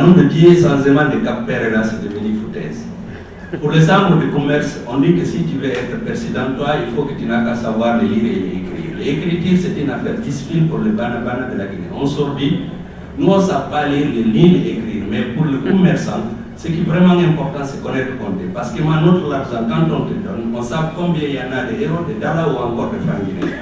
nom de Dieu, changement de Cap Père là, c'est devenu foutaise. Pour les chambres de commerce, on dit que si tu veux être président, toi, il faut que tu n'as qu'à savoir les lire et les écrire. L'écriture, c'est une affaire difficile pour les banabana de la Guinée. On sort dit, nous, on ne sait pas lire les lignes et écrire, mais pour le commerçant, ce qui est vraiment important, c'est connaître compter. Parce que notre argent, quand on te donne, on sait combien il y en a de héros, de dollars ou encore de francs guinéens.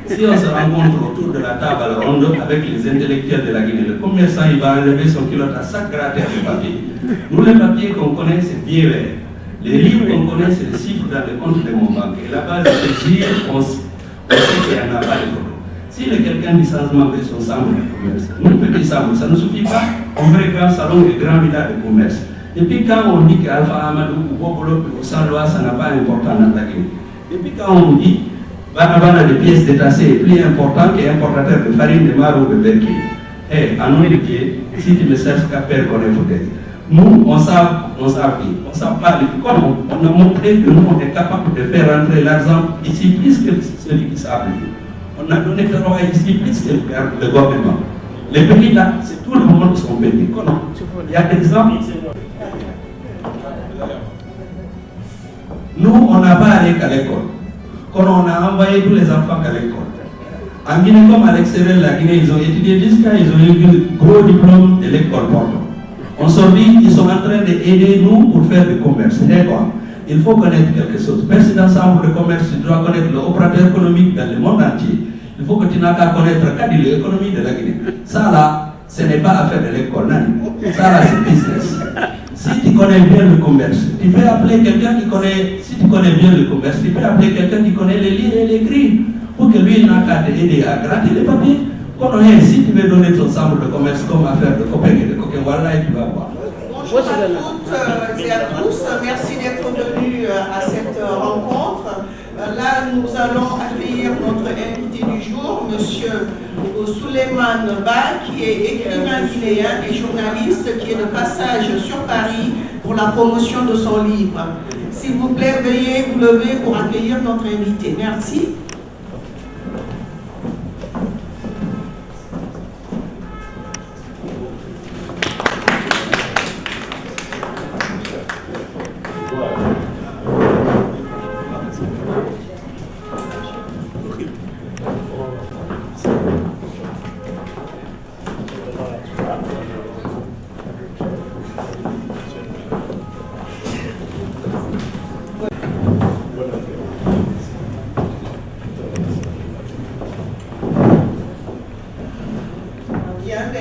Si on se rencontre autour de la table ronde avec les intellectuels de la Guinée, le commerçant il va enlever son culotte à chaque gratteur de papier. Nous, les papiers qu'on connaît, c'est bien vert. Les livres qu'on connaît, c'est les chiffres dans le compte de mon banque. Et là-bas, je dire, on sait qu'il n'y en a pas de photos. Si quelqu'un dit changement de son chambre de commerce, nous, petit chambre, ça ne suffit pas. On veut grand salon et grand village de commerce. Et puis quand on dit qu'Alpha Amadou ou Bobolo ou Saint-Lois, ça n'a pas important dans la Guinée. Et puis quand on dit Banabana de pièces détachées est plus important qu'importateur de farine, de marron ou de berquille. Eh, à nom de Dieu, si tu me cherches qu'à faire qu'on est peut-être. Nous, on sait pas. On a montré que nous, on est capable de faire rentrer l'argent ici plus que celui qui s'applique. On a donné le roi ici plus que le gouvernement. Les pays là, c'est tout le monde qui sont pays. Il y a des gens. Nous, on n'a pas allé qu'à l'école. Quand on a envoyé tous les enfants qu'à l'école. En Guinée, comme à l'extérieur de la Guinée, ils ont étudié jusqu'à, ils ont eu un gros diplôme de l'école Porto. On s'en dit, ils sont en train d'aider nous pour faire du commerce. D'accord. Il faut connaître quelque chose. Président Chambre de commerce, tu dois connaître l'opérateur économique dans le monde entier. Il faut que tu n'as qu'à connaître l'économie de la Guinée. Ça là, ce n'est pas affaire de l'école. Ça là, c'est business. Si tu connais bien le commerce, tu peux appeler quelqu'un qui connaît, si tu connais bien le commerce, tu peux appeler quelqu'un qui connaît les lire et l'écrire. Pour que lui, il n'a qu'à t'aider à gratter les papiers. Si tu veux donner ton chambre de commerce comme affaire de copains et de coquins, voilà, et tu vas voir. Bonjour à toutes et à tous. Merci d'être venus à cette rencontre. Là, nous allons accueillir notre invité du jour, M. Souleymane Ba, qui est écrivain guinéen et journaliste, qui est de passage sur Paris pour la promotion de son livre. S'il vous plaît, veuillez vous lever pour accueillir notre invité. Merci.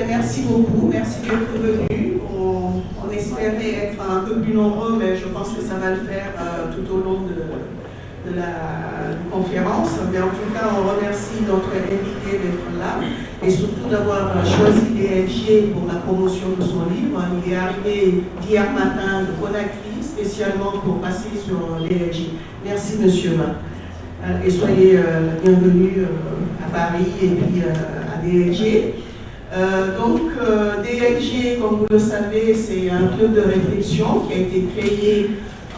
Merci beaucoup, merci d'être venu. On espérait être un peu plus nombreux, mais je pense que ça va le faire tout au long de la conférence. Mais en tout cas, on remercie notre invité d'être là et surtout d'avoir choisi DLG pour la promotion de son livre. Il est arrivé hier matin de Conakry, spécialement pour passer sur DLG. Merci, monsieur. Et soyez bienvenus à Paris et puis à DLG. DLG, comme vous le savez, c'est un club de réflexion qui a été créé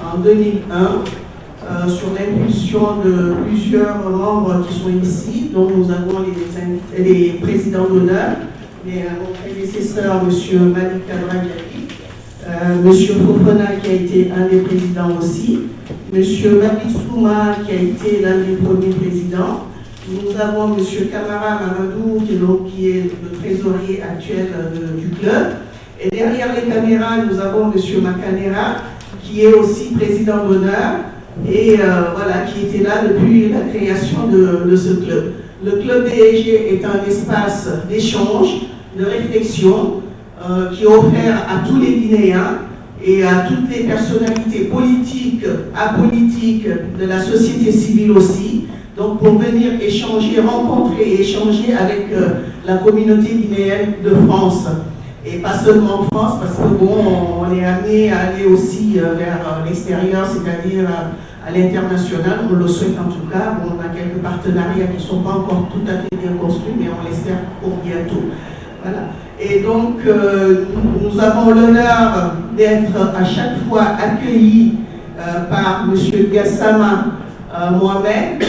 en 2001 sur l'impulsion de plusieurs membres qui sont ici, dont nous avons les présidents d'honneur, mon prédécesseur, M. Malik Kadra, M. Fofana, qui a été un des présidents aussi, M. Mabisouma, qui a été l'un des premiers présidents. Nous avons M. Kamara Mamadou, qui est le trésorier actuel du club. Et derrière les caméras, nous avons M. Makanera, qui est aussi président d'honneur et voilà, qui était là depuis la création de ce club. Le club DLG est un espace d'échange, de réflexion, qui est offert à tous les Guinéens et à toutes les personnalités politiques, apolitiques, de la société civile aussi. Donc pour venir échanger, rencontrer et échanger avec la communauté guinéenne de France. Et pas seulement en France, parce que bon, on est amené à aller aussi vers l'extérieur, c'est-à-dire à l'international. On le souhaite en tout cas. Bon, on a quelques partenariats qui ne sont pas encore tout à fait bien construits, mais on l'espère pour bientôt. Voilà. Et donc, nous avons l'honneur d'être à chaque fois accueillis par M. Gassama Mohamed,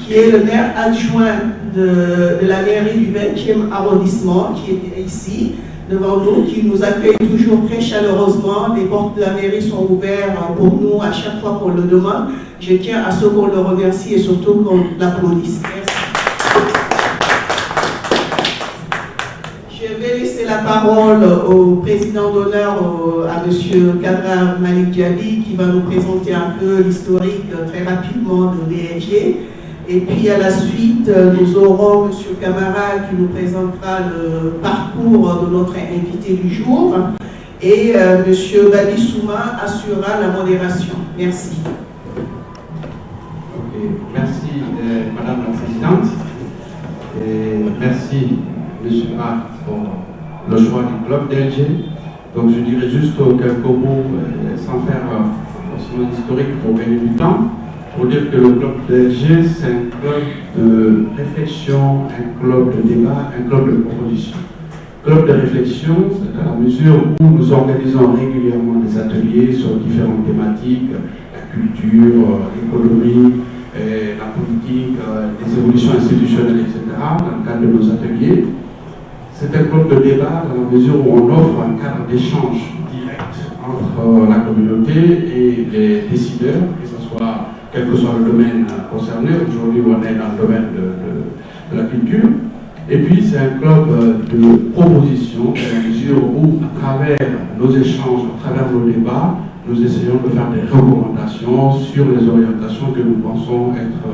qui est le maire adjoint de la mairie du 20e arrondissement, qui est ici. devant nous, qui nous accueille toujours très chaleureusement. Les portes de la mairie sont ouvertes pour nous à chaque fois qu'on le demande. Je tiens à ce qu'on le remercie et surtout qu'on l'applaudisse. Merci. Je vais laisser la parole au président d'honneur, à M. Kadra Malik Diaby, qui va nous présenter un peu l'historique très rapidement de l'ENG. Et puis à la suite, nous aurons M. Camara qui nous présentera le parcours de notre invité du jour. Et M. Babi Souma assurera la modération. Merci. Okay. Merci, Madame la Présidente. Et merci, M. Marc, pour le choix du club d'Alger. Donc je dirais juste quelques mots, sans faire forcément historique pour gagner du temps, pour dire que le club d'Alger, c'est un club de réflexion, un club de débat, un club de proposition. Club de réflexion, c'est à la mesure où nous organisons régulièrement des ateliers sur différentes thématiques, la culture, l'économie, la politique, les évolutions institutionnelles, etc., dans le cadre de nos ateliers. C'est un club de débat dans la mesure où on offre un cadre d'échange direct entre la communauté et les décideurs, que ce soit, quel que soit le domaine concerné. Aujourd'hui, on est dans le domaine de la culture. Et puis, c'est un club de proposition, dans la mesure où, à travers nos échanges, à travers nos débats, nous essayons de faire des recommandations sur les orientations que nous pensons être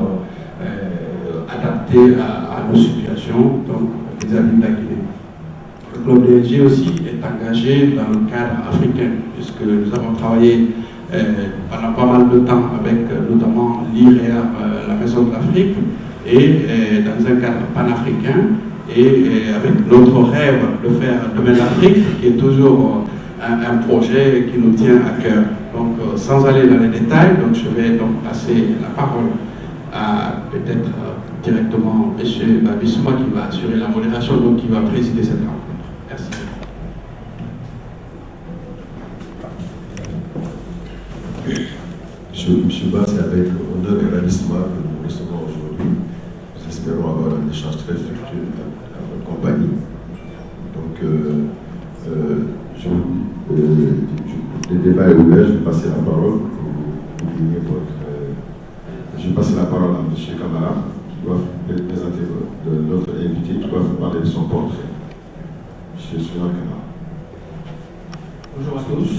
adaptées à nos situations, donc vis-à-vis de la Guinée. Le club d'ENG aussi est engagé dans le cadre africain, puisque nous avons travaillé pendant pas mal de temps avec notamment l'IREA, la Maison de l'Afrique, et dans un cadre panafricain, et avec notre rêve de faire demain l'Afrique, qui est toujours un projet qui nous tient à cœur. Donc, sans aller dans les détails, donc je vais donc passer la parole à peut-être directement M. Babi Souma qui va assurer la modération, donc qui va présider cette rencontre. Merci. Monsieur Bas, c'est avec honneur et ravissement que nous recevons aujourd'hui. Nous espérons avoir un échange très fructueux à votre compagnie. Donc, le débat est ouvert, je vais passer la parole pour donner votre. Je vais passer la parole à M. Camara, qui doit présenter notre invité, qui doit vous parler de son portrait. M. Camara. Bonjour à tous.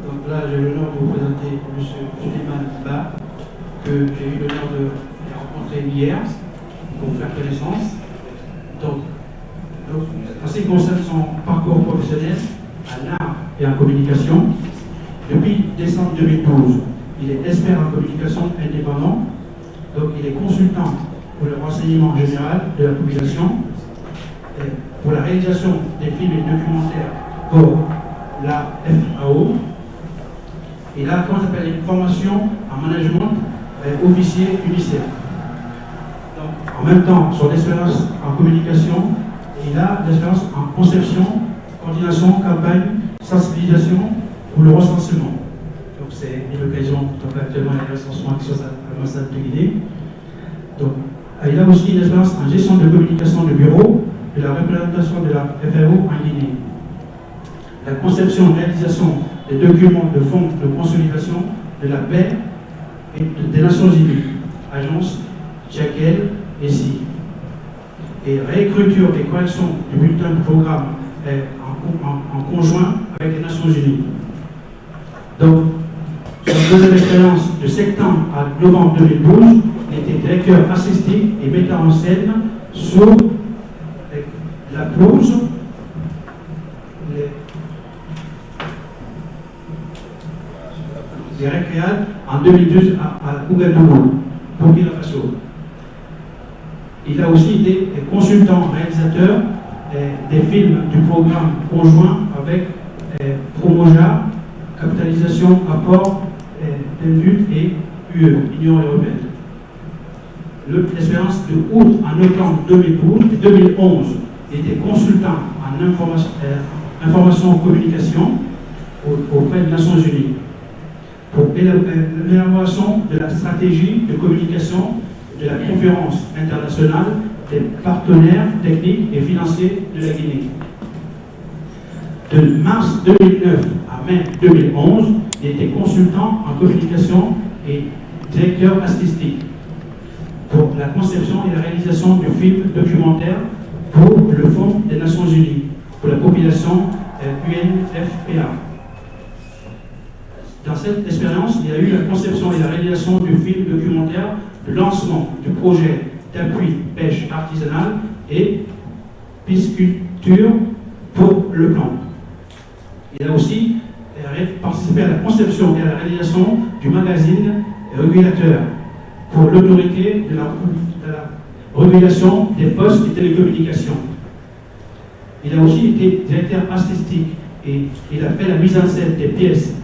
Donc là, j'ai l'honneur de vous présenter M. Suleiman Ba, que j'ai eu l'honneur de rencontrer hier pour faire connaissance. Donc, en ce qui concerne son parcours professionnel, en art et en communication, depuis décembre 2012, il est expert en communication indépendant, donc il est consultant pour le renseignement général de la population, pour la réalisation des films et documentaires pour la FAO. Il a, comment s'appelle, une formation en management officier UNICEF. Donc, en même temps, son expérience en communication, il a l'expérience en conception, coordination, campagne, sensibilisation pour le recensement. Donc, c'est une occasion, donc actuellement, il y a le recensement qui sont à l'ambassade de Guinée. Donc, il a aussi une expérience en gestion de communication de bureau de la représentation de la FAO en Guinée. La conception et réalisation des documents de fonds de consolidation de la paix et des Nations Unies, agence, Tchakel et SI. Et réécriture et correction du bulletin de programme en conjoint avec les Nations Unies. Donc, son deuxième expérience de septembre à novembre 2012, il était directeur assisté et metteur en scène sur la pelouse, les récréales en 2012 à Ouagadougou, Burkina Faso. Il a aussi été consultant réalisateur des films du programme conjoint avec Promoja, capitalisation, apport d'Invut et UE, Union européenne. L'expérience de août à novembre 2012 et 2011 était consultant en information communication auprès des Nations Unies pour l'élaboration de la stratégie de communication de la conférence internationale des partenaires techniques et financiers de la Guinée. De mars 2009 à mai 2011, il était consultant en communication et directeur artistique pour la conception et la réalisation du film documentaire pour le Fonds des Nations Unies, pour la population UNFPA. Dans cette expérience, il y a eu la conception et la réalisation du film documentaire, le lancement du projet d'appui pêche artisanale et pisciculture pour le plan. Il a aussi participé à la conception et à la réalisation du magazine régulateur pour l'autorité de la régulation des postes et télécommunications. Il a aussi été directeur artistique et il a fait la mise en scène des pièces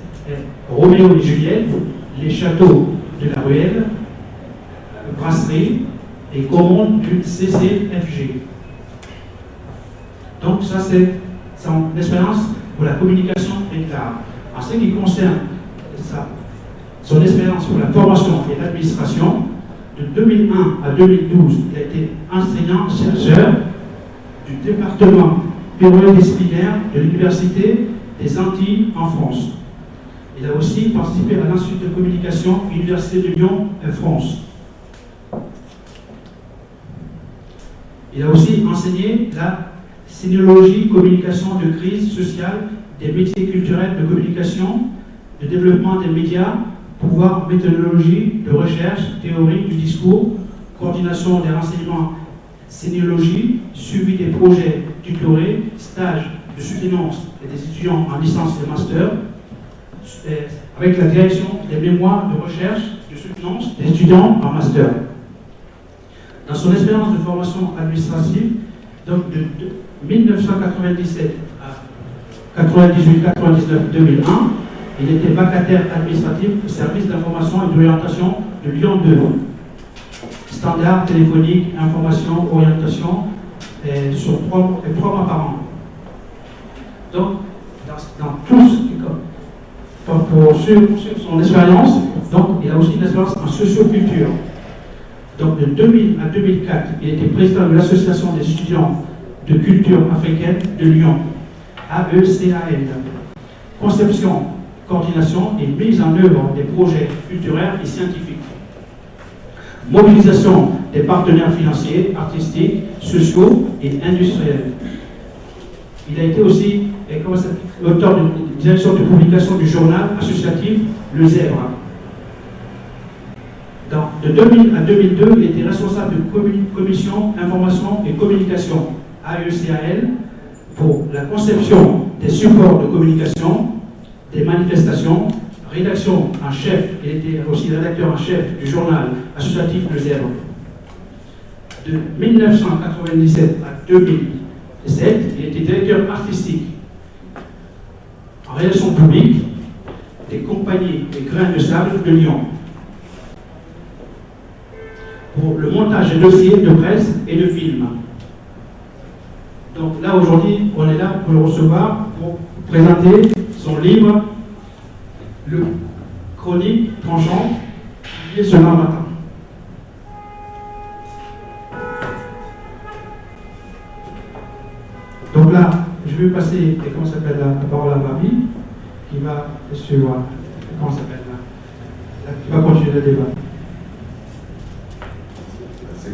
Roméo et Juliette, les châteaux de la Ruelle, brasserie et commandes du CCFG. Donc ça c'est son expérience pour la communication et l'art. En ce qui concerne son expérience pour la formation et l'administration, de 2001 à 2012, il a été enseignant-chercheur du département pluridisciplinaire de l'Université des Antilles en France. Il a aussi participé à l'Institut de communication Université de Lyon en France. Il a aussi enseigné la sémiologie, communication de crise sociale, des métiers culturels de communication, de développement des médias, pouvoir, méthodologie, de recherche, théorie du discours, coordination des renseignements, sémiologie, suivi des projets tutorés, stages de soutenance et des étudiants en licence et master, avec la direction des mémoires de recherche de soutenance des étudiants en master. Dans son expérience de formation administrative, donc de 1997 à 98, 99, 2001, il était vacataire administratif au service d'information et d'orientation de Lyon 2. Standard téléphonique, information, orientation, sur 3 mois par an. Donc, dans tout ce qui sur son expérience, donc il a aussi une expérience en socioculture. Donc de 2000 à 2004, il était président de l'association des étudiants de culture africaine de Lyon, AECAL. Conception, coordination et mise en œuvre des projets culturels et scientifiques. Mobilisation des partenaires financiers, artistiques, sociaux et industriels. Il a été aussi auteur de direction de publication du journal associatif Le Zèbre. De 2000 à 2002, il était responsable de commission information et communication AECAL pour la conception des supports de communication, des manifestations, rédaction en chef, il était aussi rédacteur en chef du journal associatif Le Zèbre. De 1997 à 2007, il était directeur artistique en relations publiques des compagnies des grains de sable de Lyon pour le montage de dossiers de presse et de films. Donc là aujourd'hui, on est là pour le recevoir, pour présenter son livre, Le Chronique Tranchant, publié ce matin. Donc là, je vais passer, comment s'appelle, la parole à Marie, qui va suivre, comment s'appelle, qui va continuer le débat. Merci.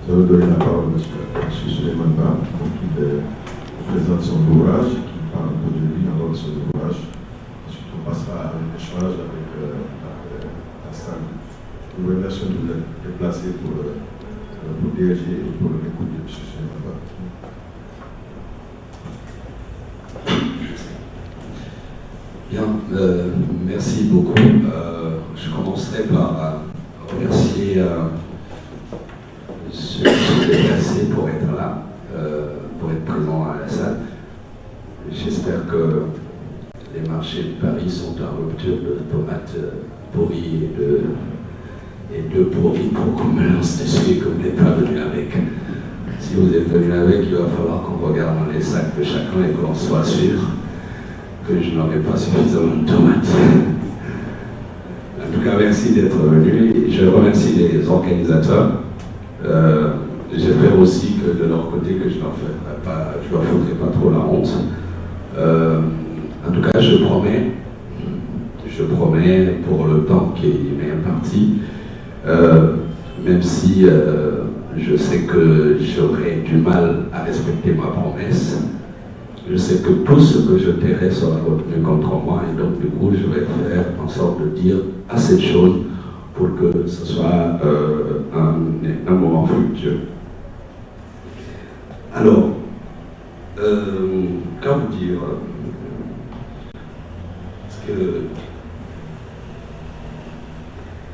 Je vais donner la parole à M. Souleymane Ba, qui présente son ouvrage, qui parle un peu de lui dans son ouvrage. Ensuite, on passera à un échange avec la salle. Je vous remercie de vous être déplacé pour DRG et pour l'écoute de M. Souleymane Ba. Bien, merci beaucoup. Je commencerai par remercier ceux qui sont déplacés pour être là, pour être présents à la salle. J'espère que les marchés de Paris sont en rupture de tomates pourries et de pourries pour qu'on me lance dessus et qu'on n'est pas venu avec. Si vous êtes venu avec, il va falloir qu'on regarde dans les sacs de chacun et qu'on soit sûr que je n'aurai pas suffisamment de tomates. En tout cas, merci d'être venu. Je remercie les organisateurs. J'espère aussi que de leur côté, que je ne leur ferai pas trop la honte. En tout cas, je promets pour le temps qui m'est imparti, même si je sais que j'aurai du mal à respecter ma promesse, je sais que tout ce que je tairai sera retenu contre moi, et donc du coup je vais faire en sorte de dire assez de choses pour que ce soit un moment fructueux. Alors, comment vous dire, parce que...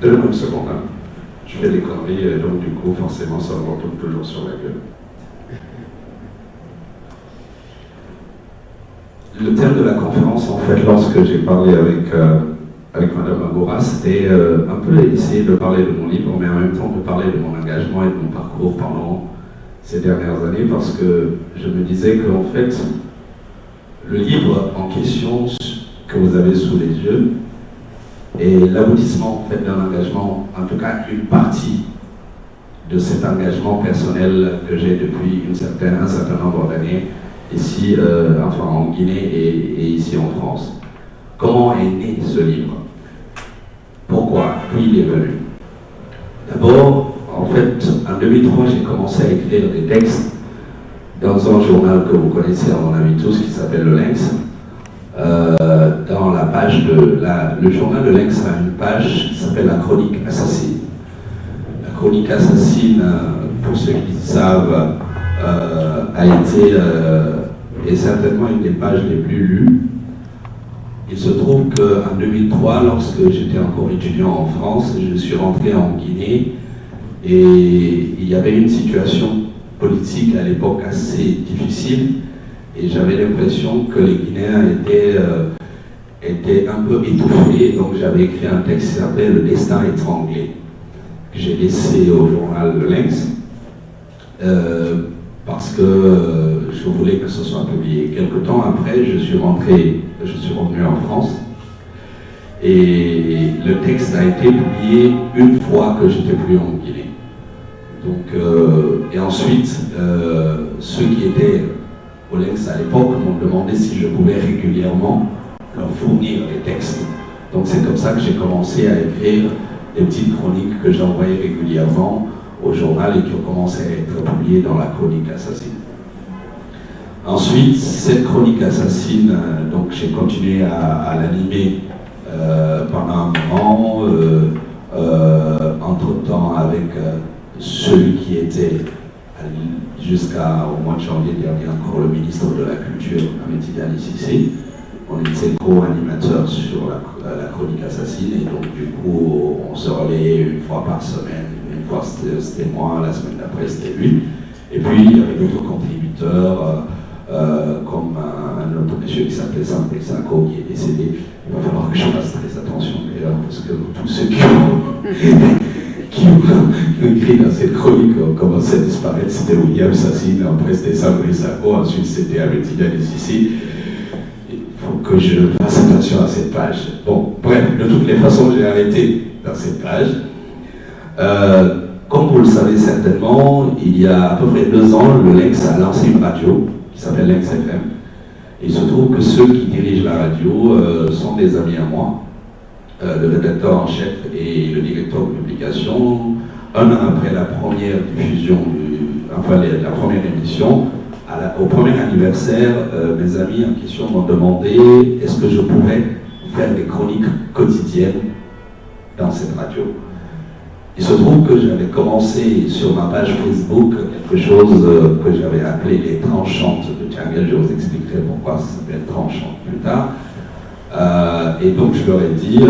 Donnez-moi une seconde, hein. Je fais des conneries, et donc du coup forcément ça me retombe toujours sur la gueule. Le thème de la conférence, en fait, lorsque j'ai parlé avec Madame Agoura, c'était un peu essayer de parler de mon livre, mais en même temps de parler de mon engagement et de mon parcours pendant ces dernières années, parce que je me disais qu'en fait, le livre en question que vous avez sous les yeux est l'aboutissement en fait, d'un engagement, en tout cas une partie de cet engagement personnel que j'ai depuis un certain nombre d'années, ici, enfin en Guinée et ici en France. Comment est né ce livre? Pourquoi? D'où il est venu? D'abord, en fait, en 2003, j'ai commencé à écrire des textes dans un journal que vous connaissez à mon avis tous, qui s'appelle Le Lynx. Dans la page le journal Le Lynx a une page qui s'appelle La Chronique Assassine. La Chronique Assassine, pour ceux qui savent, a été est certainement une des pages les plus lues. Il se trouve qu'en 2003, lorsque j'étais encore étudiant en France, je suis rentré en Guinée et il y avait une situation politique à l'époque assez difficile et j'avais l'impression que les Guinéens étaient un peu étouffés, donc j'avais écrit un texte qui s'appelait Le Destin étranglé, que j'ai laissé au journal Le Lynx. Parce que je voulais que ce soit publié. Quelque temps après, je suis revenu en France et le texte a été publié une fois que j'étais plus en Guinée. Donc, et ensuite, ceux qui étaient au Lynx à l'époque m'ont demandé si je pouvais régulièrement leur fournir des textes. Donc c'est comme ça que j'ai commencé à écrire des petites chroniques que j'envoyais régulièrement au journal et qui ont commencé à être publiées dans la Chronique Assassine. Ensuite, cette Chronique Assassine, donc j'ai continué à l'animer pendant un moment, entre-temps avec celui qui était jusqu'au mois de janvier dernier encore le ministre de la Culture, Ahmed Tidiane Cissé. On était co-animateurs sur la Chronique Assassine et donc du coup on se relayait une fois par semaine. Une fois c'était moi, la semaine d'après c'était lui. Et puis il y avait d'autres contributeurs comme un autre monsieur qui s'appelait Sandré Sako qui est décédé. Il va falloir que je fasse très attention d'ailleurs parce que tous ceux qui ont écrit dans cette chronique ont commencé à disparaître. C'était William Sassine, après c'était Sandré Sako, ensuite c'était Ahmed Tidiane Cissé. Il faut que je fasse attention à cette page. Bon, bref, de toutes les façons j'ai arrêté dans cette page. Comme vous le savez certainement, il y a à peu près 2 ans, le Lynx a lancé une radio qui s'appelle Lynx FM. Et il se trouve que ceux qui dirigent la radio sont des amis à moi, le rédacteur en chef et le directeur de publication. Un an après la première diffusion, la première émission, au premier anniversaire, mes amis en question m'ont demandé est-ce que je pouvais faire des chroniques quotidiennes dans cette radio. Il se trouve que j'avais commencé sur ma page Facebook quelque chose que j'avais appelé les tranchantes de Jungle. Je vous expliquerai pourquoi ça s'appelle tranchante plus tard. Et donc je leur ai dit,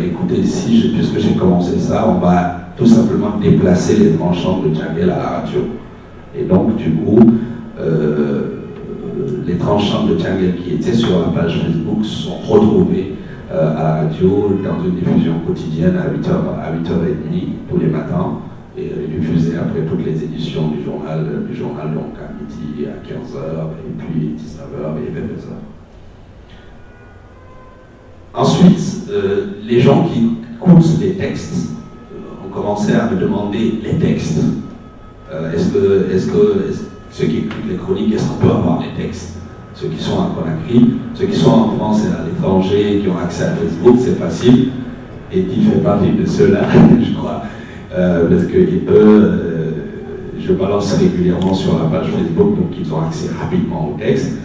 écoutez, puisque j'ai commencé ça, on va tout simplement déplacer les tranchantes de Jungle à la radio. Et donc du coup, les tranchantes de Jungle qui étaient sur la page Facebook sont retrouvées à la radio dans une diffusion quotidienne à 8h30 tous les matins et diffusée après toutes les éditions du journal donc à midi, à 15h et puis 19h et 22h. Ensuite, les gens qui écoutent les textes ont commencé à me demander les textes. Est-ce que ceux qui écoutent les chroniques, est-ce qu'on peut avoir les textes? Ceux qui sont à Conakry, ceux qui sont en France et à l'étranger, qui ont accès à Facebook, c'est facile. Et qui fait partie de ceux-là, je crois. Parce que je balance régulièrement sur la page Facebook, donc ils ont accès rapidement au texte.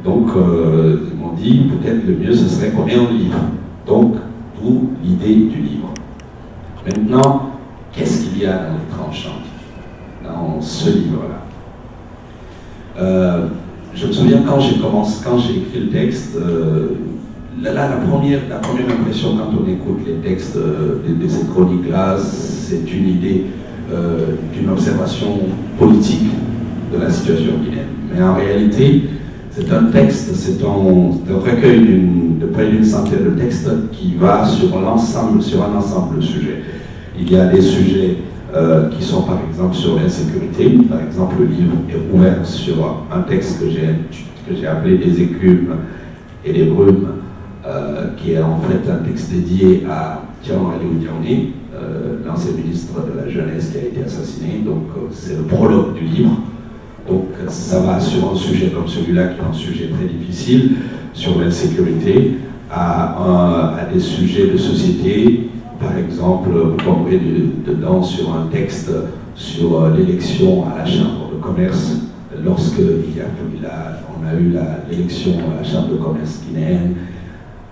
Donc, ils m'ont dit, peut-être le mieux, ce serait qu'on ait un livre. Donc, d'où l'idée du livre. Maintenant, qu'est-ce qu'il y a dans les tranchantes, dans ce livre-là? Je me souviens quand j'ai écrit le texte, la première impression quand on écoute les textes de ces chroniques-là, c'est une idée d'une observation politique de la situation guinéenne. Mais en réalité, c'est un texte, c'est un recueil de près d'une centaine de textes qui va sur un ensemble de sujets. Il y a des sujets qui sont par exemple sur l'insécurité. Par exemple, le livre est ouvert sur un texte que j'ai appelé Des écumes et des brumes, qui est en fait un texte dédié à Tian Aliou Diané, l'ancien ministre de la Jeunesse qui a été assassiné. Donc c'est le prologue du livre. Donc ça va sur un sujet comme celui-là, qui est un sujet très difficile, sur l'insécurité, à des sujets de société. Par exemple, vous tomberez dedans sur un texte sur l'élection à la Chambre de commerce, lorsque on a eu l'élection à la Chambre de commerce guinéenne,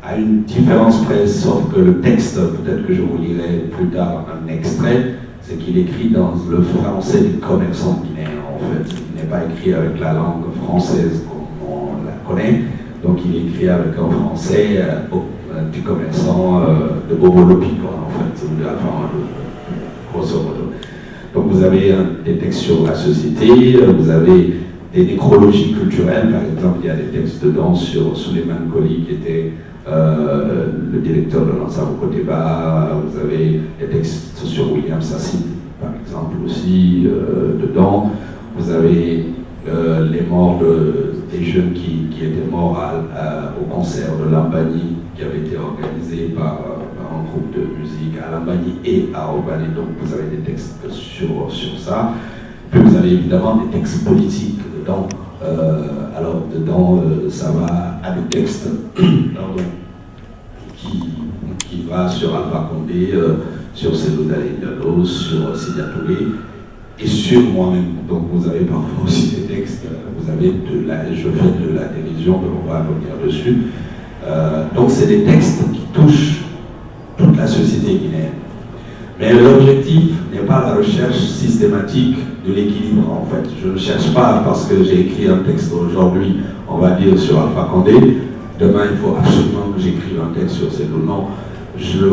à une différence près, sauf que le texte, peut-être que je vous lirai plus tard un extrait, c'est qu'il écrit dans le français des commerçants guinéens, en fait. Il n'est pas écrit avec la langue française comme on la connaît, donc il est écrit avec un français du commerçant de Bobolopi, en fait, grosso modo. Donc vous avez des textes sur la société, vous avez des nécrologies culturelles, par exemple, il y a des textes dedans sur Souleymane Koli, qui était le directeur de l'ensemble Koteba. Vous avez des textes sur William Sassi, par exemple, aussi dedans. Vous avez les morts des jeunes qui étaient morts au concert de Lambani, qui avait été organisé par un groupe de musique à Lambani et à Obani. Donc vous avez des textes sur ça. Puis vous avez évidemment des textes politiques dedans. Alors dedans, ça va à des textes qui va sur Alpha Condé, sur Cellou Dalein Diallo, sur Sidya Touré et sur moi-même. Donc vous avez parfois aussi des textes, vous avez je fais de la dérision, mais on va revenir dessus. Donc c'est des textes qui touchent toute la société guinéenne. Mais l'objectif n'est pas la recherche systématique de l'équilibre, en fait. Je ne cherche pas parce que j'ai écrit un texte aujourd'hui, on va dire, sur Alpha Condé. Demain, il faut absolument que j'écrive un texte sur ces deux noms. Je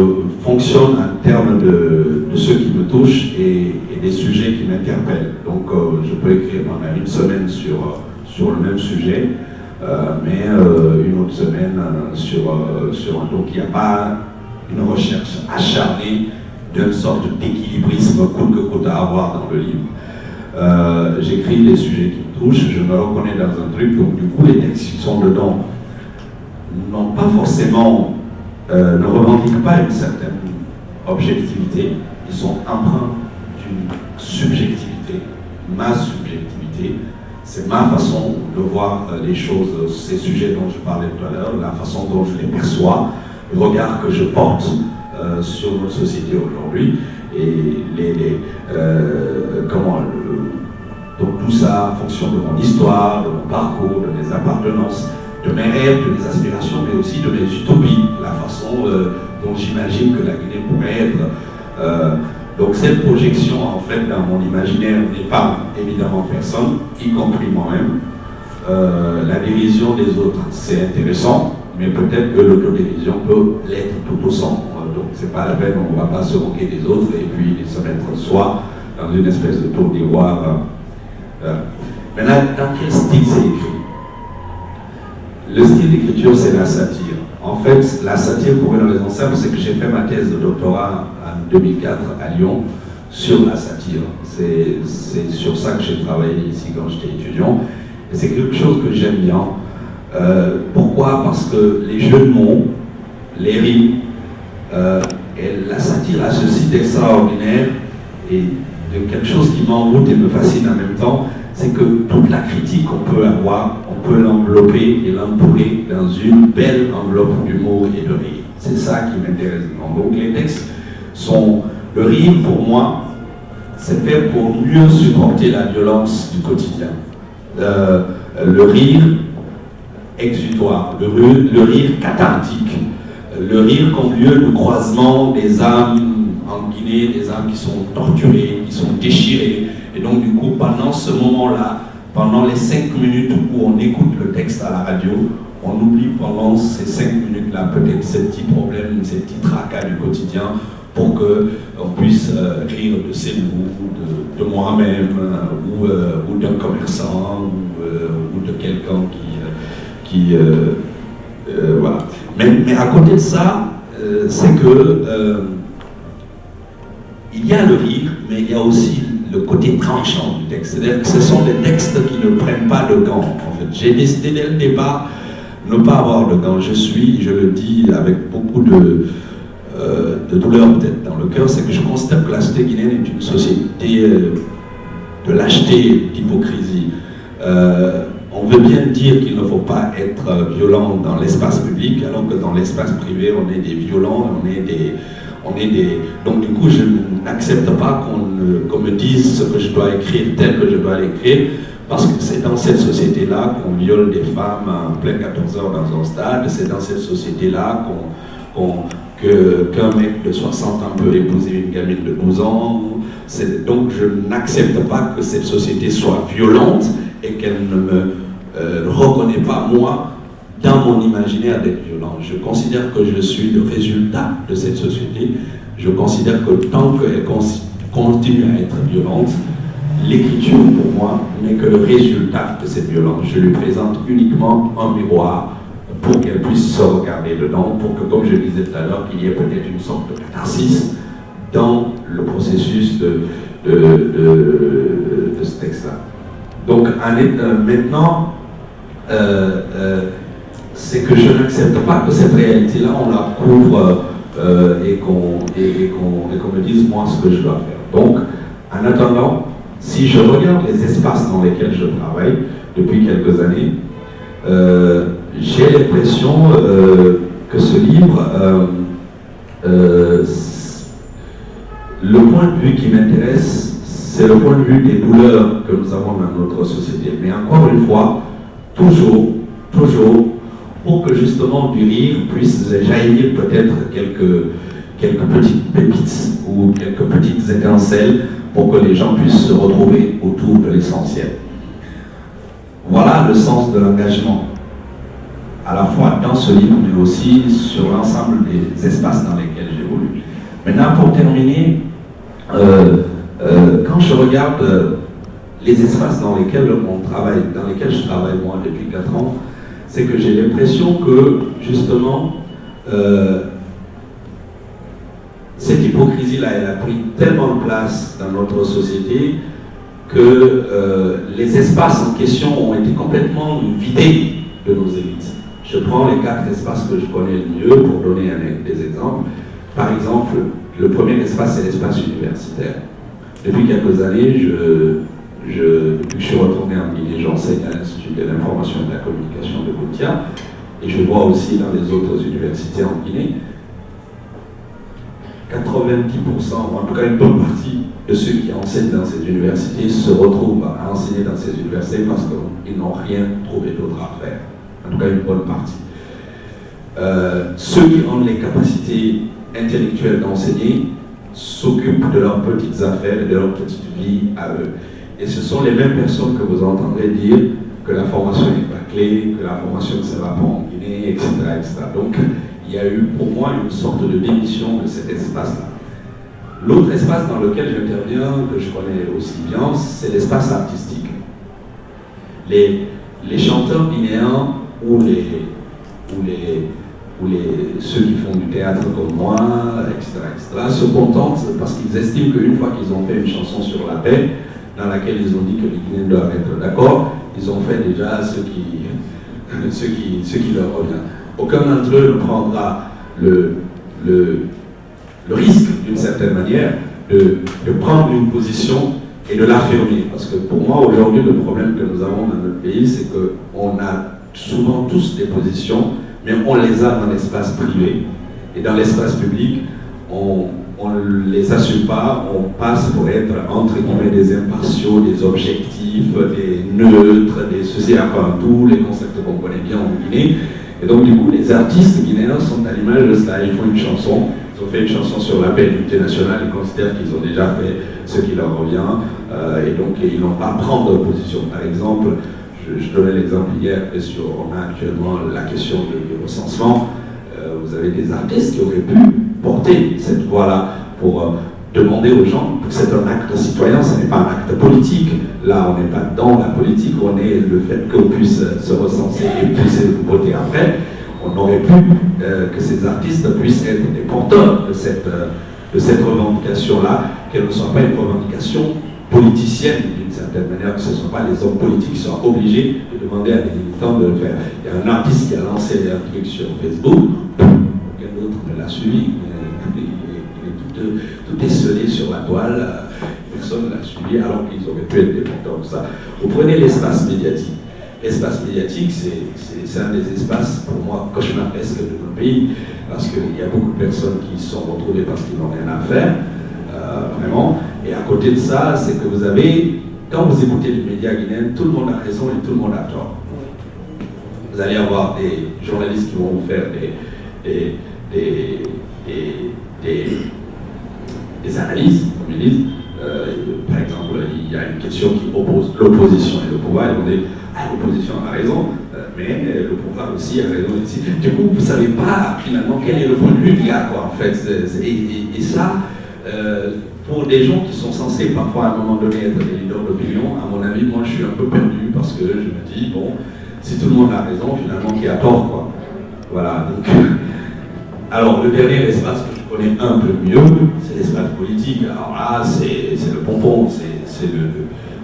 fonctionne en termes de ce qui me touche et des sujets qui m'interpellent. Donc, je peux écrire pendant une semaine sur le même sujet, mais une autre semaine sur un. Donc, il n'y a pas une recherche acharnée d'une sorte d'équilibrisme coûte que coûte à avoir dans le livre. J'écris des sujets qui me touchent, je me reconnais dans un truc, donc du coup les textes qui sont dedans n'ont pas forcément, ne revendiquent pas une certaine objectivité, ils sont empreints d'une subjectivité, ma subjectivité, c'est ma façon de voir les choses, ces sujets dont je parlais tout à l'heure, la façon dont je les perçois, le regard que je porte sur notre société aujourd'hui, et donc tout ça en fonction de mon histoire, de mon parcours, de mes appartenances, de mes rêves, de mes aspirations, mais aussi de mes utopies, la façon dont j'imagine que la Guinée pourrait être. Donc cette projection, en fait, dans mon imaginaire n'épargne évidemment personne, y compris moi-même. La dérision des autres, c'est intéressant, mais peut-être que l'autodérision peut l'être tout autant. Donc c'est pas la peine, on ne va pas se moquer des autres et puis se mettre soi dans une espèce de tour d'ivoire. Maintenant, dans quel style c'est écrit? Le style d'écriture, c'est la satire. En fait, la satire, pour une raison simple, c'est que j'ai fait ma thèse de doctorat en 2004 à Lyon sur la satire. C'est sur ça que j'ai travaillé ici quand j'étais étudiant. Et c'est quelque chose que j'aime bien. Pourquoi? Parce que les jeux de mots, les rimes, et la satire a ceci d'extraordinaire et quelque chose qui m'envoûte et me fascine en même temps, c'est que toute la critique qu'on peut avoir, on peut l'envelopper et l'entourer dans une belle enveloppe d'humour et de rire. C'est ça qui m'intéresse. Donc les textes sont... Le rire, pour moi, c'est fait pour mieux supporter la violence du quotidien. Le rire exutoire, le rire cathartique, le rire comme lieu de croisement des âmes en Guinée, des âmes qui sont torturées, qui sont déchirées. Et donc du coup, pendant ce moment-là, pendant les 5 minutes où on écoute le texte à la radio, on oublie pendant ces 5 minutes-là peut-être ces petits problèmes, ces petits tracas du quotidien, pour qu'on puisse rire de ses goûts, de moi-même, ou d'un commerçant, ou de quelqu'un qui voilà. Mais à côté de ça, c'est que il y a le rire, mais il y a aussi le côté tranchant du texte. C'est-à-dire que ce sont des textes qui ne prennent pas de gants. En fait, j'ai décidé dès le départ ne pas avoir de gants. Je le dis avec beaucoup de douleur peut-être dans le cœur, c'est que je constate que la société guinéenne est une société de lâcheté, d'hypocrisie. On veut bien dire qu'il ne faut pas être violent dans l'espace public, alors que dans l'espace privé, on est des violents, donc du coup, je n'accepte pas qu'on me dise ce que je dois écrire tel que je dois l'écrire, parce que c'est dans cette société-là qu'on viole des femmes en plein 14 heures dans un stade, c'est dans cette société-là qu'un mec de 60 ans peut épouser une gamine de 12 ans. Donc je n'accepte pas que cette société soit violente et qu'elle ne me reconnaît pas, moi, dans mon imaginaire d'être violent. Je considère que je suis le résultat de cette société. Je considère que tant qu'elle continue à être violente, l'écriture, pour moi, n'est que le résultat de cette violence. Je lui présente uniquement un miroir pour qu'elle puisse se regarder dedans, pour que, comme je disais tout à l'heure, qu'il y ait peut-être une sorte de catharsis dans le processus de ce texte-là. Donc, maintenant, c'est que je n'accepte pas que cette réalité-là, on la couvre et qu'on me dise, moi, ce que je dois faire. Donc, en attendant, si je regarde les espaces dans lesquels je travaille depuis quelques années, j'ai l'impression que ce livre, le point de vue qui m'intéresse, c'est le point de vue des douleurs que nous avons dans notre société. Mais encore une fois, toujours, pour que justement du rire puisse jaillir peut-être quelques petites pépites ou quelques petites étincelles pour que les gens puissent se retrouver autour de l'essentiel. Voilà le sens de l'engagement, à la fois dans ce livre, mais aussi sur l'ensemble des espaces dans lesquels j'évolue. Maintenant, pour terminer, quand je regarde les espaces dans lesquels on travaille, dans lesquels je travaille moi depuis 4 ans, c'est que j'ai l'impression que, justement, cette hypocrisie-là, elle a pris tellement de place dans notre société que les espaces en question ont été complètement vidés de nos élites. Je prends les 4 espaces que je connais le mieux pour donner des exemples. Par exemple, le premier espace, c'est l'espace universitaire. Depuis quelques années, depuis que je suis retourné en Guinée, j'enseigne à l'Institut de l'information et de la communication de Boutia, et je vois aussi dans les autres universités en Guinée, 90%, ou en tout cas une bonne partie de ceux qui enseignent dans ces universités se retrouvent à enseigner dans ces universités parce qu'ils n'ont rien trouvé d'autre à faire. En tout cas, une bonne partie. Ceux qui ont les capacités intellectuelles d'enseigner s'occupent de leurs petites affaires et de leur petite vie à eux. Et ce sont les mêmes personnes que vous entendrez dire que la formation n'est pas clé, que la formation ne sert à pas en Guinée, etc., etc. Donc, il y a eu pour moi une sorte de démission de cet espace-là. L'autre espace dans lequel j'interviens, que je connais aussi bien, c'est l'espace artistique. Les chanteurs guinéens ou ceux qui font du théâtre comme moi, etc., se contentent parce qu'ils estiment qu'une fois qu'ils ont fait une chanson sur la paix, dans laquelle ils ont dit que les Guinéens doivent être d'accord, ils ont fait déjà ce qui leur revient. Aucun d'entre eux ne prendra le risque, d'une certaine manière, de prendre une position et de l'affirmer. Parce que pour moi, aujourd'hui, le problème que nous avons dans notre pays, c'est qu'on a souvent tous des positions, mais on les a dans l'espace privé. Et dans l'espace public, on ne les assume pas, on passe pour être, entre guillemets, des impartiaux, des objectifs, des neutres, des ceci, enfin, tous les concepts qu'on connaît bien en Guinée. Et donc, du coup, les artistes guinéens sont à l'image de cela. Ils font une chanson, ils ont fait une chanson sur la paix et l'unité nationale, ils considèrent qu'ils ont déjà fait ce qui leur revient, et donc ils n'ont pas à prendre position. Par exemple, je donnais l'exemple hier, on a actuellement la question du recensement. Vous avez des artistes qui auraient pu porter cette voix-là pour demander aux gens que c'est un acte citoyen, ce n'est pas un acte politique. Là, on n'est pas dans la politique, on est le fait qu'on puisse se recenser et puisse voter après. On aurait pu que ces artistes puissent être des porteurs de cette revendication-là, qu'elle ne soit pas une revendication politicienne d'une certaine manière, que ce ne soit pas les hommes politiques qui soient obligés de demander à des militants de le faire. Il y a un artiste qui a lancé un truc sur Facebook, aucun autre ne l'a suivi, tout est scellé sur la toile, personne ne l'a suivi alors qu'ils auraient pu être des porteurs de ça. Vous prenez l'espace médiatique. L'espace médiatique, c'est un des espaces, pour moi, cauchemardesques de notre pays, parce qu'il y a beaucoup de personnes qui se sont retrouvées parce qu'ils n'ont rien à faire, vraiment. Et à côté de ça, c'est que vous avez, quand vous écoutez les médias guinéens, tout le monde a raison et tout le monde a tort. Vous allez avoir des journalistes qui vont vous faire des analyses, comme ils disent. Par exemple, il y a une question qui oppose l'opposition et le pouvoir, et on dit l'opposition a raison, mais le pouvoir aussi a raison ici. Du coup, vous ne savez pas finalement quel est le point de vue du gars, quoi, en fait. Et ça, pour des gens qui sont censés parfois à un moment donné être des leaders d'opinion, à mon avis, moi je suis un peu perdu parce que je me dis, bon, si tout le monde a raison, finalement, qui a tort, quoi. Voilà, donc. Alors, le dernier espace que je connais un peu mieux, c'est l'espace politique. Alors là, c'est le pompon,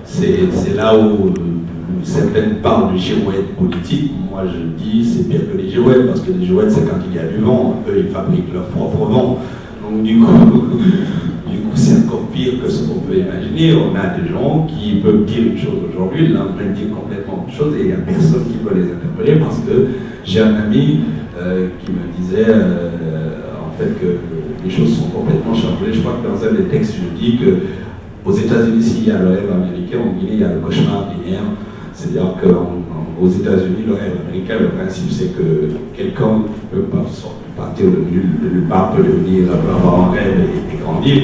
c'est là où certaines parlent du girouette politique. Moi, je dis c'est pire que les girouettes, parce que les girouettes, c'est quand il y a du vent. Eux, ils fabriquent leur propre vent. Donc, du coup c'est encore pire que ce qu'on peut imaginer. On a des gens qui peuvent dire une chose aujourd'hui, le lendemain dire complètement autre chose, et il n'y a personne qui peut les interpeller, parce que j'ai un ami qui me disait en fait que les choses sont complètement changées. Je crois que dans un des textes, je dis que aux États-Unis, s'il y a le rêve américain, en Guinée, il y a le cauchemar guinéen. C'est-à-dire qu'aux États-Unis, le rêve américain, le principe, c'est que quelqu'un ne peut pas partir de nulle part, peut devenir, peut avoir un rêve et grandir.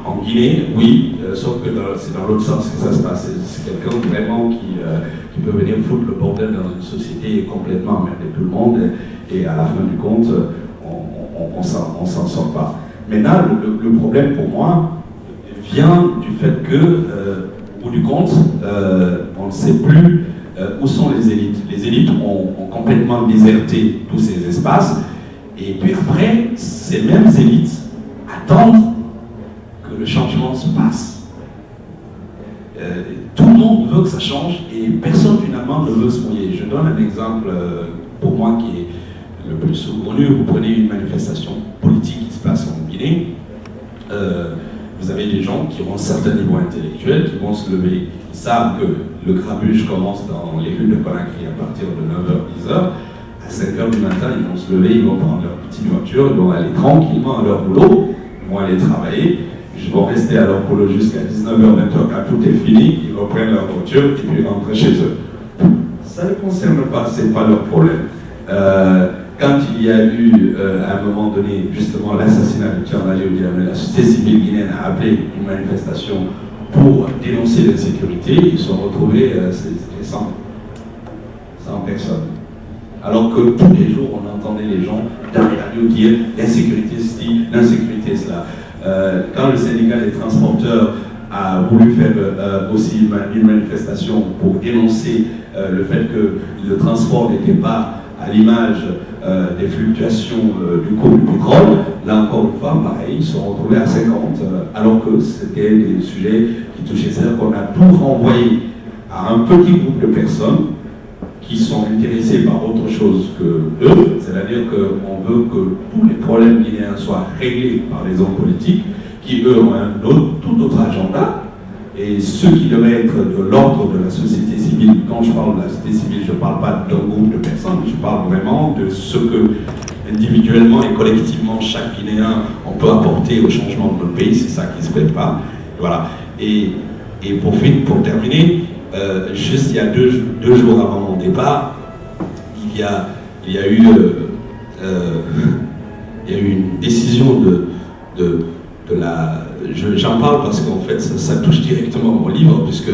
En Guinée, oui, sauf que c'est dans l'autre sens que ça se passe. C'est quelqu'un vraiment qui peut venir foutre le bordel dans une société complètement emmerder tout le monde, et à la fin du compte, on s'en sort pas. Maintenant, le problème pour moi vient du fait que, au bout du compte, on ne sait plus où sont les élites. Les élites ont complètement déserté tous ces espaces, et puis après, ces mêmes élites attendent que le changement se passe. Tout le monde veut que ça change, et personne finalement ne veut se mouiller. Je donne un exemple pour moi qui est le plus saugrenu. Vous prenez une manifestation politique qui se passe en Guinée, vous avez des gens qui ont un certain niveau intellectuel, qui vont se lever, ils savent que le grabuge commence dans les rues de Conakry à partir de 9h, 10h, à 5h du matin, ils vont se lever, ils vont prendre leur petite voiture, ils vont aller tranquillement à leur boulot, ils vont aller travailler, ils vont rester à leur boulot jusqu'à 19h, 20h, quand tout est fini, ils reprennent leur voiture et puis rentrent chez eux. Ça ne concerne pas, c'est pas leur problème. Quand il y a eu, à un moment donné, justement l'assassinat de Tiernalé, la société civile guinéenne a appelé une manifestation pour dénoncer l'insécurité, ils se sont retrouvés, c'était 100 personnes. Alors que tous les jours, on entendait les gens dans les radios dire l'insécurité ceci, l'insécurité cela. Quand le syndicat des transporteurs a voulu faire aussi une manifestation pour dénoncer le fait que le transport n'était pas à l'image des fluctuations du cours du pétrole, là encore une fois, pareil, ils se sont retrouvés à 50, alors que c'était des sujets qui touchaient. C'est-à-dire qu'on a tout renvoyé à un petit groupe de personnes qui sont intéressés par autre chose que eux, c'est-à-dire qu'on veut que tous les problèmes guinéens soient réglés par les hommes politiques, qui qui eux ont un tout autre agenda, et ceux qui devraient être de l'ordre de la société civile. Quand je parle de la société civile, je ne parle pas d'un groupe de personnes, je parle vraiment de ce que individuellement et collectivement chaque Guinéen on peut apporter au changement de notre pays, c'est ça qui se prépare. Voilà. Et pour terminer, juste il y a deux jours avant mon départ, il y a eu une décision de la... J'en parle parce qu'en fait ça touche directement mon livre, puisque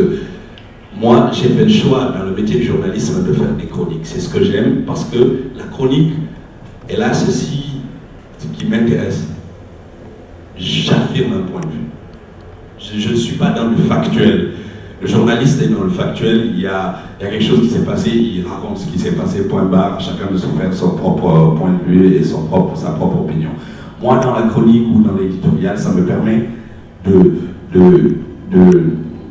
moi j'ai fait le choix dans le métier de journalisme de faire des chroniques. C'est ce que j'aime, parce que la chronique, elle a ceci qui m'intéresse. J'affirme un point de vue. Je ne suis pas dans le factuel. Le journaliste est dans le factuel, il y a quelque chose qui s'est passé, il raconte ce qui s'est passé, point barre, chacun de se faire son propre point de vue et sa propre opinion. Moi, dans la chronique ou dans l'éditorial, ça me permet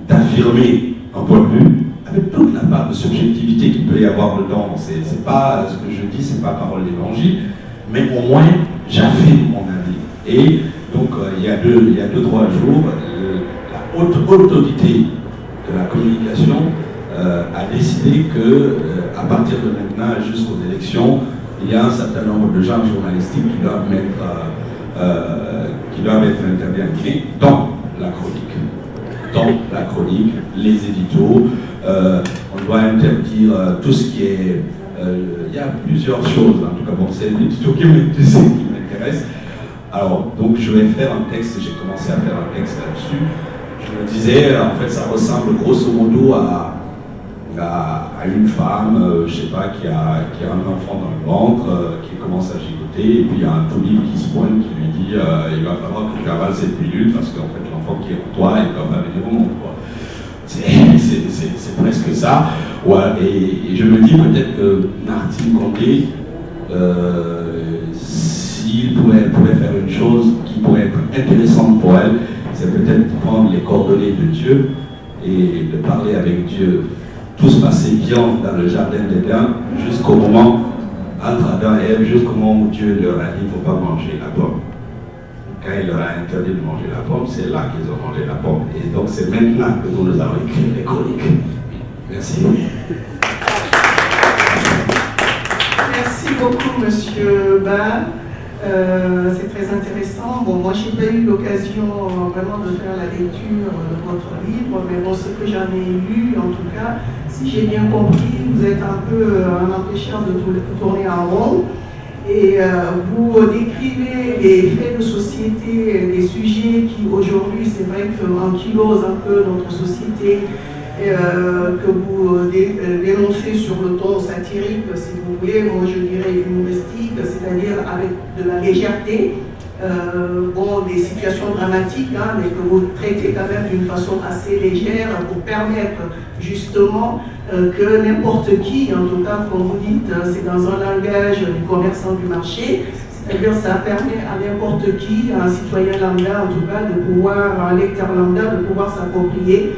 d'affirmer un point de vue avec toute la part de subjectivité qu'il peut y avoir dedans. C'est pas ce que je dis, c'est pas parole d'évangile, mais au moins j'affirme mon avis. Et donc il y a 2-3 jours, la haute autorité de la communication a décidé que à partir de maintenant jusqu'aux élections, il y a un certain nombre de genres journalistiques qui doivent être interdits en Guinée, dans la chronique. Dans la chronique, les éditos, on doit interdire tout ce qui est... il y a plusieurs choses, en tout cas, bon, c'est l'édito qui m'intéresse. Alors, donc je vais faire un texte, j'ai commencé à faire un texte là-dessus. Je me disais, en fait, ça ressemble grosso modo à une femme, je sais pas, qui a un enfant dans le ventre, qui commence à gigoter, et puis il y a un toubib qui se pointe, qui lui dit il va falloir que tu avales cette pilule, parce qu'en fait, l'enfant qui est en toi, il va pas venir au monde, quoi. C'est presque ça. Ouais, et je me dis peut-être que Martine Condé, s'il pouvait faire une chose qui pourrait être intéressante pour elle, c'est peut-être de prendre les coordonnées de Dieu et de parler avec Dieu. Tout se passait bien dans le jardin d'Éden jusqu'au moment, entre Adam et Ève, jusqu'au moment où Dieu leur a dit il ne faut pas manger la pomme. Quand il leur a interdit de manger la pomme, c'est là qu'ils ont mangé la pomme. Et donc c'est maintenant que nous avons écrit les chroniques. Merci. Merci beaucoup, Monsieur Ba. C'est très intéressant. Bon, moi, je n'ai pas eu l'occasion vraiment de faire la lecture de votre livre, mais bon, ce que j'en ai lu, en tout cas, si j'ai bien compris, vous êtes un peu un empêcheur de tourner en rond, et vous décrivez les faits de société, des sujets qui, aujourd'hui, c'est vrai qu'ankylosent un peu notre société, que vous dénoncez sur le ton satirique, si vous voulez, moi je dirais humoristique, c'est-à-dire avec de la légèreté, bon, des situations dramatiques, hein, mais que vous traitez quand même d'une façon assez légère pour permettre justement que n'importe qui, en tout cas, comme vous dites, c'est dans un langage du commerçant du marché, c'est-à-dire ça permet à n'importe qui, à un citoyen lambda en tout cas, de pouvoir, à un lecteur lambda, de pouvoir s'approprier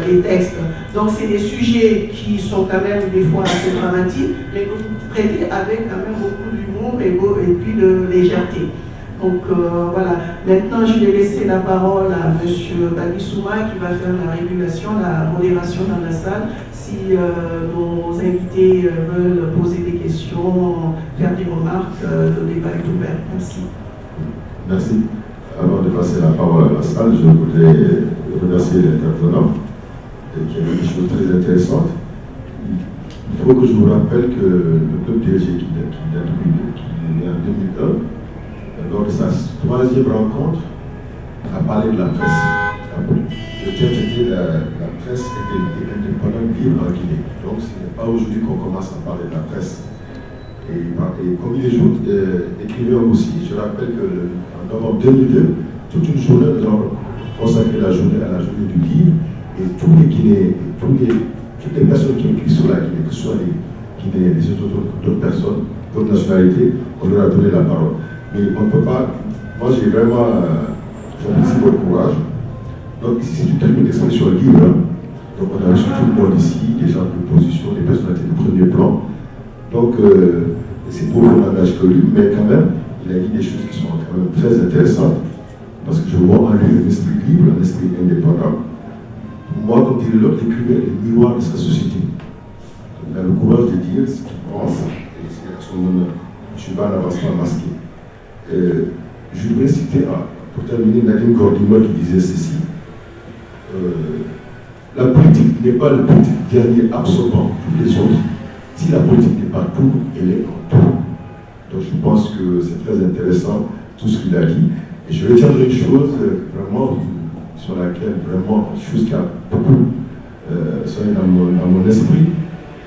les textes. Donc c'est des sujets qui sont quand même des fois assez dramatiques, mais que vous traitez avec quand même beaucoup d'humour et puis de légèreté. Donc voilà, maintenant je vais laisser la parole à M. Bagissouma qui va faire la régulation, la modération dans la salle. Si nos invités veulent poser des questions, faire des remarques, le débat est ouvert. Merci. Merci. Avant de passer la parole à la salle, je voudrais remercier l'intervenant qui a dit des choses très intéressantes. Il faut que je vous rappelle que le club DG qui est né en 2001, lors de sa troisième rencontre, a parlé de la presse. Le thème était la presse était indépendante, libre en Guinée. Donc ce n'est pas aujourd'hui qu'on commence à parler de la presse. Et comme il est écrivain aussi, je rappelle qu'en novembre 2002, toute une journée, nous avons consacré la journée à la journée du livre, et tous les Guinéens, toutes les personnes qui ont écrit sur la Guinée, que ce soit les Guinéens, les autres personnes, d'autres nationalités, on leur a donné la parole. Mais on ne peut pas, moi j'ai vraiment, j'apprécie votre courage. Donc ici c'est une termine d'expression libre, hein. Donc on a reçu tout le monde ici, des gens de position, des personnalités de premier plan. Donc c'est pour le langage que lui, mais quand même, il a dit des choses qui sont quand même très intéressantes. parce que je vois en lui un esprit libre, un esprit indépendant. Pour moi, comme dirait l'autre, l'écrivain est le miroir de sa société. Il a le courage de dire ce qu'il pense, et c'est à son honneur. Je ne suis pas un avancement masqué. Je voudrais citer, pour terminer, Nadine Gordima qui disait ceci. La politique n'est pas le but dernier absorbant tous les autres. Si la politique n'est pas tout, elle est en tout. Donc je pense que c'est très intéressant tout ce qu'il a dit. Et je retiendrai une chose vraiment sur laquelle vraiment, chose qui a beaucoup sonné dans mon esprit,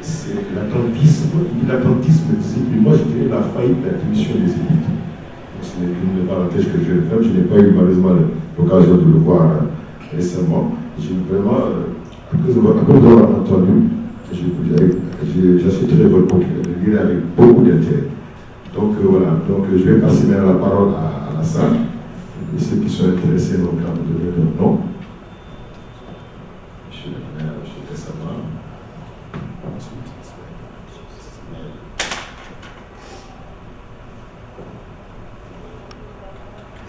c'est l'attentisme. L'attentisme disait, moi je dirais la faillite de la division des élites. Ce n'est qu'une parenthèse que je vais faire. Je n'ai pas eu malheureusement l'occasion de le voir récemment. J'ai vraiment, après avoir entendu, j'achèterai votre bouquin, je le lirai avec beaucoup d'intérêt. Donc voilà, donc je vais passer maintenant la parole à la salle. Et ceux qui sont intéressés vont me donner leur nom. Monsieur le maire, monsieur Tessama.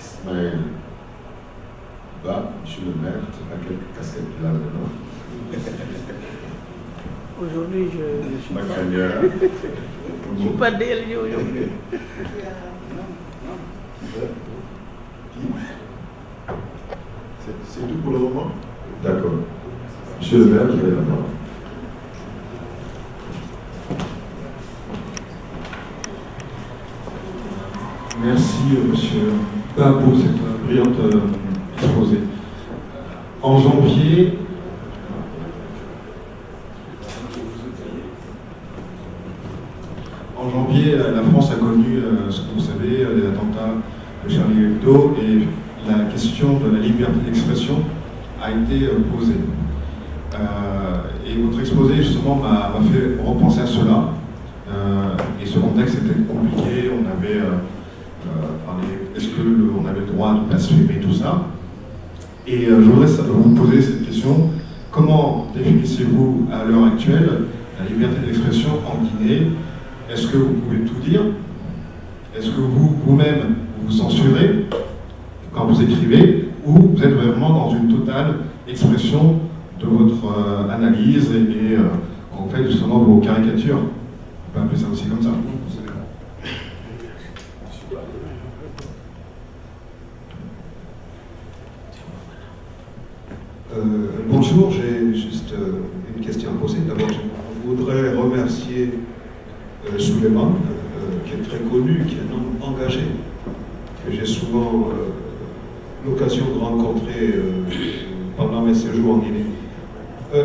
Ismaël Ba, monsieur le maire, tu sais pas quelle casquette il a maintenant. Aujourd'hui, je suis pas DLG aujourd'hui. C'est tout pour le moment? D'accord. Monsieur le maire, vous avez la parole. Merci, monsieur Ba, pour cette brillante exposé. En janvier, la France a connu, ce que vous savez, les attentats de Charlie Hebdo, et la question de la liberté d'expression a été posée. Et votre exposé, justement, m'a fait repenser à cela. Et ce contexte était compliqué, on avait parlé, est-ce qu'on avait le droit de blasphémer, tout ça. Et je voudrais vous poser cette question. Comment définissez-vous à l'heure actuelle la liberté d'expression en Guinée? Est-ce que vous pouvez tout dire? Est-ce que vous-même vous censurez quand vous écrivez, ou vous êtes vraiment dans une totale expression de votre analyse et en fait justement vos caricatures? On peut appeler ça aussi comme ça. Bonjour, j'ai juste une question à poser. D'abord, je voudrais remercier Souleymane, qui est très connu, qui est un homme engagé, que j'ai souvent l'occasion de rencontrer pendant mes séjours en Guinée.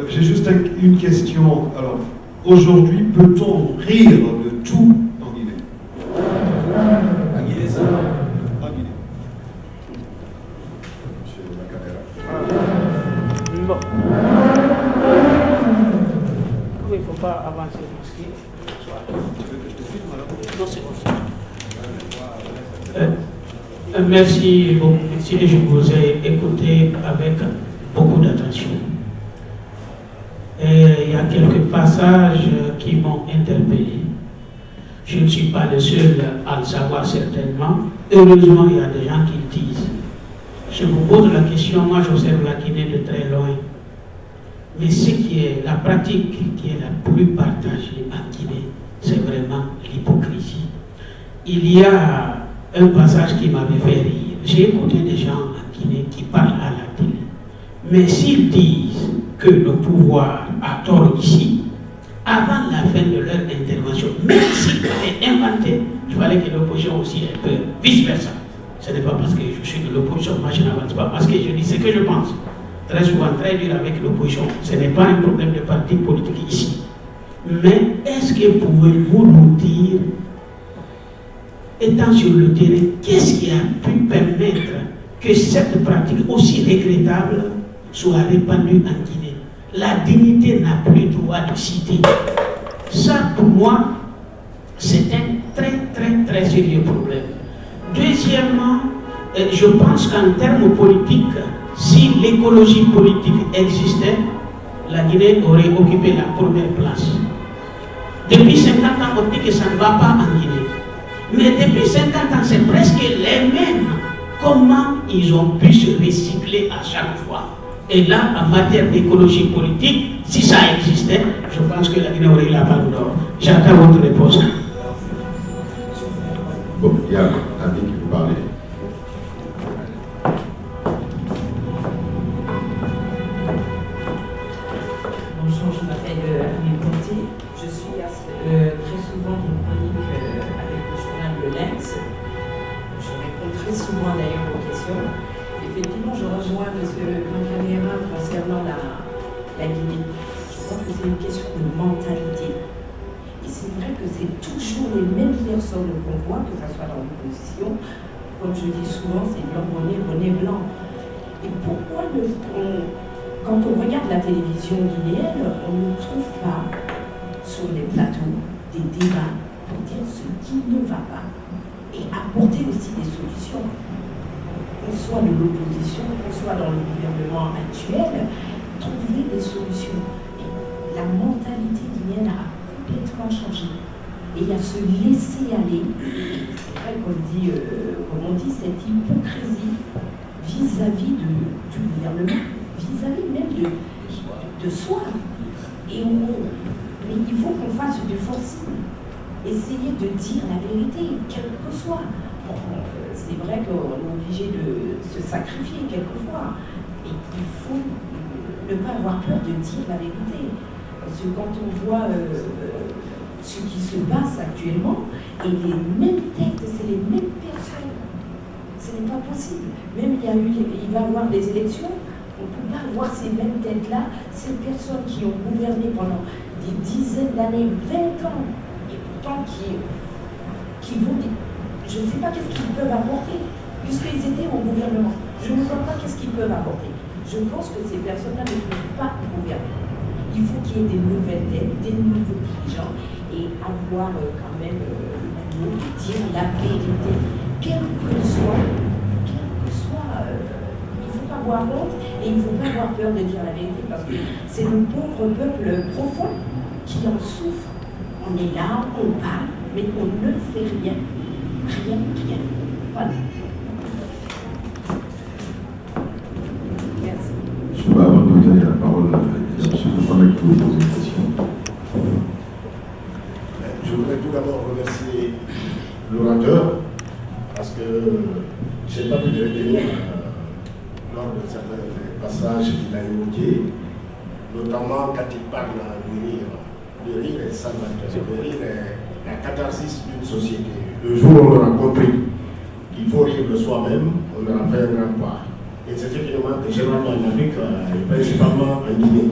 J'ai juste une question. Alors, aujourd'hui, peut-on rire de tout en Guinée? En Guinée, ça? En Guinée. Bon. Il ne faut pas avancer parce que... Non, c'est bon. Merci beaucoup, monsieur. Je vous ai écouté avec beaucoup d'attention. Il y a quelques passages qui m'ont interpellé. Je ne suis pas le seul à le savoir certainement. Heureusement, il y a des gens qui le disent. Je vous pose la question, moi j'observe la Guinée de très loin. Mais ce qui est la pratique qui est la plus partagée en Guinée, c'est vraiment l'hypocrisie. Il y a un passage qui m'avait fait rire. J'ai écouté des gens en Guinée qui parlent à la télé. Mais s'ils disent que le pouvoir a tort ici, avant la fin de leur intervention, même s'il fallait inventer, il fallait que l'opposition aussi ait peur, vice-versa. Ce n'est pas parce que je suis de l'opposition, moi je n'avance pas, parce que je dis ce que je pense. Très souvent, très dur avec l'opposition. Ce n'est pas un problème de parti politique ici. Mais est-ce que pouvez-vous nous dire, étant sur le terrain, qu'est-ce qui a pu permettre que cette pratique aussi regrettable soit répandue en Guinée? La dignité n'a plus droit de citer. Ça, pour moi, c'est un très sérieux problème. Deuxièmement, je pense qu'en termes politiques, si l'écologie politique existait, la Guinée aurait occupé la première place. Depuis 50 ans, on dit que ça ne va pas en Guinée. Mais depuis 50 ans, c'est presque les mêmes comment ils ont pu se recycler à chaque fois. Et là, en matière d'écologie politique, si ça existait, je pense que la Guinée aurait eu la balle d'or. J'attends votre réponse. Bon, il y a un ami qui veut parler. Bonjour, je m'appelle Amélie Ponty. Je suis très souvent en chronique avec le journal Le Lynx. Je réponds très souvent d'ailleurs aux questions. Effectivement, je rejoins M. Mancamera concernant la Guinée. Je crois que c'est une question de mentalité. Et c'est vrai que c'est toujours les mêmes personnes qu'on voit, que ce soit dans l'opposition. Comme je dis souvent, c'est blanc bonnet, bonnet blanc. Et pourquoi quand on regarde la télévision guinéenne, on ne trouve pas sur les plateaux des débats pour dire ce qui ne va pas et apporter aussi des solutions. Qu'on soit de l'opposition, qu'on soit dans le gouvernement actuel, trouver des solutions. Et la mentalité guinéenne a complètement changé. Et il y a ce laisser aller, c'est vrai qu'on dit, comme on dit, cette hypocrisie vis-à-vis du gouvernement, vis-à-vis même de soi. Mais il faut qu'on fasse du forcing, essayer de dire la vérité, quel que soit. Bon, c'est vrai qu'on est obligé de se sacrifier quelquefois, et il faut ne pas avoir peur de dire la vérité. Parce que quand on voit ce qui se passe actuellement, et les mêmes têtes, c'est les mêmes personnes, ce n'est pas possible. Même il va y avoir des élections, on ne peut pas avoir ces mêmes têtes-là, ces personnes qui ont gouverné pendant des dizaines d'années, 20 ans, et pourtant qui vont dire, je ne sais pas qu'est-ce qu'ils peuvent apporter, puisqu'ils étaient au gouvernement. Je ne vois pas qu'est-ce qu'ils peuvent apporter. Je pense que ces personnes-là ne peuvent pas gouverner. Il faut qu'il y ait des nouvelles têtes, des nouveaux dirigeants, et avoir quand même le boulot de dire la vérité, quel que soit, il ne faut pas avoir honte et il ne faut pas avoir peur de dire la vérité, parce que c'est le pauvre peuple profond qui en souffre. On est là, on parle, mais on ne fait rien. Rien. Voilà. Merci. Je vais avant de donner la parole à M. Mohamed qui vous pose une question. Je voudrais tout d'abord remercier l'orateur parce que je n'ai pas pu le retenir lors de certains passages qu'il a évoqués, notamment quand il parle du rire. Le rire est salvateur. Le rire est la catharsis d'une société. Le jour où on aura compris qu'il faut rire de soi-même, on aura fait un grand pas. Et c'est ce qui nous manque généralement en Afrique, et principalement en Guinée.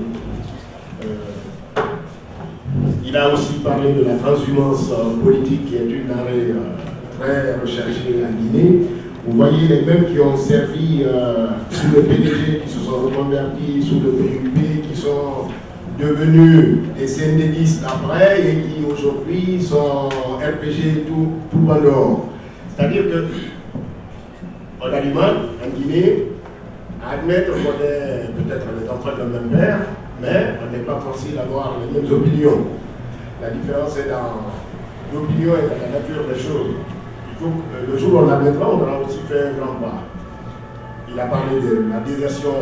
Il a aussi parlé de la transhumance politique qui est une denrée très recherchée en Guinée. Vous voyez les mêmes qui ont servi sous le PDG, qui se sont reconvertis sous le PUP, qui sont devenus des syndicalistes après et qui aujourd'hui sont RPG tout en dehors. C'est-à-dire qu'on a du mal en Guinée à admettre qu'on est peut-être les enfants d'un même père, mais on n'est pas forcé d'avoir les mêmes opinions. La différence est dans l'opinion et dans la nature des choses. Il faut que le jour où on l'admettra, on aura aussi fait un grand pas. Il a parlé de la désertion,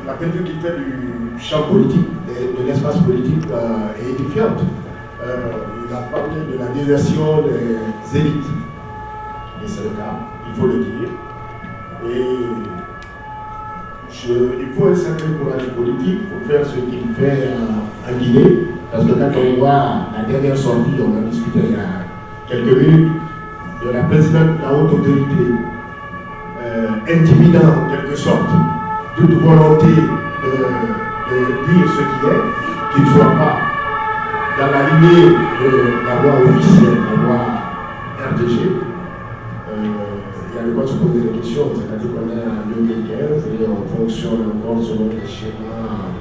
la peinture qu'il fait du champ politique, de l'espace politique est édifiante. Il a parlé de la désertion des élites. Et c'est le cas, il faut le dire. Et il faut un sacré courage politique pour faire ce qu'il fait en Guinée. Parce que quand on voit la dernière sortie, on a discuté il y a quelques minutes, de la présidente de la haute autorité, intimidant en quelque sorte toute volonté de dire ce qui est, qu'il ne soit pas dans la lignée de la loi officielle, la loi RDG. Il y a de quoi se poser des questions, c'est-à-dire qu'on est en 2015 et on fonctionne encore selon les schémas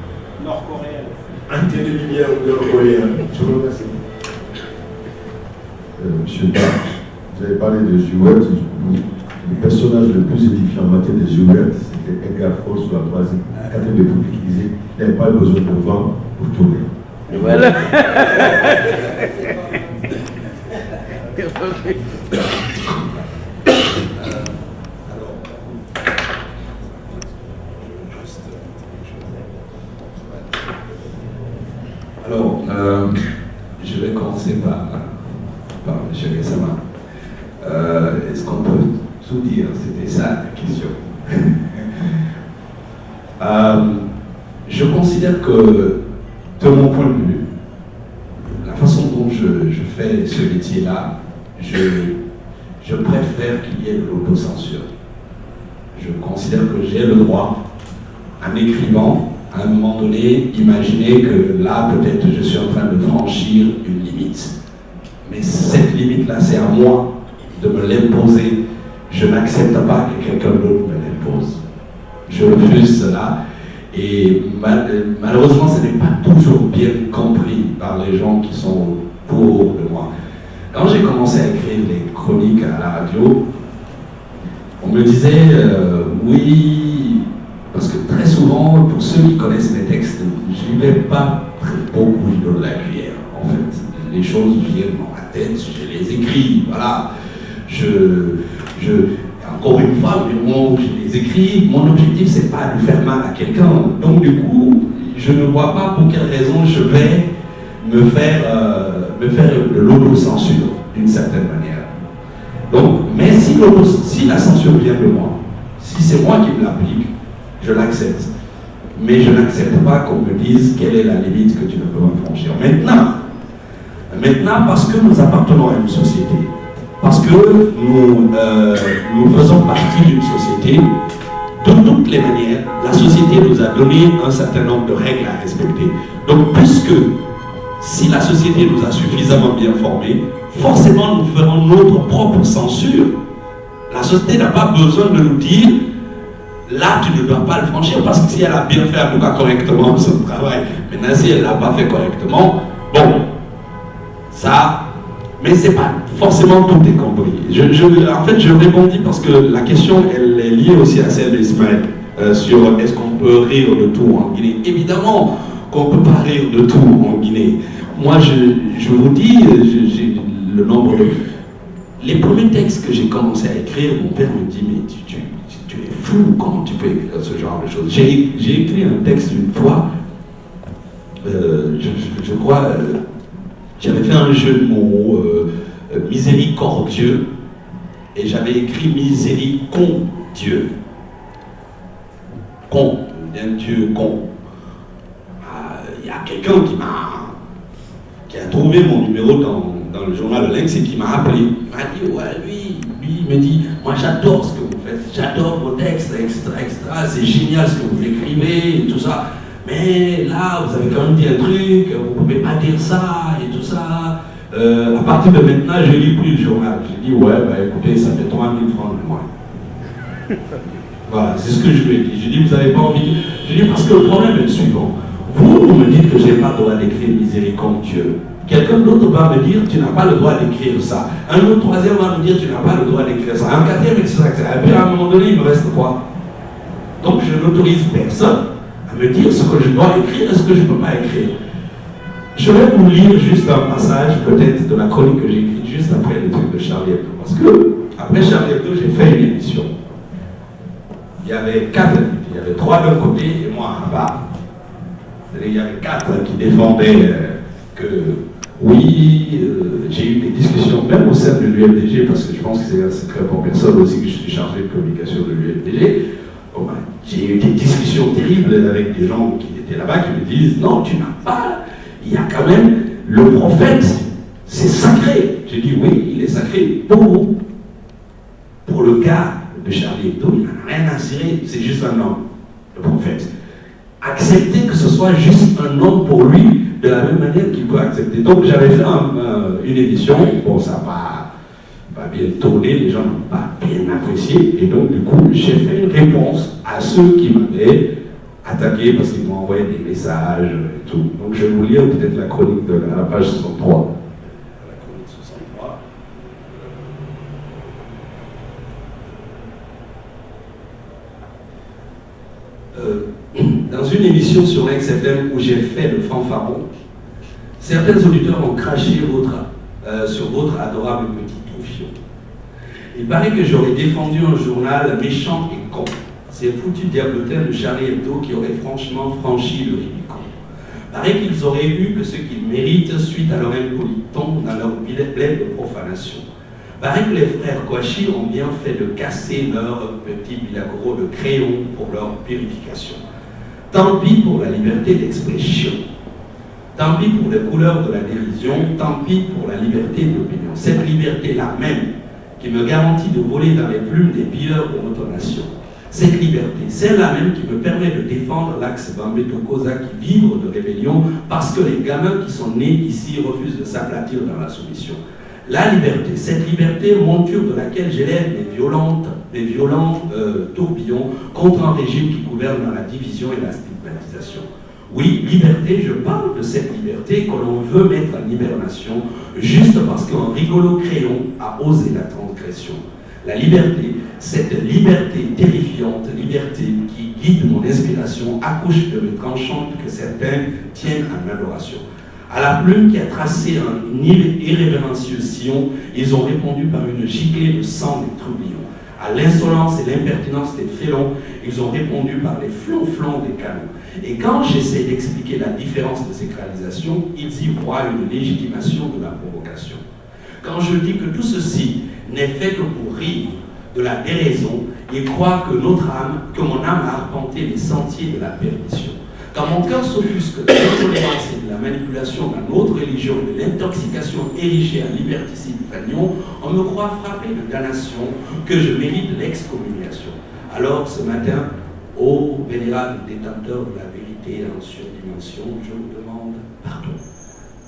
nord-coréens, antédiluviens ou nord-coréens. Je vous remercie. Monsieur Barr, vous avez parlé de Jouette. Le personnage le plus édifiant en matière de Jouette, c'était Edgar Ford sur la 4e République qui disait qu'il n'avait pas besoin de vent pour tourner. Et voilà. Alors, Alors, je vais commencer par M. Gassama. Est-ce qu'on peut tout dire? C'était ça la question. Je considère que, de mon point de vue, la façon dont je fais ce métier-là, je préfère qu'il y ait de l'autocensure. Je considère que j'ai le droit, en écrivant, à un moment donné, imaginer que là, peut-être, je suis en train de franchir une limite. Mais cette limite-là, c'est à moi de me l'imposer. Je n'accepte pas que quelqu'un d'autre me l'impose. Je refuse cela. Et malheureusement, ce n'est pas toujours bien compris par les gens qui sont pour de moi. Quand j'ai commencé à écrire les chroniques à la radio, on me disait oui, parce que très souvent, pour ceux qui connaissent mes textes, je n'y vais pas beaucoup de la cuillère. En fait, les choses viennent dans ma tête, je les écris, voilà. Encore une fois, mais moi, je les écris, mon objectif, c'est pas de faire mal à quelqu'un. Donc, du coup, je ne vois pas pour quelle raison je vais me faire de l'autocensure, d'une certaine manière. Donc, mais si la censure vient de moi, si c'est moi qui me l'applique, je l'accepte. Mais je n'accepte pas qu'on me dise quelle est la limite que tu ne peux pas franchir. Maintenant, parce que nous appartenons à une société, parce que nous faisons partie d'une société, de toutes les manières, la société nous a donné un certain nombre de règles à respecter. Donc, puisque si la société nous a suffisamment bien formés, forcément nous ferons notre propre censure. La société n'a pas besoin de nous dire là tu ne dois pas le franchir, parce que si elle a bien fait en tout cas correctement son travail, maintenant si elle ne l'a pas fait correctement, bon, ça, mais c'est pas forcément tout est compris. En fait, je répondis parce que la question elle est liée aussi à celle d'Ismaël sur est-ce qu'on peut rire de tout en Guinée. Évidemment qu'on ne peut pas rire de tout en Guinée. Moi, je vous dis, j'ai le nombre de... Les premiers textes que j'ai commencé à écrire, mon père me dit, mais tu es fou, comment tu peux écrire ce genre de choses? J'ai écrit un texte une fois, je crois, j'avais fait un jeu de mots, miséricordieux, et j'avais écrit miséricondieux. Con, un Dieu con. Il y a quelqu'un qui a trouvé mon numéro dans le journal de Lynx et qui m'a appelé. Il m'a dit, ouais, lui, il me dit, moi j'adore ce que vous faites, j'adore vos textes, etc., c'est génial ce que vous écrivez et tout ça. Mais là, vous avez quand même dit un truc, vous ne pouvez pas dire ça et tout ça. À partir de maintenant, je ne lis plus le journal. J'ai dit, ouais, bah écoutez, ça fait 3 000 francs le mois. Voilà, c'est ce que je lui ai dit. J'ai dit, vous n'avez pas envie. J'ai dit, parce que le problème est le suivant. Vous me dites que je n'ai pas le droit d'écrire miséricordieux. Quelqu'un d'autre va me dire, tu n'as pas le droit d'écrire ça. Un autre troisième va me dire, tu n'as pas le droit d'écrire ça. Un quatrième, etc. Et puis à un moment donné, il me reste quoi? Donc je n'autorise personne à me dire ce que je dois écrire et ce que je ne peux pas écrire. Je vais vous lire juste un passage, peut-être, de la chronique que j'ai écrite juste après les trucs de Charlie Hebdo. Parce que, après Charlie Hebdo, j'ai fait une émission. Il y avait 4 invités. Il y avait 3 d'un côté et moi en bas. Il y avait 4 qui défendaient que, oui, j'ai eu des discussions, même au sein de l'UFDG, parce que je pense que c'est un secret pour personne aussi que je suis chargé de communication de l'UFDG. Bon, ben, j'ai eu des discussions terribles avec des gens qui étaient là-bas qui me disent, non, tu n'as pas... Il y a quand même le prophète, c'est sacré. J'ai dit oui, il est sacré pour vous. Pour le cas de Charlie Hebdo, il n'en a rien à cirer, c'est juste un homme, le prophète. Accepter que ce soit juste un homme pour lui, de la même manière qu'il peut accepter. Donc j'avais fait une édition, bon ça n'a pas bien tourné, les gens n'ont pas bien apprécié, et donc du coup j'ai fait une réponse à ceux qui m'avaient attaqué parce qu'ils m'ont envoyé des messages et tout. Donc je vais vous lire peut-être la chronique de la page 63. La chronique 63. Dans une émission sur l'XFM où j'ai fait le fanfaron, certains auditeurs ont craché sur votre adorable petit troufion. Il paraît que j'aurais défendu un journal méchant et con. C'est foutu diablotin de Charlie Hebdo qui aurait franchement franchi le Rubicon. Paraît qu'ils auraient eu que ce qu'ils méritent suite à leur impoliton dans leur pleine de profanation. Paraît que les frères Kouachi ont bien fait de casser leur petit bilagro de crayon pour leur purification. Tant pis pour la liberté d'expression. Tant pis pour les couleurs de la dérision, tant pis pour la liberté d'opinion. Cette liberté-là même qui me garantit de voler dans les plumes des pilleurs de notre nation. Cette liberté, celle-là même qui me permet de défendre l'axe Bambé-Tokoza qui vibre de rébellion parce que les gamins qui sont nés ici refusent de s'aplatir dans la soumission. La liberté, cette liberté, monture de laquelle j'élève des violents tourbillons contre un régime qui gouverne dans la division et la stigmatisation. Oui, liberté, je parle de cette liberté que l'on veut mettre en hibernation juste parce qu'un rigolo crayon a osé la transgression. La liberté, cette liberté terrifiante, liberté qui guide mon inspiration, accouche de mes tranchantes que certains tiennent en adoration. À la plume qui a tracé un irrévérencieux sillon, ils ont répondu par une giclée de sang des trublions. À l'insolence et l'impertinence des félons, ils ont répondu par les flonflons des canons. Et quand j'essaie d'expliquer la différence de ces réalisations, ils y voient une légitimation de la provocation. Quand je dis que tout ceci n'est fait que pour rire de la déraison, ils croient que mon âme a arpenté les sentiers de la perdition. Quand mon cœur s'offusque de l'intolérance et de la manipulation dans notre religion, de l'intoxication érigée en liberticide fanion, on me croit frappé de damnation, que je mérite l'excommunication. Alors ce matin, ô vénérable détenteur de la vérité en surdimension, je vous demande pardon.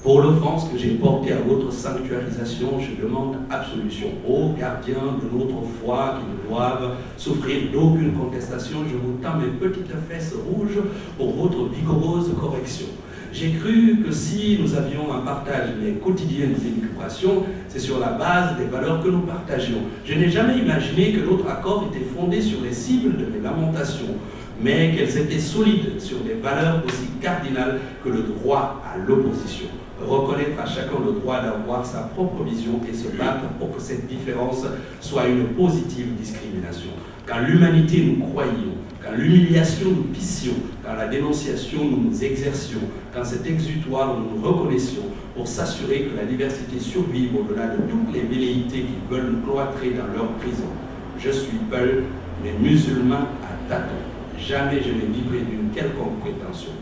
Pour l'offense que j'ai portée à votre sanctuarisation, je demande absolution. Ô gardiens de notre foi qui ne doivent souffrir d'aucune contestation, je vous tends mes petites fesses rouges pour votre vigoureuse correction. J'ai cru que si nous avions un partage des quotidiennes élucubrations, c'est sur la base des valeurs que nous partagions. Je n'ai jamais imaginé que notre accord était fondé sur les cibles de mes lamentations, mais qu'elles étaient solides sur des valeurs aussi cardinales que le droit à l'opposition. Reconnaître à chacun le droit d'avoir sa propre vision et se battre pour que cette différence soit une positive discrimination. Quand l'humanité nous croyions, quand l'humiliation nous pissions, quand la dénonciation nous nous exercions, quand cet exutoire nous nous reconnaissions pour s'assurer que la diversité survive au-delà de toutes les velléités qui veulent nous cloîtrer dans leur prison. Je suis Peul, mais musulman à tâtons. Jamais je n'ai vibré d'une quelconque prétention.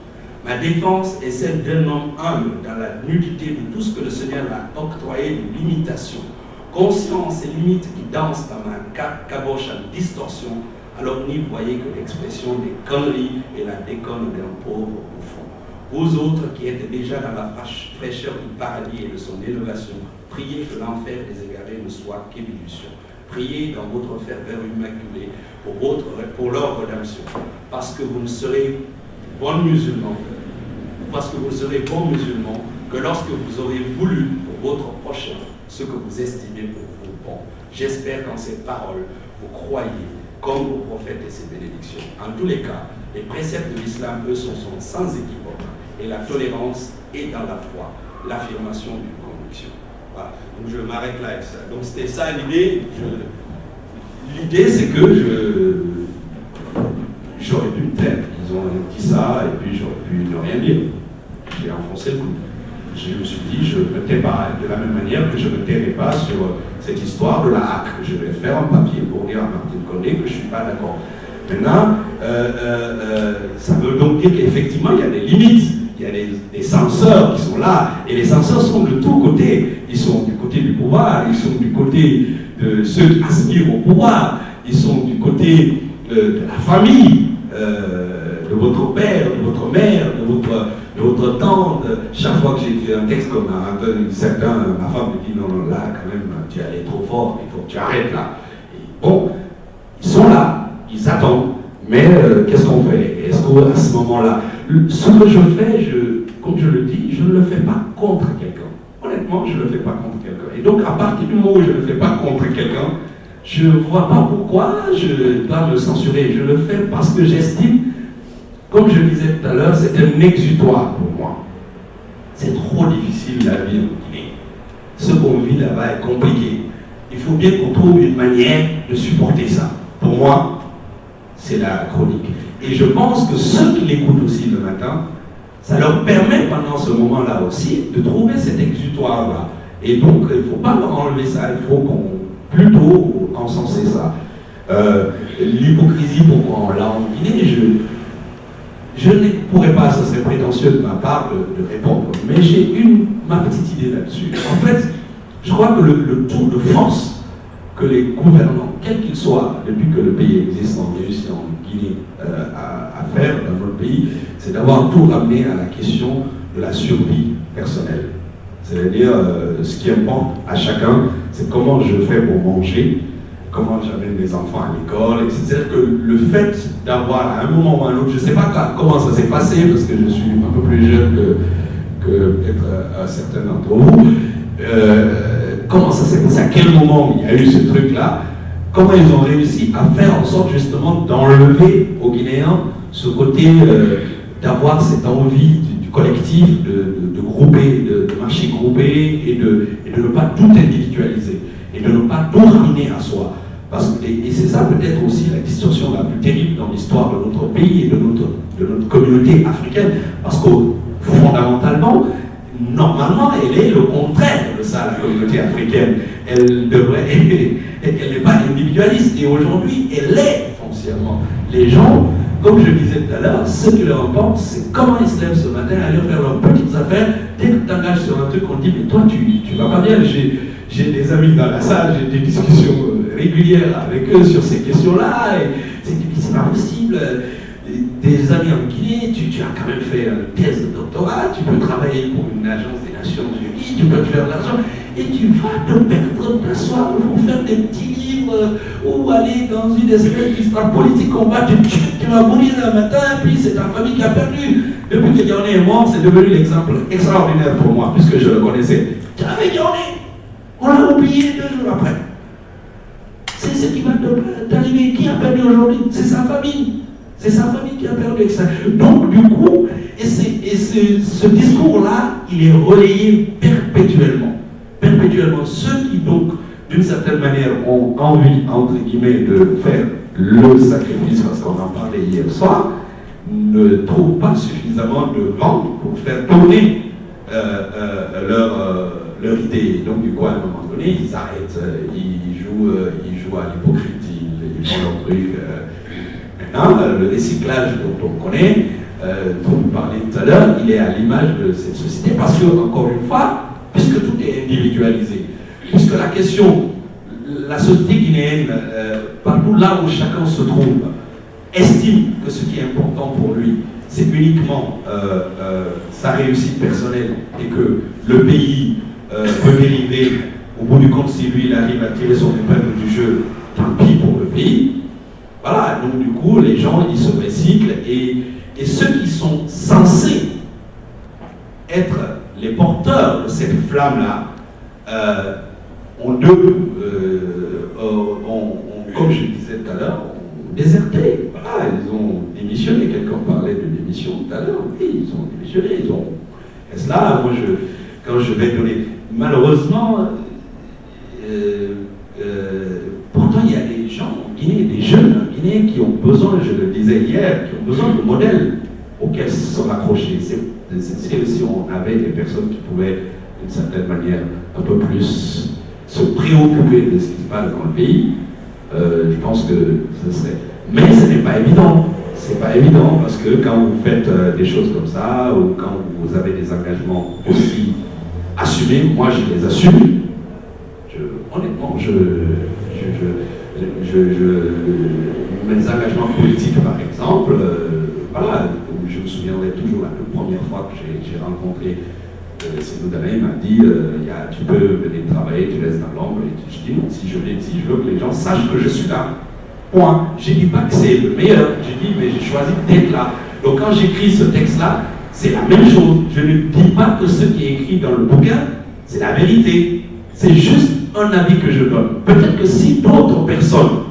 Ma défense est celle d'un homme humble dans la nudité de tout ce que le Seigneur a octroyé de limitation. Conscience et limites qui dansent dans ma caboche en distorsion, alors n'y voyez que l'expression des conneries et la déconne d'un pauvre au fond. Vous autres qui êtes déjà dans la fraîcheur du paradis et de son élévation, priez que l'enfer des égarés ne soit qu'ébullition. Priez dans votre ferveur immaculée pour leur rédemption, parce que vous ne serez bon musulman, que lorsque vous aurez voulu pour votre prochain ce que vous estimez pour vous bon. J'espère qu'en ces paroles, vous croyez comme au prophète et ses bénédictions. En tous les cas, les préceptes de l'islam, eux, sont sans équivoque. Et la tolérance est dans la foi, l'affirmation d'une conviction. Voilà. Donc je m'arrête là avec ça. Donc c'était ça l'idée. L'idée, c'est que j'aurais pu me taire. Ils ont dit ça, et puis j'aurais pu ne rien dire. J'ai enfoncé le coup. Je me suis dit, je ne me tais pas, de la même manière que je ne me tairai pas sur cette histoire de la hack. Je vais faire un papier pour dire à Martine Condé que je ne suis pas d'accord. Maintenant, ça veut donc dire qu'effectivement, il y a des limites. Il y a des censeurs qui sont là, et les censeurs sont de tous côtés. Ils sont du côté du pouvoir, ils sont du côté de ceux qui aspirent au pouvoir, ils sont du côté de la famille, de votre père, de votre mère, de votre tante. Chaque fois que j'écris un texte comme ma femme me dit non, là quand même, tu es allé trop fort, il faut que tu arrêtes là. Et bon, ils sont là, ils attendent, mais qu'est-ce qu'on fait? Est-ce qu'à ce moment-là, ce que je fais, comme je le dis, je ne le fais pas contre quelqu'un. Honnêtement, je ne le fais pas contre quelqu'un. Et donc, à partir du moment où je ne le fais pas contre quelqu'un, je ne vois pas pourquoi je dois me censurer. Je le fais parce que j'estime, comme je le disais tout à l'heure, c'est un exutoire pour moi. C'est trop difficile la vie en Guinée. Ce qu'on vit là-bas est compliqué. Il faut bien qu'on trouve une manière de supporter ça. Pour moi, c'est la chronique. Et je pense que ceux qui l'écoutent aussi le matin, ça leur permet pendant ce moment-là aussi de trouver cet exutoire-là. Et donc, il ne faut pas enlever ça, il faut qu'on plutôt encenser ça. L'hypocrisie, pourquoi on l'a en Guinée, je ne pourrais pas, ce serait prétentieux de ma part de répondre, mais j'ai ma petite idée là-dessus. En fait, je crois que le tour de force que les gouvernants, quels qu'ils soient, depuis que le pays existe, ont réussi en Guinée à faire dans notre pays, c'est d'avoir tout ramené à la question de la survie personnelle. C'est-à-dire, ce qui importe à chacun, c'est comment je fais pour manger, comment j'amène mes enfants à l'école, etc. C'est-à-dire que le fait d'avoir à un moment ou à un autre, je ne sais pas comment ça s'est passé, parce que je suis un peu plus jeune que peut-être certains d'entre vous, comment ça s'est passé, à quel moment il y a eu ce truc-là, comment ils ont réussi à faire en sorte justement d'enlever aux Guinéens ce côté d'avoir cette envie du collectif, de grouper, de marcher groupé et de ne pas tout individualiser et de ne pas tout ramener à soi. Et c'est ça peut-être aussi la distorsion la plus terrible dans l'histoire de notre pays et de notre communauté africaine, parce que fondamentalement, normalement, elle est le contraire de ça, la communauté africaine. Elle n'est pas individualiste, et aujourd'hui, elle est foncièrement. Les gens, comme je disais tout à l'heure, ce qui leur importe, c'est comment ils se lèvent ce matin, aller faire leurs petites affaires. Dès que tu t'engages sur un truc, on te dit, mais toi, tu vas pas bien. J'ai des amis dans la salle, j'ai des discussions régulières avec eux sur ces questions-là, et c'est pas possible. Des amis en Guinée, tu as quand même fait une thèse de doctorat, tu peux travailler pour une agence des Nations Unies, tu peux te faire de l'argent, et tu vas te perdre, t'asseoir pour faire des petits livres, ou aller dans une espèce d'histoire politique, tu vas mourir un matin, puis c'est ta famille qui a perdu. Depuis que Yaoundé est mort, c'est devenu l'exemple extraordinaire pour moi, puisque je le connaissais. Tu avais Yaoundé, on l'a oublié 2 jours après. C'est ce qui va t'arriver. Qui a perdu aujourd'hui? C'est sa famille. C'est sa famille qui a perdu ça. Donc, du coup, ce discours-là, il est relayé perpétuellement. Perpétuellement. Ceux qui, donc, d'une certaine manière, ont envie, entre guillemets, de faire le sacrifice, parce qu'on en parlait hier soir, ne trouvent pas suffisamment de vent pour faire tourner leur idée. Donc, du coup, à un moment donné, ils arrêtent, ils jouent à l'hypocrite, ils font leur truc. Maintenant, le recyclage dont on connaît, dont vous parlez tout à l'heure, il est à l'image de cette société parce que, encore une fois, puisque tout est individualisé, puisque la question, la société guinéenne, partout là où chacun se trouve, estime que ce qui est important pour lui, c'est uniquement sa réussite personnelle et que le pays peut dériver, au bout du compte, si lui il arrive à tirer son épingle du jeu, tant pis pour le pays. Voilà, donc du coup, les gens, ils se recyclent et ceux qui sont censés être les porteurs de cette flamme-là ont comme je disais tout à l'heure, ont déserté. Voilà, ils ont démissionné. Quelqu'un parlait de démission tout à l'heure. Oui, ils ont démissionné. Ils ont fait cela. Moi, quand je vais donner... Malheureusement, pourtant, il y a des gens en Guinée, des jeunes en Guinée qui ont besoin, je le disais hier, qui ont besoin de modèles auxquels se raccrocher. C'est si on avait des personnes qui pouvaient, d'une certaine manière, un peu plus se préoccuper de ce qui se passe dans le pays, je pense que ce serait... Mais ce n'est pas évident. C'est pas évident parce que quand vous faites des choses comme ça, ou quand vous avez des engagements aussi assumés, moi je les assume. Honnêtement, mes engagements politiques, par exemple, voilà, je me souviendrai toujours la toute première fois que j'ai rencontré Sékou Dana, il m'a dit tu peux venir travailler, tu restes dans l'ombre. Et je dis non, si je l'ai dit, je veux que les gens sachent que je suis là. Point. Je ne dis pas que c'est le meilleur, je dis mais j'ai choisi d'être là. Donc quand j'écris ce texte-là, c'est la même chose. Je ne dis pas que ce qui est écrit dans le bouquin, c'est la vérité. C'est juste un avis que je donne. Peut-être que si d'autres personnes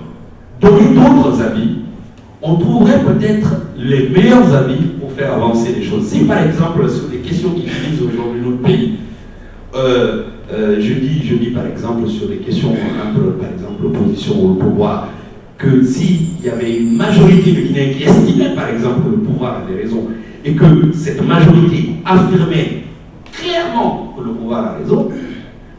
donnaient d'autres avis, on trouverait peut-être les meilleurs avis pour faire avancer les choses. Si par exemple sur des questions qui divisent aujourd'hui notre pays, je dis par exemple sur des questions par exemple l'opposition au pouvoir, que s'il y avait une majorité de Guinéens qui estimaient par exemple que le pouvoir a des raisons et que cette majorité affirmait clairement que le pouvoir a raison,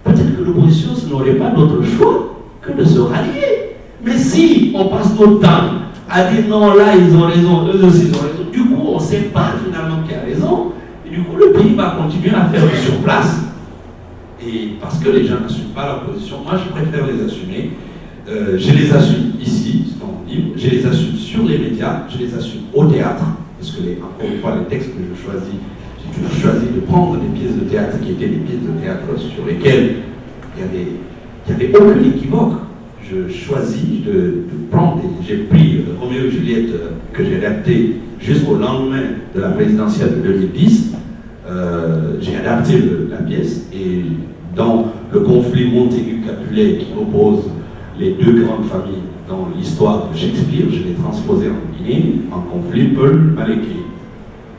peut-être que l'opposition n'aurait pas d'autre choix que de se rallier. Mais si on passe notre temps à dire non, là ils ont raison, eux aussi ils ont raison, du coup on ne sait pas finalement qui a raison, et du coup le pays va continuer à faire du surplace. Et parce que les gens n'assument pas leur position, moi je préfère les assumer. Je les assume ici, dans mon livre, je les assume sur les médias, je les assume au théâtre, parce que encore une fois les textes que je choisis, j'ai toujours choisi de prendre des pièces de théâtre qui étaient des pièces de théâtre sur lesquelles il n'y avait aucun équivoque. Je choisis de prendre, j'ai pris Roméo et Juliette que j'ai adapté jusqu'au lendemain de la présidentielle de 2010, j'ai adapté la pièce, et dans le conflit Montaigu-Capulet qui oppose les deux grandes familles dans l'histoire de Shakespeare, je l'ai transposé en Guinée en conflit Peul-Maléké.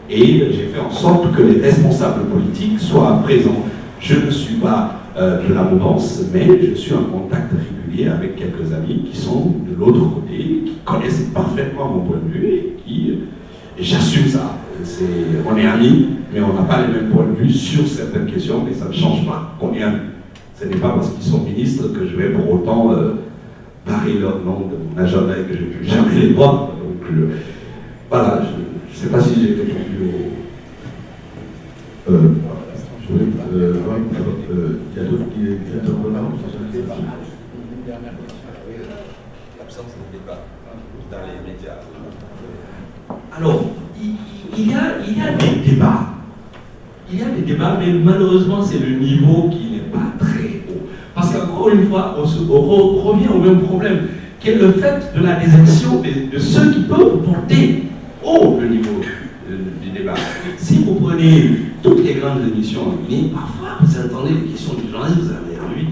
Et j'ai fait en sorte que les responsables politiques soient présents. Je ne suis pas de la mouvance, mais je suis en contact régulier avec quelques amis qui sont de l'autre côté, qui connaissent parfaitement mon point de vue et j'assume ça. On est amis, mais on n'a pas les mêmes points de vue sur certaines questions, mais ça ne change pas qu'on est amis. Ce n'est pas parce qu'ils sont ministres que je vais pour autant barrer leur nom de mon agenda et que je ne vais jamais les voir. Donc, voilà, je ne sais pas si j'ai répondu au... il y a d'autres qui intervenants. L'absence de débat dans les médias. Alors, il y a des débats. Il y a des débats, mais malheureusement, c'est le niveau qui n'est pas très haut. Parce qu'encore une fois, on revient au même problème, qui est le fait de la désertion de ceux qui peuvent porter haut le niveau du débat. Si vous prenez toutes les grandes émissions en Guinée, parfois vous entendez les questions du journaliste, vous avez envie.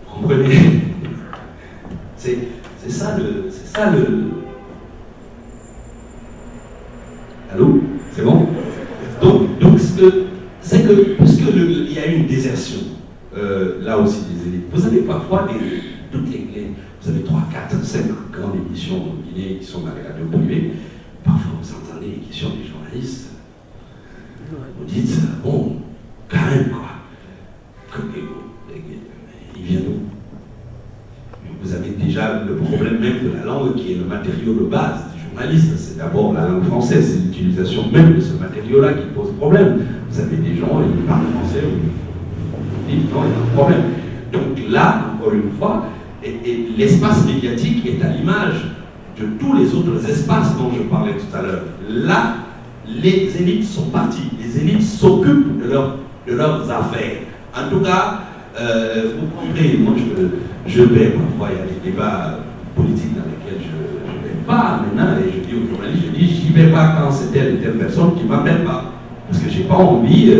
Vous comprenez? C'est ça le... Allô? C'est bon? Donc c'est que puisqu'il y a une désertion, là aussi des élites, vous avez parfois toutes les vous avez 3, 4, 5 grandes émissions en Guinée qui sont dans les radios privées. Parfois vous entendez les questions des journalistes. Vous dites, bon, quand même quoi. Il vient d'où? Vous avez déjà le problème même de la langue qui est le matériau de base du journaliste. C'est d'abord la langue française, c'est l'utilisation même de ce matériau-là qui pose problème. Vous avez des gens, ils parlent français, vous dites non, il y a un problème. Donc là, encore une fois, et l'espace médiatique est à l'image de tous les autres espaces dont je parlais tout à l'heure. Là, les élites sont parties, les élites s'occupent de leurs affaires. En tout cas, vous comprenez, moi je vais, parfois il y a des débats politiques dans lesquels je ne vais pas maintenant, et je dis aux journalistes, je dis, j'y vais pas quand c'est telle et telle personne qui ne m'appelle pas. Parce que j'ai pas envie,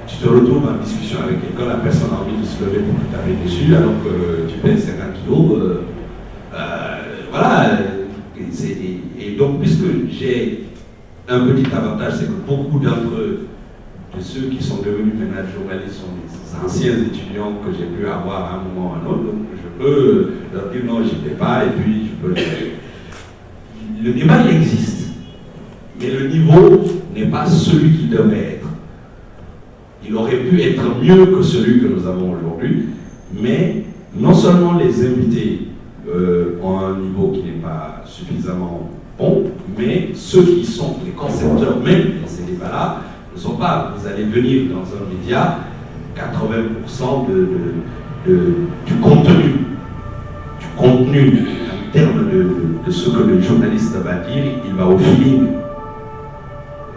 tu te retrouves en discussion avec quelqu'un, la personne a envie de se lever pour te taper dessus, alors que tu pèses 50 kilos. Voilà. Et donc, puisque j'ai un petit avantage, c'est que beaucoup d'entre eux, de ceux qui sont devenus maintenant journalistes, sont des anciens étudiants que j'ai pu avoir à un moment ou à un autre. Donc, je peux leur dire non, j'y vais pas, et puis je peux. Le débat, il existe. Mais le niveau n'est pas celui qu'il devrait être. Il aurait pu être mieux que celui que nous avons aujourd'hui, mais non seulement les invités ont un niveau qui n'est pas suffisamment bon, mais ceux qui sont les concepteurs même dans ces débats-là ne sont pas. Vous allez venir dans un média, 80% du contenu en termes de ce que le journaliste va dire, il va au feeling.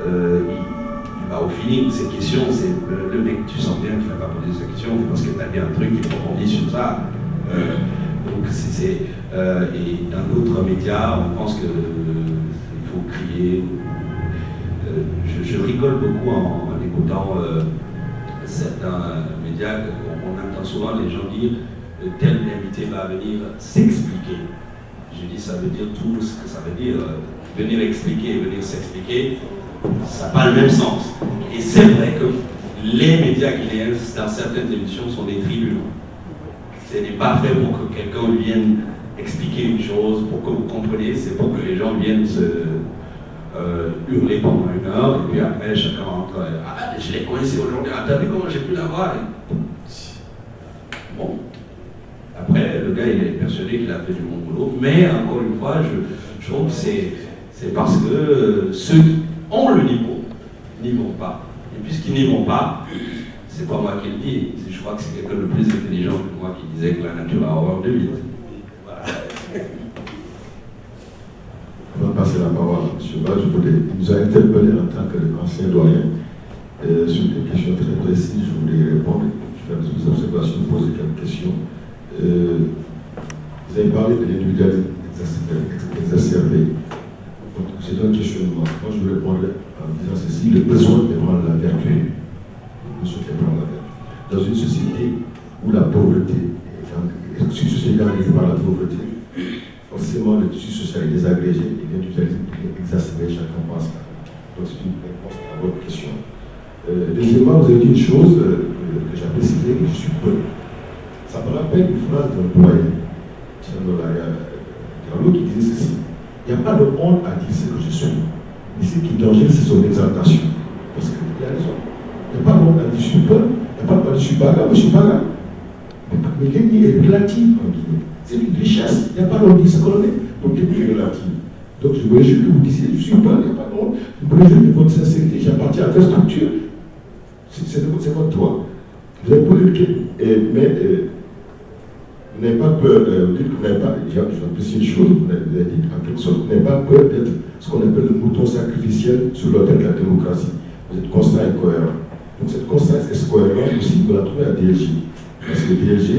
Il va au feeling. Ces questions, c'est le mec, tu sens bien qu'il ne va pas poser ces questions, c'est parce que tu as bien un truc qui rebondit sur ça. Donc et dans d'autres médias, on pense qu'il faut crier. Je rigole beaucoup en écoutant certains médias. On entend souvent les gens dire tel invité va venir s'expliquer. Je dis ça veut dire tout ce que ça veut dire. Venir expliquer, venir s'expliquer, ça n'a pas le même sens. Et c'est vrai que les médias guinéens, dans certaines émissions, sont des tribunaux. Ce n'est pas fait pour que quelqu'un vienne expliquer une chose, pour que vous compreniez, c'est pour que les gens viennent hurler pendant 1 heure, et puis après chacun rentre, ah je l'ai coincé aujourd'hui, ah t'as vu comment j'ai pu l'avoir? Bon, après le gars il est persuadé qu'il a fait du bon boulot, mais encore une fois je trouve que c'est parce que ceux qui ont le niveau n'y vont pas, et puisqu'ils n'y vont pas, c'est pas moi qui le dis, je crois que c'est quelqu'un de plus intelligent que moi qui disait que la nature a horreur de vide. Voilà. On va passer la parole à M. Bas. Il nous a interpellé en tant qu'ancien doyen sur des questions très précises. Je voulais répondre, faire des observations, poser quelques questions. Vous avez parlé de l'individualisme exacerbé. C'est un questionnement. Moi, je répondrai en disant ceci, le besoin de prendre la vertu. Le besoin de prendre la vertu. Dans une société où la pauvreté est organisée par la pauvreté, forcément le tissu social est désagrégé et l'individualisme est exacerbé, chacun pense à. Donc c'est une réponse à votre question. Deuxièmement, vous avez dit une chose que j'apprécie, que je suis peu. Ça me rappelle une phrase d'un doyen, Diallo, qui disait ceci: il n'y a pas de honte à dire ce que je suis, mais ce qui est dangereux, c'est son exaltation. Parce qu'il a raison. Il n'y a pas de honte à dire je suis peu, il n'y a pas de honte à dire je suis bagarre, je suis bagarre. Mais l'ennemi est relatif en Guinée. C'est une richesse, il n'y a pas de honte à dire ce qu'on est, donc l'ennemi est relatif. Donc je me réjouis que vous disiez je suis peu, il n'y a pas de honte. Je me réjouis de votre sincérité, j'appartiens à telle structure. C'est votre droit. Vous avez posé une question, mais vous n'avez pas peur, vous dites que vous n'avez pas, j'apprécie une chose, vous avez dit en quelque sorte, vous n'avez pas peur d'être ce qu'on appelle le mouton sacrificiel sur l'autel de la démocratie. Vous êtes constant et cohérent. Donc cette constance et cohérence aussi, vous la trouvez à DLG. Parce que DLG,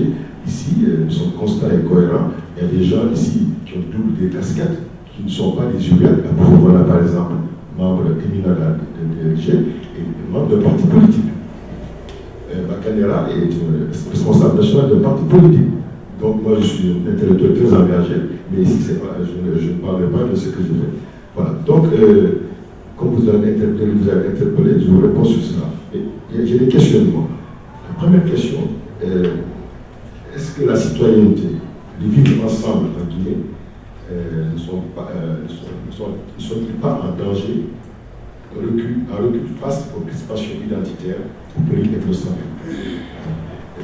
ici, nous sommes constants et cohérents. Il y a des gens ici qui ont double des casquettes, qui ne sont pas des humains. Voilà par exemple, membre éminent de DLG et membre d'un parti politique. Bacanera est responsable national d'un parti politique. Donc moi je suis un intellectuel très engagé, mais ici je ne parlerai pas de ce que je fais. Voilà. Donc, comme vous avez interpellé, je vous réponds sur cela. J'ai des questionnements. La première question, est-ce que la citoyenneté, de vivre ensemble en Guinée, ne sont-ils pas en danger, en recul face aux crispations identitaires au pays écossaire?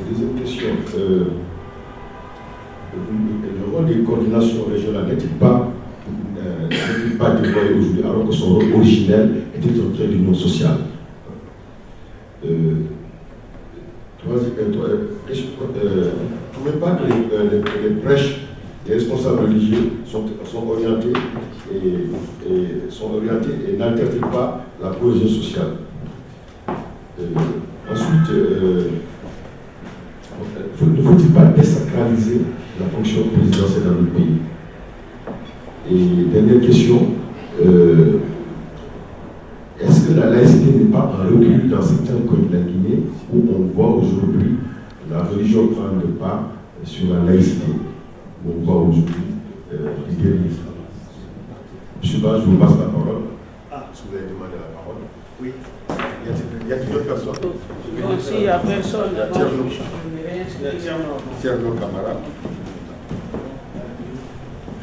Deuxième question, le rôle des coordinations régionales n'est-il pas déployé aujourd'hui alors que son rôle originel était un trait d'union sociale? Vous ne trouvez pas que les prêches des responsables religieux sont orientés et n'altèrent pas la cohésion sociale? Ensuite, ne faut-il pas désacraliser la fonction présidentielle dans le pays? Et dernière question, est-ce que la laïcité n'est pas en recul dans certains coins de la Guinée où on voit aujourd'hui la religion prendre le pas sur la laïcité, où on voit aujourd'hui les dérives? Monsieur Bas, je vous passe la parole. Ah, si vous avez demandé la parole. Oui. Y a-t-il d'autres personnes? Non, s'il n'y a personne, Tierno Camara.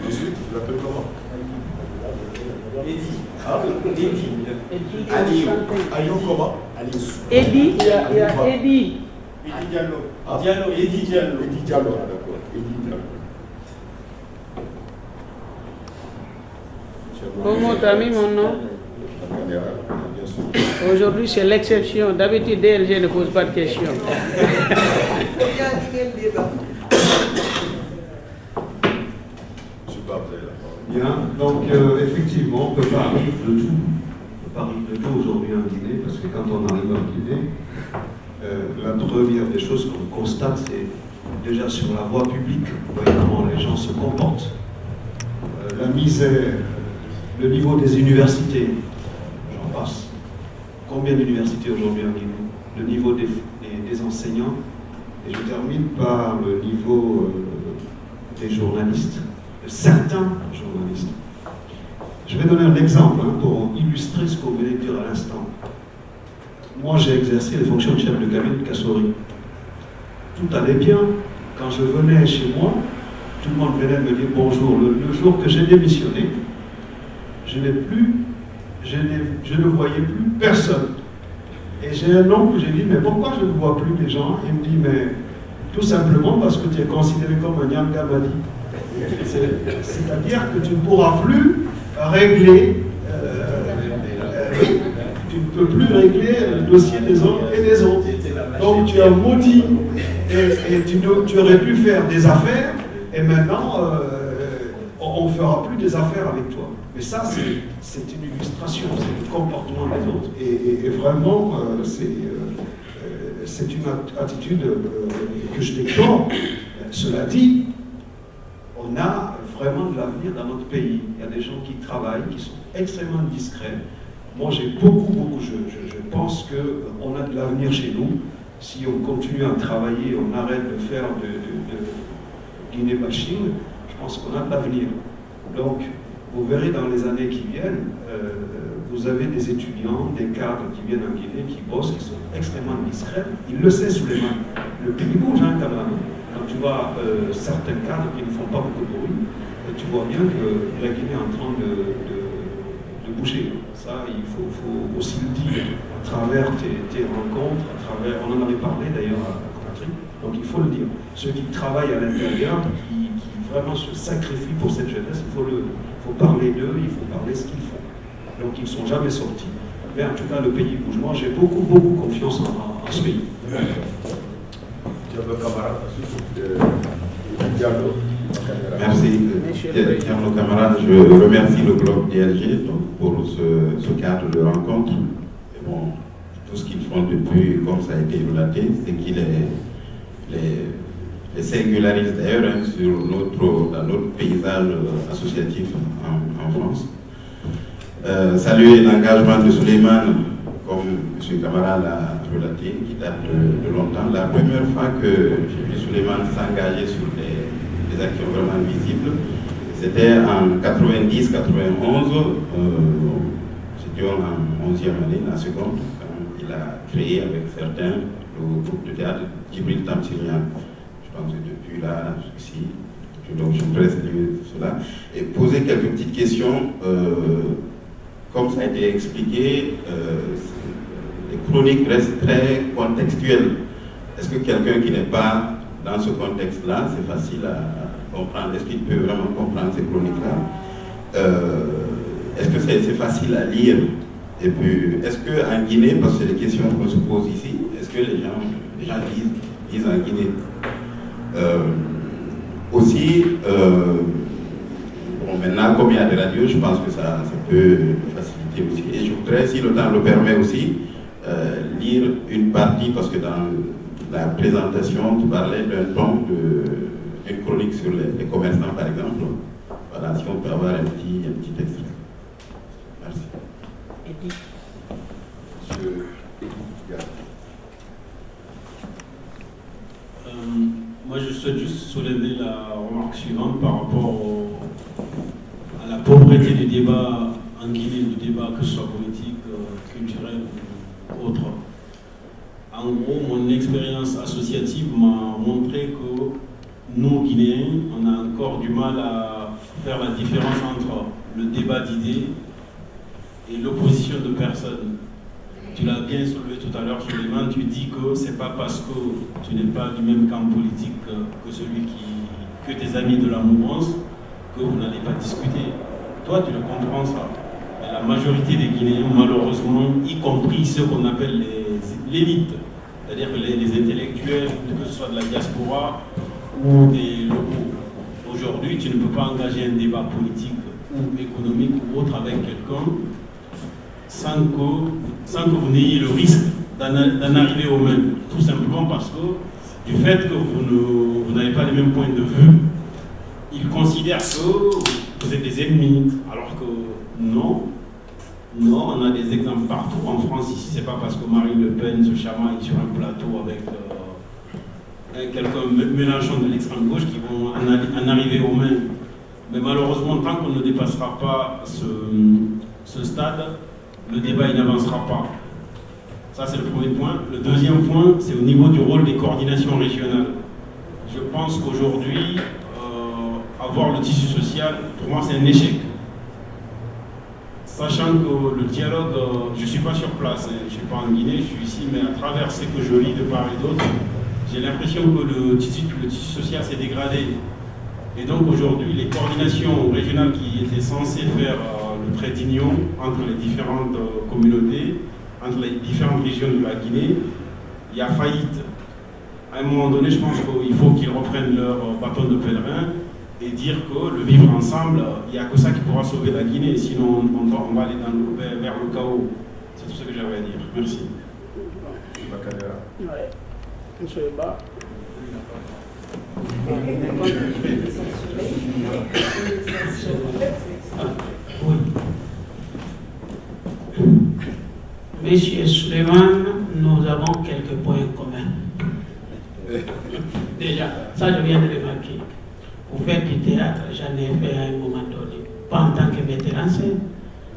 Ensuite, vous l'appelez comment? Eddie. Ah, Eddie. Aliou comment? Eddie, il y a Eddie. Eddie Diallo. Ah, Diallo, Eddie Diallo. Eddie Diallo, d'accord. Eddie Diallo. Comment t'as mis mon nom? Aujourd'hui, c'est l'exception. D'habitude, DLG ne pose pas de questions. Bien, donc effectivement, on ne peut pas rire de tout. On ne peut pas rire de tout aujourd'hui en Guinée, parce que quand on arrive en Guinée, la première des choses qu'on constate, c'est déjà sur la voie publique, vous voyez comment les gens se comportent. La misère, le niveau des universités, j'en passe. Combien d'universités aujourd'hui en Guinée? Le niveau des enseignants. Et je termine par le niveau des journalistes, de certains journalistes. Je vais donner un exemple pour illustrer ce qu'on venait de dire à l'instant. Moi, j'ai exercé les fonctions de chef de cabinet de Kassori. Tout allait bien. Quand je venais chez moi, tout le monde venait me dire bonjour. Le jour que j'ai démissionné, je n'ai plus je ne voyais plus personne. Et j'ai un oncle, j'ai dit, mais pourquoi je ne vois plus les gens? Il me dit, mais tout simplement parce que tu es considéré comme un Yangamadi. C'est-à-dire que tu ne pourras plus régler, tu ne peux plus régler le dossier des uns et des autres. Donc tu es maudit et tu aurais pu faire des affaires et maintenant on ne fera plus des affaires avec toi. Mais ça, c'est une illustration, c'est le comportement des autres. Et vraiment, c'est une attitude que je déplore. Cela dit, on a vraiment de l'avenir dans notre pays. Il y a des gens qui travaillent, qui sont extrêmement discrets. Moi, j'ai je pense qu'on a de l'avenir chez nous. Si on continue à travailler, on arrête de faire de Guinée-bashing, je pense qu'on a de l'avenir. Donc, vous verrez dans les années qui viennent, vous avez des étudiants, des cadres qui viennent en Guinée, qui bossent, qui sont extrêmement discrets. Il le sait, Souleymane. Le pays bouge quand même. Quand tu vois certains cadres qui ne font pas beaucoup de bruit, tu vois bien que la Guinée est en train de bouger. Ça, il faut aussi le dire à travers tes rencontres, on en avait parlé d'ailleurs à Patrick, donc il faut le dire. Ceux qui travaillent à l'intérieur, qui vraiment se sacrifient pour cette jeunesse, il faut parler d'eux, il faut parler ce qu'ils font. Donc ils ne sont jamais sortis. Mais en tout cas, le pays bouge. Moi, j'ai beaucoup confiance en ce pays. Merci, chers nos camarades. Je remercie le Club DLG pour ce cadre de rencontre. Et bon, tout ce qu'ils font depuis, comme ça a été relaté, c'est qu'ils les singularisent d'ailleurs dans notre paysage associatif en France. Saluer l'engagement de Souleymane, comme M. Camara l'a relaté, qui date de longtemps. La première fois que j'ai vu Souleymane s'engager sur des actions vraiment visibles, c'était en 90-91, c'était en 11e année, la seconde, quand il a créé avec certains le groupe de théâtre Djibril Tamsirian. Je pense que depuis là, ici, donc je voudrais saluer cela et poser quelques petites questions. Comme ça a été expliqué, les chroniques restent très contextuelles. Est-ce que quelqu'un qui n'est pas dans ce contexte-là, c'est facile à comprendre? Est-ce qu'il peut vraiment comprendre ces chroniques-là? Est-ce que c'est facile à lire? Et puis, est-ce qu'en Guinée, parce que c'est des questions qu'on se pose ici, est-ce que les gens lisent en Guinée? Aussi, bon, maintenant, comme il y a des radios, je pense que ça peut faciliter aussi. Et je voudrais, si le temps le permet aussi, lire une partie, parce que dans la présentation, tu parlais d'un ton d'une chronique sur les commerçants, par exemple. Voilà, si on peut avoir un petit extrait. Merci. Moi, je souhaite juste soulever la remarque suivante par rapport à la pauvreté des débats en Guinée, du débat que ce soit politique, culturel ou autre. En gros, mon expérience associative m'a montré que nous, Guinéens, on a encore du mal à faire la différence entre le débat d'idées et l'opposition de personnes. Tu l'as bien soulevé tout à l'heure, Souleymane, tu dis que c'est pas parce que tu n'es pas du même camp politique que que tes amis de la mouvance que vous n'allez pas discuter. Toi, tu le comprends ça. Mais la majorité des Guinéens, malheureusement, y compris ceux qu'on appelle l'élite, c'est-à-dire que les intellectuels, que ce soit de la diaspora ou des locaux, aujourd'hui, tu ne peux pas engager un débat politique ou économique ou autre avec quelqu'un sans que vous n'ayez le risque d'en arriver au même. Tout simplement parce que du fait que vous n'avez pas les mêmes points de vue, ils considèrent que vous êtes des ennemis. Alors que non, on a des exemples partout en France. Ici, c'est pas parce que Marine Le Pen se chamaille sur un plateau avec quelqu'un Mélenchon de l'extrême gauche qui vont en arriver au même. Mais malheureusement, tant qu'on ne dépassera pas ce stade, le débat n'avancera pas. Ça, c'est le premier point. Le deuxième point, c'est au niveau du rôle des coordinations régionales. Je pense qu'aujourd'hui, avoir le tissu social, pour moi, c'est un échec. sachant que le dialogue, je ne suis pas sur place, je ne suis pas en Guinée, je suis ici, mais à travers ce que je lis de part et d'autre, j'ai l'impression que le tissu social s'est dégradé. Et donc aujourd'hui, les coordinations régionales qui étaient censées faire le trait d'union entre les différentes communautés, entre les différentes régions de la Guinée, il y a faillite. À un moment donné, je pense qu'il faut qu'ils reprennent leur bâton de pèlerin et dire que le vivre ensemble, il n'y a que ça qui pourra sauver la Guinée, sinon on va aller vers le chaos. C'est tout ce que j'avais à dire. Merci. Ouais. Monsieur Ba. Oui. Monsieur Suleiman, nous avons quelques points communs. Déjà, ça je viens de remarquer. Vous faites du théâtre, j'en ai fait à un moment donné. Pas en tant que metteur en scène,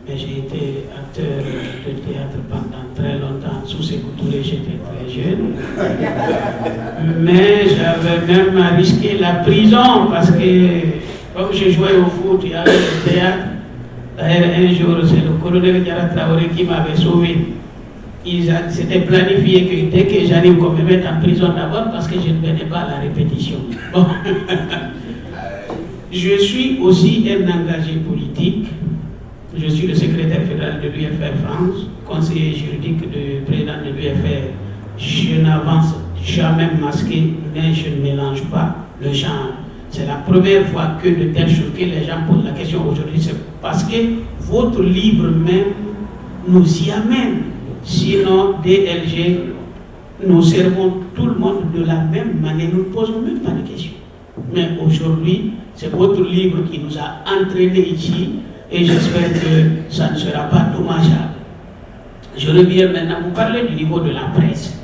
mais j'ai été acteur de théâtre pendant très longtemps. Sous Sékou Touré, j'étais très jeune. Mais j'avais même risqué la prison parce que, comme je jouais au foot, il y avait le théâtre. D'ailleurs, un jour, c'est le colonel Diarra Traoré qui m'avait sauvé. C'était planifié que dès que j'arrive, qu'on me mette en prison d'abord parce que je ne venais pas à la répétition. Bon. Je suis aussi un engagé politique. Je suis le secrétaire fédéral de l'UFR France, conseiller juridique du président de l'UFR. Je n'avance jamais masqué, mais je ne mélange pas le genre. C'est la première fois que de telles choses que les gens posent la question aujourd'hui, c'est parce que votre livre même nous y amène. Sinon, DLG, nous servons tout le monde de la même manière, nous ne posons même pas de questions. Mais aujourd'hui, c'est votre livre qui nous a entraînés ici et j'espère que ça ne sera pas dommageable. Je reviens maintenant, vous parlez du niveau de la presse.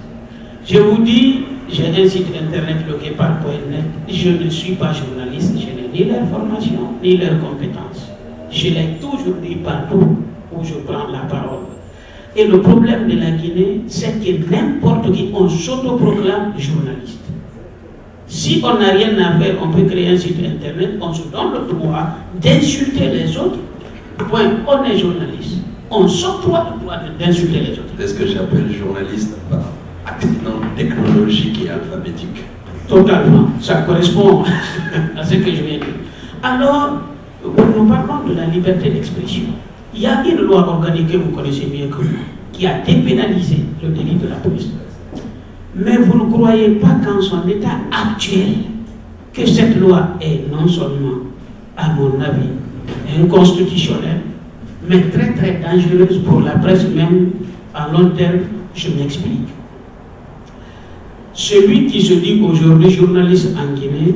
Je vous dis, j'ai un site internet, leguépard.net, je ne suis pas journaliste, je n'ai ni leur formation, ni leurs compétences. Je l'ai toujours dit partout où je prends la parole. Et le problème de la Guinée, c'est que n'importe qui, on s'autoproclame journaliste. Si on n'a rien à faire, on peut créer un site internet, on se donne le droit d'insulter les autres. Point, on est journaliste. On s'octroie le droit d'insulter les autres. C'est ce que j'appelle journaliste par accident technologique et alphabétique. Totalement. Ça correspond à ce que je viens de dire. Alors, nous parlons de la liberté d'expression. Il y a une loi organique que vous connaissez bien que moi, qui a dépénalisé le délit de la presse. Mais vous ne croyez pas qu'en son état actuel, que cette loi est non seulement, à mon avis, inconstitutionnelle, mais très très dangereuse pour la presse même à long terme. Je m'explique. Celui qui se dit aujourd'hui journaliste en Guinée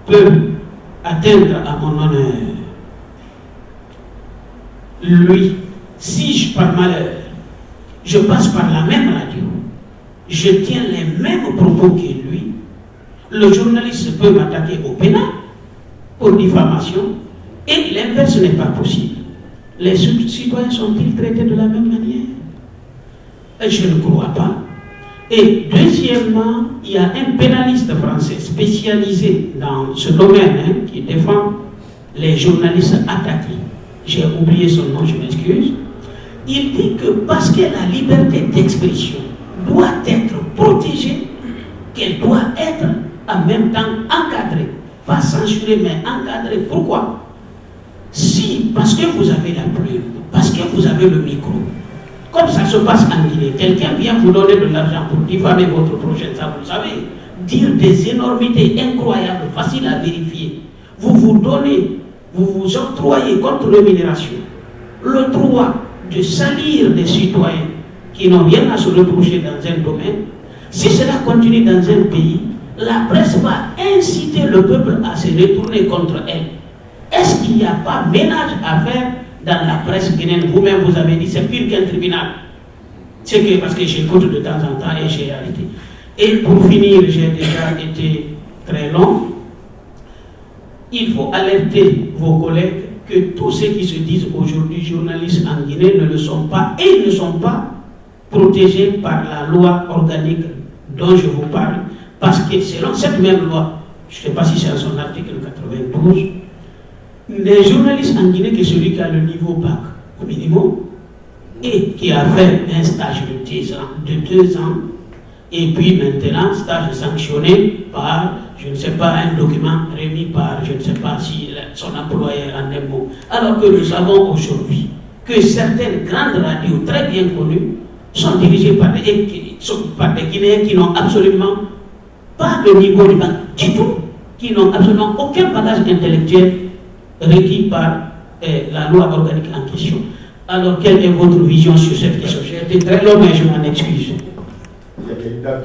peut atteindre à mon honneur. Lui, si par malheur, je passe par la même radio, je tiens les mêmes propos que lui, le journaliste peut m'attaquer au pénal pour diffamation et l'inverse n'est pas possible. Les citoyens sont-ils traités de la même manière? Je ne crois pas. Et deuxièmement, il y a un pénaliste français spécialisé dans ce domaine qui défend les journalistes attaqués. J'ai oublié son nom, je m'excuse. Il dit que parce que la liberté d'expression doit être protégée, qu'elle doit être en même temps encadrée. Pas censurée, mais encadrée. Pourquoi? Si, parce que vous avez la plume, parce que vous avez le micro, comme ça se passe en Guinée, quelqu'un vient vous donner de l'argent pour diffamer votre projet, ça vous le savez, dire des énormités incroyables, faciles à vérifier. Vous vous donnez, vous vous octroyez contre rémunération le droit de salir des citoyens qui n'ont rien à se reprocher dans un domaine. Si cela continue dans un pays, la presse va inciter le peuple à se retourner contre elle. Est-ce qu'il n'y a pas ménage à faire dans la presse guinéenne? Vous-même, vous avez dit, c'est pire qu'un tribunal. C'est que, parce que j'écoute de temps en temps et j'ai arrêté. Et pour finir, j'ai déjà été très long. Il faut alerter vos collègues que tous ceux qui se disent aujourd'hui journalistes en Guinée ne le sont pas et ne sont pas protégés par la loi organique dont je vous parle. Parce que selon cette même loi, je ne sais pas si c'est à son article 92, les journalistes en Guinée, que celui qui a le niveau bac au minimum, et qui a fait un stage de 2 ans, et puis maintenant, stage sanctionné par, je ne sais pas, un document remis par, je ne sais pas si son employeur en est mot. Alors que nous savons aujourd'hui que certaines grandes radios très bien connues sont dirigées par des Guinéens qui n'ont absolument pas le niveau du bac du tout, qui n'ont absolument aucun bagage intellectuel requis par la loi organique en question. Alors, quelle est votre vision sur cette question? J'ai été très long, mais je m'en excuse. Il y a une dame.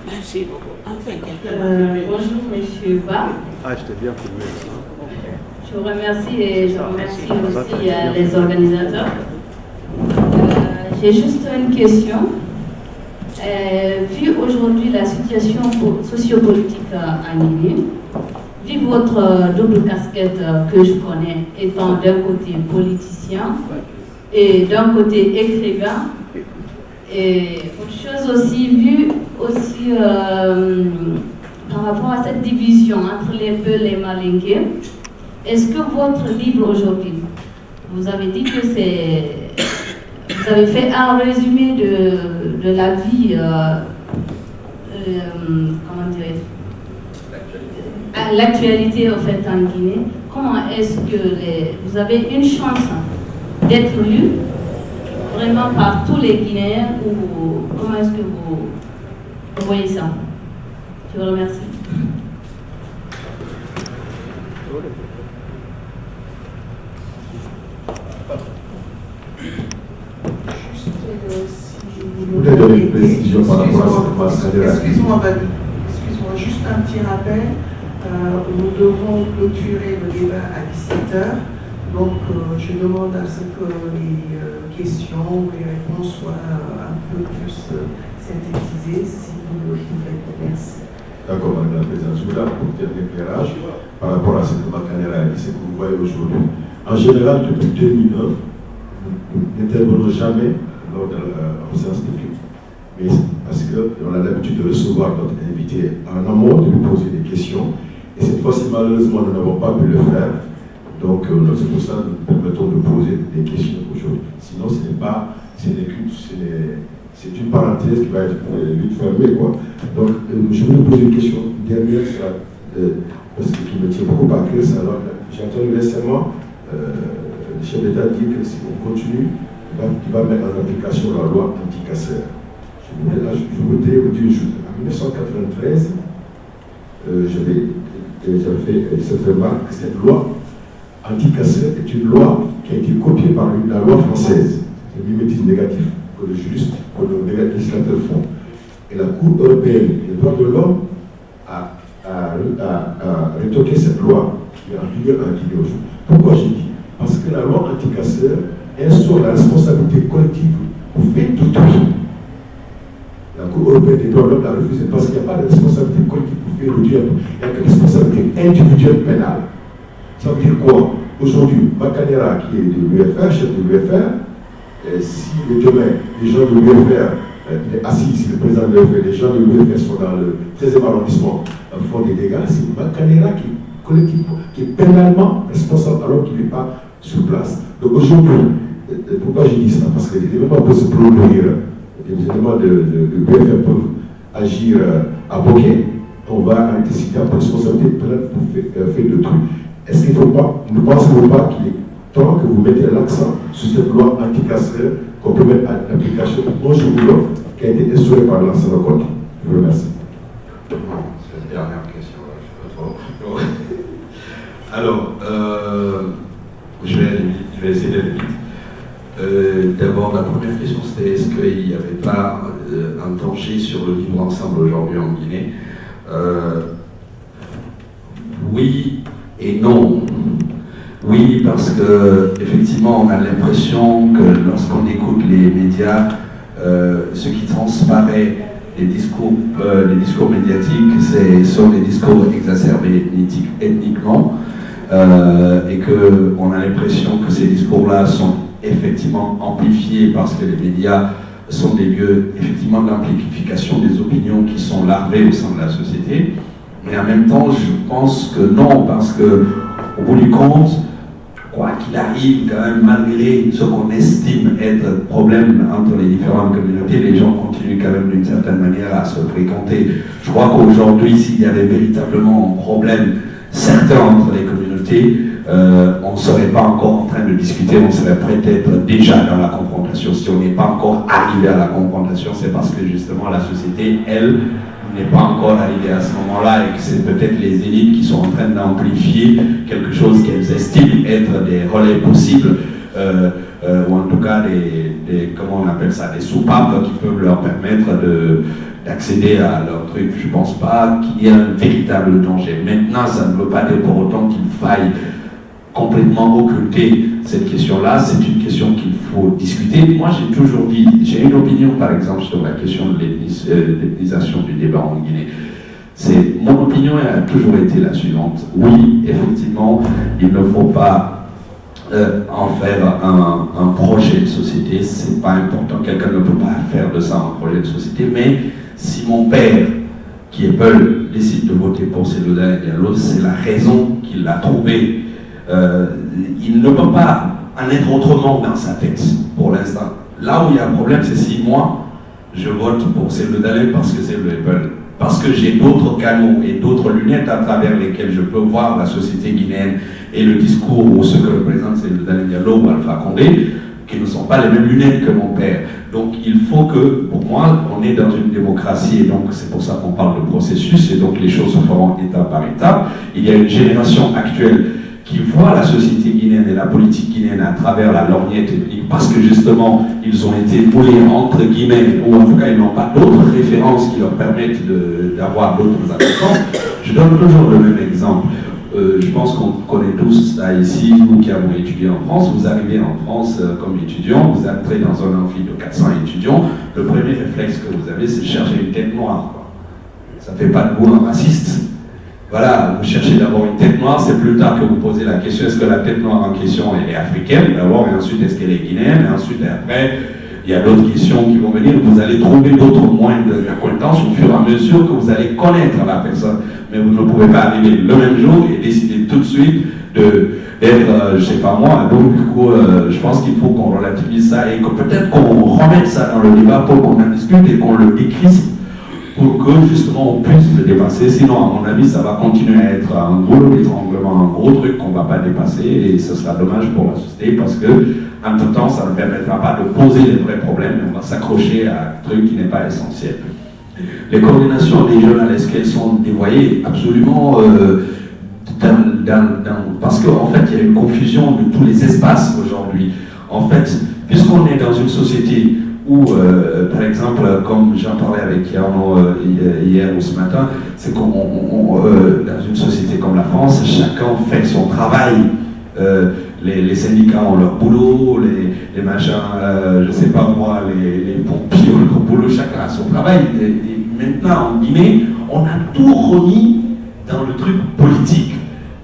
Merci beaucoup. Enfin, bonjour, monsieur Ba. Ah, je t'ai bien filmé ça. Je vous remercie et je remercie aussi les organisateurs. J'ai juste une question. Vu aujourd'hui la situation sociopolitique en Guinée, vu votre double casquette que je connais, étant d'un côté politicien et d'un côté écrivain, et autre chose aussi, vu aussi par rapport à cette division entre les Peuls et les Malingués, est-ce que votre livre aujourd'hui, vous avez dit que c'est... Vous avez fait un résumé de la vie, comment dirais-je, l'actualité en fait en Guinée. Comment est-ce que vous avez une chance d'être lu vraiment par tous les Guinéens, ou comment est-ce que vous voyez ça? Je vous remercie. Vous voulez donner une précision par rapport à cette masse cadéra? Excuse-moi, juste un petit rappel. Nous devons clôturer le débat à 17h. Donc, je demande à ce que les questions ou les réponses soient un peu plus synthétisées, si vous le pouvez. Merci. D'accord, Madame la Présidente. Je voulais apporter un éclairage par rapport à ce que Makanera a dit, ce que vous voyez aujourd'hui. En général, depuis 2009, nous n'intervenons jamais lors de la séance publique. Mais parce qu'on a l'habitude de recevoir notre invité en amont, de lui poser des questions. Et cette fois-ci, malheureusement, nous n'avons pas pu le faire. Donc, c'est pour ça que nous permettons de poser des questions aujourd'hui. Sinon, ce n'est pas, c'est une parenthèse qui va être vite fermée, quoi. Donc, je voulais poser une question dernière, parce que qui me tient beaucoup à cœur. J'ai entendu récemment le chef d'État dire que si on continue, il va mettre en application la loi anti-casseur. Je voudrais vous dire une chose. En 1993, j'avais fait cette remarque que cette loi anti-casseur est une loi qui a été copiée par la loi française. C'est le mimétisme négatif que le juriste, que le législateur font. Et la Cour européenne des droits de l'homme a rétoqué cette loi qui est en vigueur en Guinée aujourd'hui. Pourquoi j'ai dit? Parce que la loi anti-casseur instaure la responsabilité collective au fait d'autrui. La Cour européenne des droits de l'homme l'a refusé parce qu'il n'y a pas de responsabilité collective pour faire d'autrui. Il n'y a que responsabilité individuelle pénale. Ça veut dire quoi? Aujourd'hui, Makanera, qui est de l'UFR, chef de l'UFR, si demain les gens de l'UFR, il est assis ici, le président de l'UFR, les gens de l'UFR sont dans le 13e arrondissement, font des dégâts, c'est Makanera qui est collectivement, qui est pénalement responsable alors qu'il n'est pas sur place. Donc aujourd'hui, pourquoi j'ai dit ça? Parce que les événements peuvent se produire, les événements de l'UFR peuvent agir à bloquer. On va anticiper la responsabilité pénale pour faire le truc. Est-ce qu'il ne faut pas, ne pensez-vous pas qu'il est temps que vous mettez l'accent sur cette loi anti-casseur qu'on peut mettre en application aujourd'hui, qui a été instaurée par l'ancien code? Je vous remercie. C'est la dernière question, là, je Alors, je vais essayer d'aller vite. D'abord, la première question, c'était est-ce qu'il n'y avait pas un danger sur le vivre ensemble aujourd'hui en Guinée? Oui et non. Oui, parce que effectivement, on a l'impression que lorsqu'on écoute les médias, ce qui transparaît les discours médiatiques, sont des discours exacerbés ethniquement, et qu'on a l'impression que ces discours-là sont effectivement amplifiés parce que les médias sont des lieux effectivement d'amplification des opinions qui sont larvées au sein de la société. Mais en même temps, je pense que non, parce que au bout du compte, quoi qu'il arrive, quand même, malgré ce qu'on estime être problème entre les différentes communautés, les gens continuent quand même d'une certaine manière à se fréquenter. Je crois qu'aujourd'hui, s'il y avait véritablement un problème certain entre les communautés, on ne serait pas encore en train de discuter, on serait peut-être déjà dans la confrontation. Si on n'est pas encore arrivé à la confrontation, c'est parce que justement la société, elle, n'est pas encore arrivée à ce moment-là et que c'est peut-être les élites qui sont en train d'amplifier quelque chose qu'elles estiment être des relais possibles, ou en tout cas des comment on appelle ça, des soupapes qui peuvent leur permettre d'accéder à leur truc. Je ne pense pas qu'il y ait un véritable danger. Maintenant, ça ne veut pas dire pour autant qu'il faille complètement occulter cette question-là. C'est une question qu'il faut discuter. Moi, j'ai toujours dit, j'ai une opinion par exemple sur la question de l'ethnisation du débat en Guinée. Mon opinion a toujours été la suivante. Oui, effectivement, il ne faut pas en faire un projet de société. C'est pas important. Quelqu'un ne peut pas faire de ça un projet de société. Mais si mon père, qui est Peul, décide de voter pour Cellou Dalein Diallo, c'est la raison qu'il a trouvée. Il ne peut pas en être autrement dans sa tête pour l'instant. Là où il y a un problème, c'est si moi, je vote pour Cellou Dalein parce que c'est le Peul. Parce que j'ai d'autres canaux et d'autres lunettes à travers lesquelles je peux voir la société guinéenne et le discours ou ce que représente Cellou Dalein Diallo ou Alpha Condé, qui ne sont pas les mêmes lunettes que mon père. Donc il faut que, pour moi, on est dans une démocratie et donc c'est pour ça qu'on parle de processus et donc les choses se feront étape par étape. Il y a une génération actuelle qui voit la société guinéenne et la politique guinéenne à travers la lorgnette ethnique parce que justement ils ont été moulés entre guillemets ou en tout cas ils n'ont pas d'autres références qui leur permettent d'avoir d'autres habitants. Je donne toujours le même exemple. Je pense qu'on connaît tous ça ici, nous qui avons étudié en France. Vous arrivez en France comme étudiant, vous entrez dans un amphi de 400 étudiants, le premier réflexe que vous avez c'est de chercher une tête noire. Ça ne fait pas de vous un raciste. Voilà, vous cherchez d'abord une tête noire, c'est plus tard que vous posez la question, est-ce que la tête noire en question elle est africaine d'abord, et ensuite est-ce qu'elle est guinéenne, et ensuite après, il y a d'autres questions qui vont venir, vous allez trouver d'autres moyens d'acquaintance au fur et à mesure que vous allez connaître la personne. Mais vous ne pouvez pas arriver le même jour et décider tout de suite d'être, je ne sais pas moi, donc du coup, je pense qu'il faut qu'on relativise ça et que peut-être qu'on remette ça dans le débat pour qu'on en discute et qu'on le décrisse pour que justement on puisse le dépasser. Sinon, à mon avis, ça va continuer à être un gros étranglement, un gros truc qu'on ne va pas dépasser et ce sera dommage pour la société parce que, en tout temps, ça ne permettra pas de poser les vrais problèmes et on va s'accrocher à un truc qui n'est pas essentiel. Les coordinations régionales, est-ce qu'elles sont dévoyées? Absolument, parce qu'en fait, il y a une confusion de tous les espaces aujourd'hui. En fait, puisqu'on est dans une société où, par exemple, comme j'en parlais avec Yarno hier ou ce matin, c'est qu'on, dans une société comme la France, chacun fait son travail. Les syndicats ont leur boulot, les machins, je ne sais pas moi, les pompiers ont leur boulot, chacun a son travail. Et maintenant, en Guinée, on a tout remis dans le truc politique.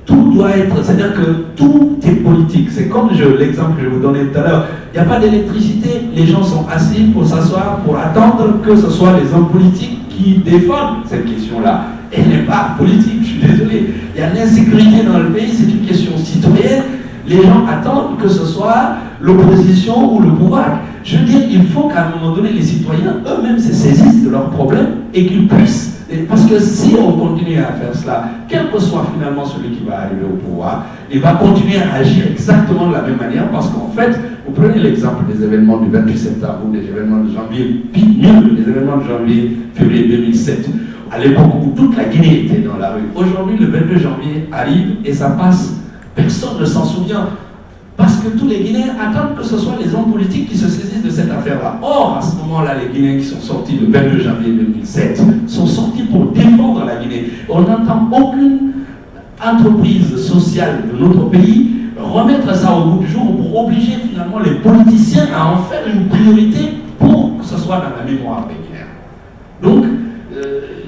Tout doit être, c'est-à-dire que tout est politique. C'est comme l'exemple que je vous donnais tout à l'heure. Il n'y a pas d'électricité, les gens sont assis pour s'asseoir, pour attendre que ce soit les hommes politiques qui défendent cette question-là. Elle n'est pas politique, je suis désolé. Il y a l'insécurité dans le pays, c'est une question citoyenne. Les gens attendent que ce soit l'opposition ou le pouvoir. Je veux dire, il faut qu'à un moment donné, les citoyens eux-mêmes se saisissent de leurs problèmes et qu'ils puissent. Parce que si on continue à faire cela, quel que soit finalement celui qui va arriver au pouvoir, il va continuer à agir exactement de la même manière parce qu'en fait, vous prenez l'exemple des événements du 28 septembre ou des événements de janvier, puis mieux, les événements de janvier, février 2007, à l'époque où toute la Guinée était dans la rue. Aujourd'hui, le 22 janvier arrive et ça passe. Personne ne s'en souvient. Parce que tous les Guinéens attendent que ce soit les hommes politiques qui se saisissent de cette affaire-là. Or, à ce moment-là, les Guinéens qui sont sortis le 22 janvier 2007 sont sortis pour défendre la Guinée. On n'entend aucune entreprise sociale de notre pays remettre ça au bout du jour pour obliger finalement les politiciens à en faire une priorité pour que ce soit dans la mémoire des Guinéens. Donc,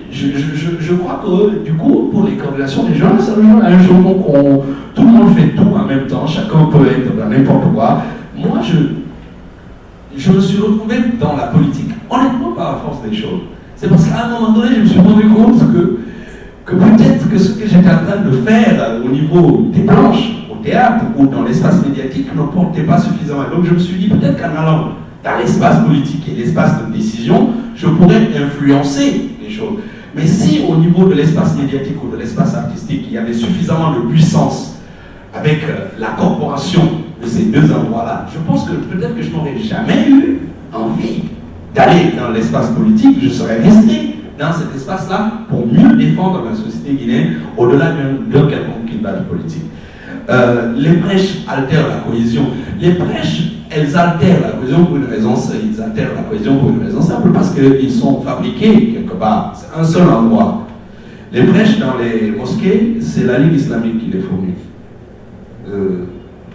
je crois que du coup, pour les coordinations des jeunes, ça rejoint un jour où tout le monde fait tout en même temps, chacun peut être dans n'importe quoi. Moi, je me suis retrouvé dans la politique, honnêtement, par la force des choses. C'est parce qu'à un moment donné, je me suis rendu compte que que peut-être que ce que j'étais en train de faire au niveau des planches, au théâtre ou dans l'espace médiatique ne portait pas suffisamment. Donc je me suis dit peut-être qu'en allant dans l'espace politique et l'espace de décision, je pourrais influencer les choses. Mais si au niveau de l'espace médiatique ou de l'espace artistique, il y avait suffisamment de puissance avec la corporation de ces deux endroits-là, je pense que peut-être que je n'aurais jamais eu envie d'aller dans l'espace politique, je serais resté dans cet espace-là pour mieux défendre la société guinéenne au-delà d'un quelconque clivage politique. Les brèches altèrent la cohésion. Les brèches, elles altèrent la cohésion pour une raison, ils altèrent la cohésion pour une raison simple, parce qu'ils sont fabriqués quelque part. C'est un seul endroit. Les brèches dans les mosquées, c'est la Ligue islamique qui les fournit.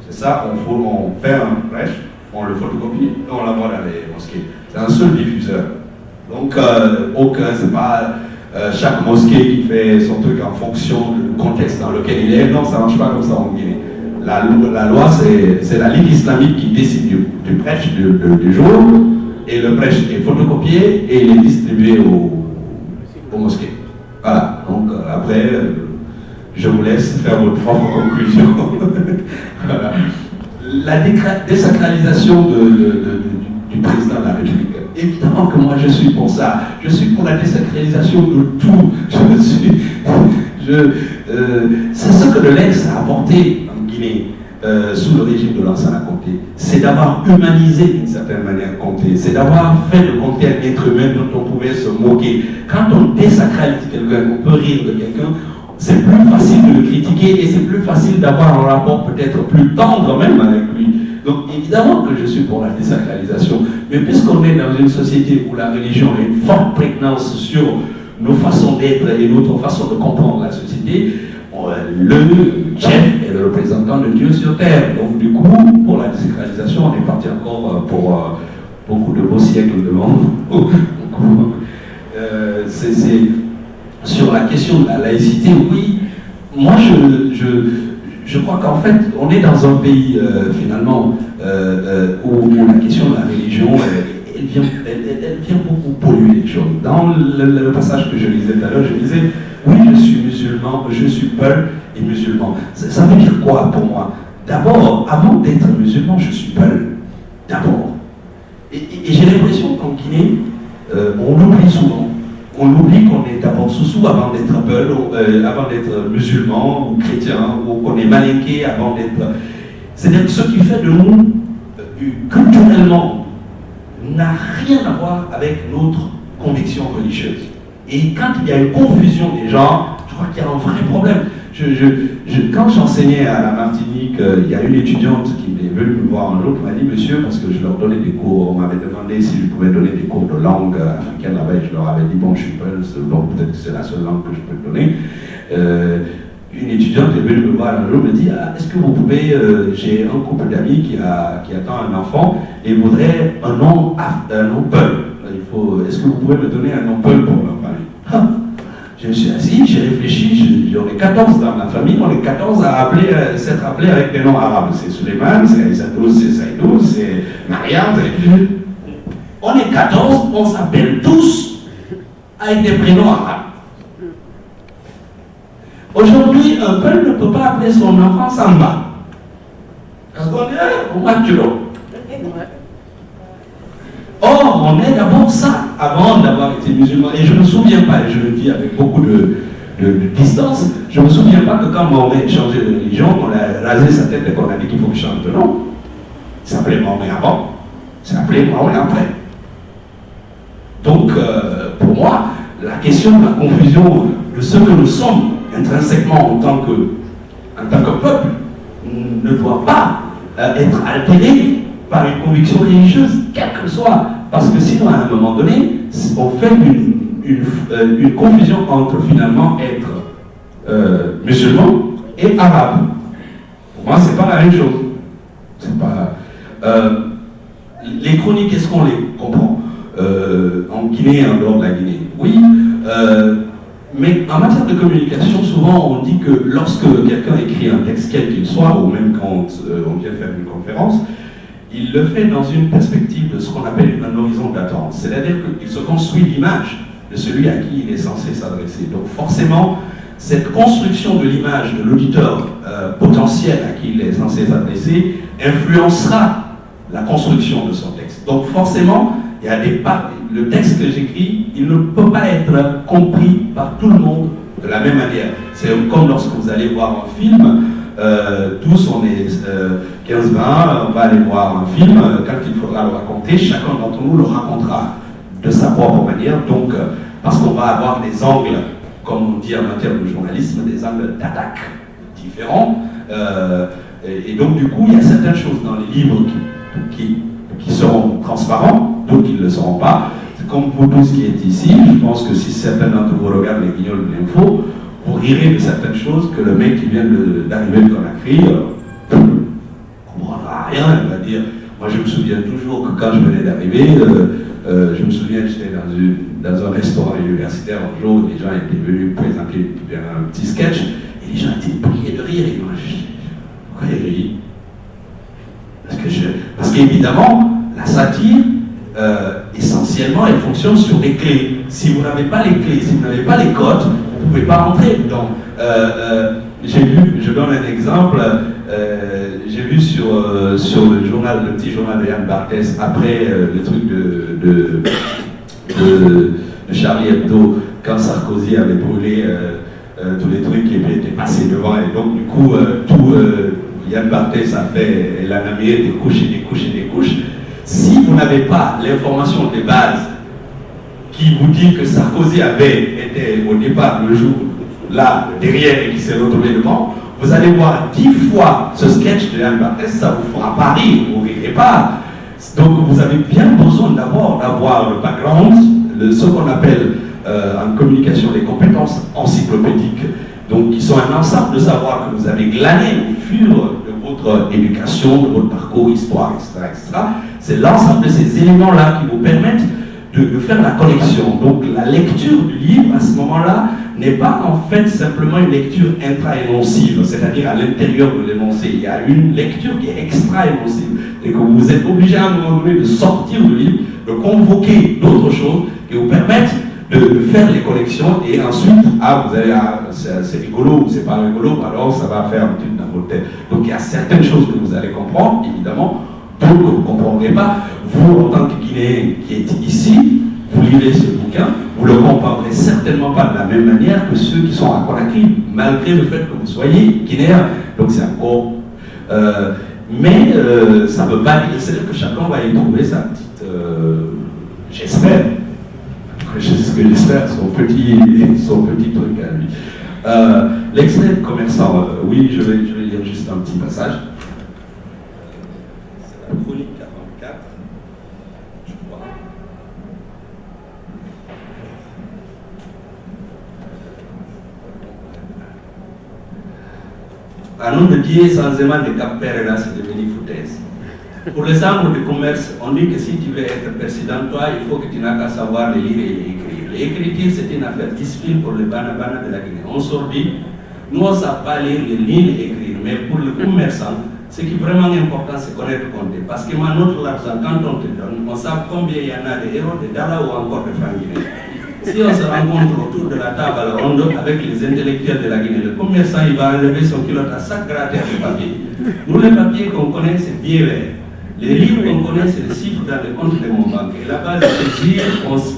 C'est ça, on fait un brèche, on le photocopie et on l'envoie dans les mosquées. C'est un seul diffuseur. Donc, c'est pas chaque mosquée qui fait son truc en fonction du contexte dans lequel il est. Non, ça ne marche pas comme ça en Guinée. La loi, c'est la Ligue islamique qui décide du prêche du jour, et le prêche est photocopié et il est distribué aux mosquées. Voilà. Donc, après, je vous laisse faire votre propre conclusion. Voilà. La désacralisation du président de la République. Évidemment que moi je suis pour ça. Je suis pour la désacralisation de tout. C'est ce que le Lex a apporté en Guinée sous le régime de Lansana Conté. C'est d'avoir humanisé d'une certaine manière Conté. C'est d'avoir fait de Conté un être humain dont on pouvait se moquer. Quand on désacralise quelqu'un, on peut rire de quelqu'un, c'est plus facile de le critiquer et c'est plus facile d'avoir un rapport peut-être plus tendre même avec lui. Donc évidemment que je suis pour la désacralisation, mais puisqu'on est dans une société où la religion a une forte prégnance sur nos façons d'être et notre façon de comprendre la société, le chef est le représentant de Dieu sur terre. Donc du coup, pour la désacralisation, on est parti encore pour beaucoup de beaux siècles devant. C'est sur la question de la laïcité, oui, moi je crois qu'en fait, on est dans un pays, finalement, où la question de la religion, elle vient beaucoup polluer les choses. Dans le passage que je lisais tout à l'heure, je disais, oui, je suis musulman, je suis peul et musulman. Ça veut dire quoi pour moi? D'abord, avant d'être musulman, je suis peul. D'abord. Et j'ai l'impression qu'en Guinée, on l'oublie souvent. On oublie qu'on est d'abord soussou avant d'être peul, avant d'être musulman ou chrétien, ou qu'on est malinqué avant d'être... C'est-à-dire que ce qui fait de nous, culturellement, n'a rien à voir avec notre conviction religieuse. Et quand il y a une confusion des genres, je crois qu'il y a un vrai problème. Quand j'enseignais à la Martinique, il y a une étudiante qui est venue me voir un jour qui m'a dit, monsieur, parce que je leur donnais des cours, on m'avait demandé si je pouvais donner des cours de langue africaine là-bas, et je leur avais dit, bon, je suis peul, donc peut-être que c'est la seule langue que je peux donner. Une étudiante est venue me voir un jour, me dit, est-ce que vous pouvez, j'ai un couple d'amis qui attend un enfant et voudrait un nom peul. Est-ce que vous pouvez me donner un nom peul pour leur famille? Je me suis assis, j'ai réfléchi, j'en ai 14 dans ma famille, on est 14 à s'être appelés avec des noms arabes. C'est Suleiman, c'est Aïssadouz, c'est Saïdou, c'est Mariam. On est 14, on s'appelle tous avec des prénoms arabes. Aujourd'hui, un peul ne peut pas appeler son enfant Samba. Parce qu'on est au Maturo. Or, on est d'abord ça, avant d'avoir été musulman. Et je ne me souviens pas, et je le dis avec beaucoup de distance, je ne me souviens pas que quand Mahomet a changé de religion, on a rasé sa tête et qu'on a dit qu'il faut qu'il change de nom. Il s'appelait Mahomet avant, il s'appelait Mahomet après. Donc, pour moi, la question de la confusion de ce que nous sommes intrinsèquement en tant que peuple ne doit pas être altérée par une conviction religieuse, quelle que soit. Parce que sinon, à un moment donné, on fait une confusion entre finalement être musulman et arabe. Pour moi, c'est pas la même chose. C'est pas... les chroniques, est-ce qu'on les comprend en Guinée et en dehors de la Guinée? Oui. Mais en matière de communication, souvent on dit que lorsque quelqu'un écrit un texte, quel qu'il soit, ou même quand on vient faire une conférence, il le fait dans une perspective de ce qu'on appelle un horizon d'attente. C'est-à-dire qu'il se construit l'image de celui à qui il est censé s'adresser. Donc forcément, cette construction de l'image de l'auditeur potentiel à qui il est censé s'adresser influencera la construction de son texte. Donc forcément, il y a des le texte que j'écris, il ne peut pas être compris par tout le monde de la même manière. C'est comme lorsque vous allez voir un film, tous on est 15-20, on va aller voir un film, quand il faudra le raconter, chacun d'entre nous le racontera de sa propre manière, donc parce qu'on va avoir des angles, comme on dit en matière de journalisme, des angles d'attaque différents, et donc du coup il y a certaines choses dans les livres qui seront transparents, d'autres qui ne le seront pas. C'est comme vous tous qui êtes ici, je pense que si certains d'entre vous regardent les Guignols de l'info, vous rirez de certaines choses que le mec qui vient d'arriver de Conakry ne comprendra rien, il va dire. Moi je me souviens toujours que quand je venais d'arriver, je me souviens que j'étais dans un restaurant universitaire un jour, les gens étaient venus présenter un petit sketch, et les gens étaient pliés de rire, et moi pourquoi ils rient? Parce qu'évidemment, la satire, essentiellement, elle fonctionne sur des clés. Si vous n'avez pas les clés, si vous n'avez pas les codes, vous ne pouvez pas rentrer dedans. J'ai vu, je donne un exemple, j'ai vu sur le journal, le petit journal de Yann Barthès, après le truc de Charlie Hebdo, quand Sarkozy avait brûlé tous les trucs qui étaient passés devant, et donc du coup, Yann Barthès a fait, elle a mis des couches et des couches et des couches. Si vous n'avez pas l'information de base qui vous dit que Sarkozy était au départ le jour là, derrière, et qui s'est retrouvé devant, vous allez voir 10 fois ce sketch de Yann Barthès, ça vous fera pas rire, vous ne rirez pas. Donc vous avez bien besoin d'abord d'avoir le background, ce qu'on appelle en communication les compétences encyclopédiques, donc qui sont un ensemble de savoirs que vous avez glané au fur de votre éducation, de votre parcours, histoire, etc. etc. C'est l'ensemble de ces éléments-là qui vous permettent de faire la connexion. Donc la lecture du livre, à ce moment-là, n'est pas en fait simplement une lecture intra-énoncive, c'est-à-dire à l'intérieur de l'énoncé. Il y a une lecture qui est extra-énoncive, et que vous êtes obligé à un moment donné de sortir du livre, de convoquer d'autres choses qui vous permettent de faire les connexions, et ensuite, vous allez, c'est rigolo ou c'est pas rigolo, alors ça va faire un truc dans votre tête. Donc il y a certaines choses que vous allez comprendre, évidemment, d'autres que vous ne comprendrez pas. Vous, en tant que Guinéen qui êtes ici, vous lirez ce bouquin, vous ne le comprendrez certainement pas de la même manière que ceux qui sont à Conakry, malgré le fait que vous soyez Guinéen. Donc c'est encore... mais ça ne veut pas dire, c'est-à-dire que chacun va y trouver sa petite... j'espère. C'est ce que j'espère, son petit truc à lui. L'extrait de commerçant, oui, je vais lire juste un petit passage. C'est la chronique 44, je crois. À nom de Dieu, sans aimer de Cap-Père, là, c'est devenu foutaise. Pour les arbres de commerce, on dit que si tu veux être président, toi, il faut que tu n'as qu'à savoir les lire et les écrire. L'écriture, c'est une affaire difficile pour les banabana de la Guinée. On se dit, nous, on ne sait pas lire, les lire et écrire, mais pour le commerçant, ce qui est vraiment important, c'est connaître compter. Parce que notre l'argent, quand on te donne, on sait combien il y en a de euros, de dollars ou encore de francs guinéens. Si on se rencontre autour de la table ronde avec les intellectuels de la Guinée, le commerçant, il va enlever son culotte à chaque gratteur de papier. Nous, les papiers qu'on connaît, c'est bien vert. Les livres qu'on connaît, c'est les chiffres dans le compte de mon banque. Et là-bas, le plaisir, on sait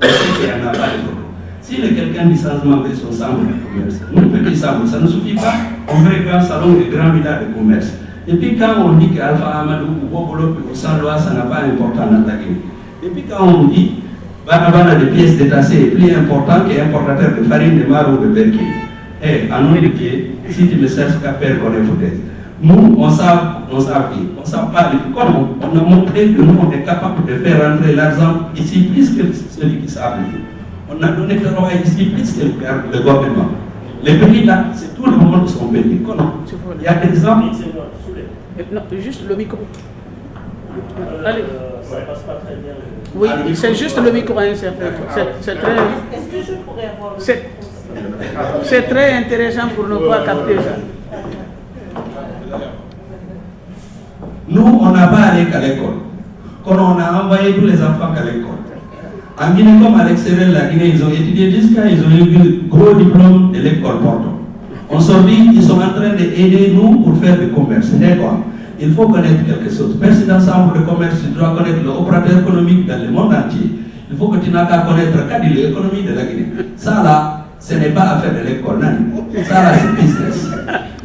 qu'il n'y en a pas de photo. Si quelqu'un dit changement de son chambre de commerce, une petite chambre, ça ne suffit pas. On veut un grand salon de grand village de commerce. Et puis quand on dit qu'Alpha Amadou ou Bobolo ou Saint-Lois, ça n'a pas d'importance dans la Guinée. Et puis quand on dit Banabana de pièces détachées est plus important qu'importateur de farine de mar ou de berquet. Eh, à nom de pied, si tu me cherches qu'à faire qu'on est foutaise. Nous, on sait pas. On a montré que nous, on est capable de faire rentrer l'argent ici plus que celui qui savent lire. On a donné le roi ici plus que le gouvernement. Les pays là, c'est tout le monde qui sont pays. Il y a des exemples. Non, juste le micro. Allez. Ça passe pas très bien. Oui, c'est juste le micro. C'est très. Est-ce que je pourrais avoir le c'est très intéressant pour nous voir capter ça. Nous, on n'a pas allé qu'à l'école. Quand on a envoyé tous les enfants qu'à l'école. En Guinée comme à l'extérieur de la Guinée, ils ont étudié jusqu'à, ils ont eu le gros diplôme de l'école Porto. On sortit, ils sont en train d'aider nous pour faire du commerce. C'est quoi? Il faut connaître quelque chose. Président Chambre de commerce, tu dois connaître l'opérateur économique dans le monde entier. Il faut que tu n'as qu'à connaître l'économie de la Guinée. Ça là, ce n'est pas affaire de l'école. Ça là, c'est business.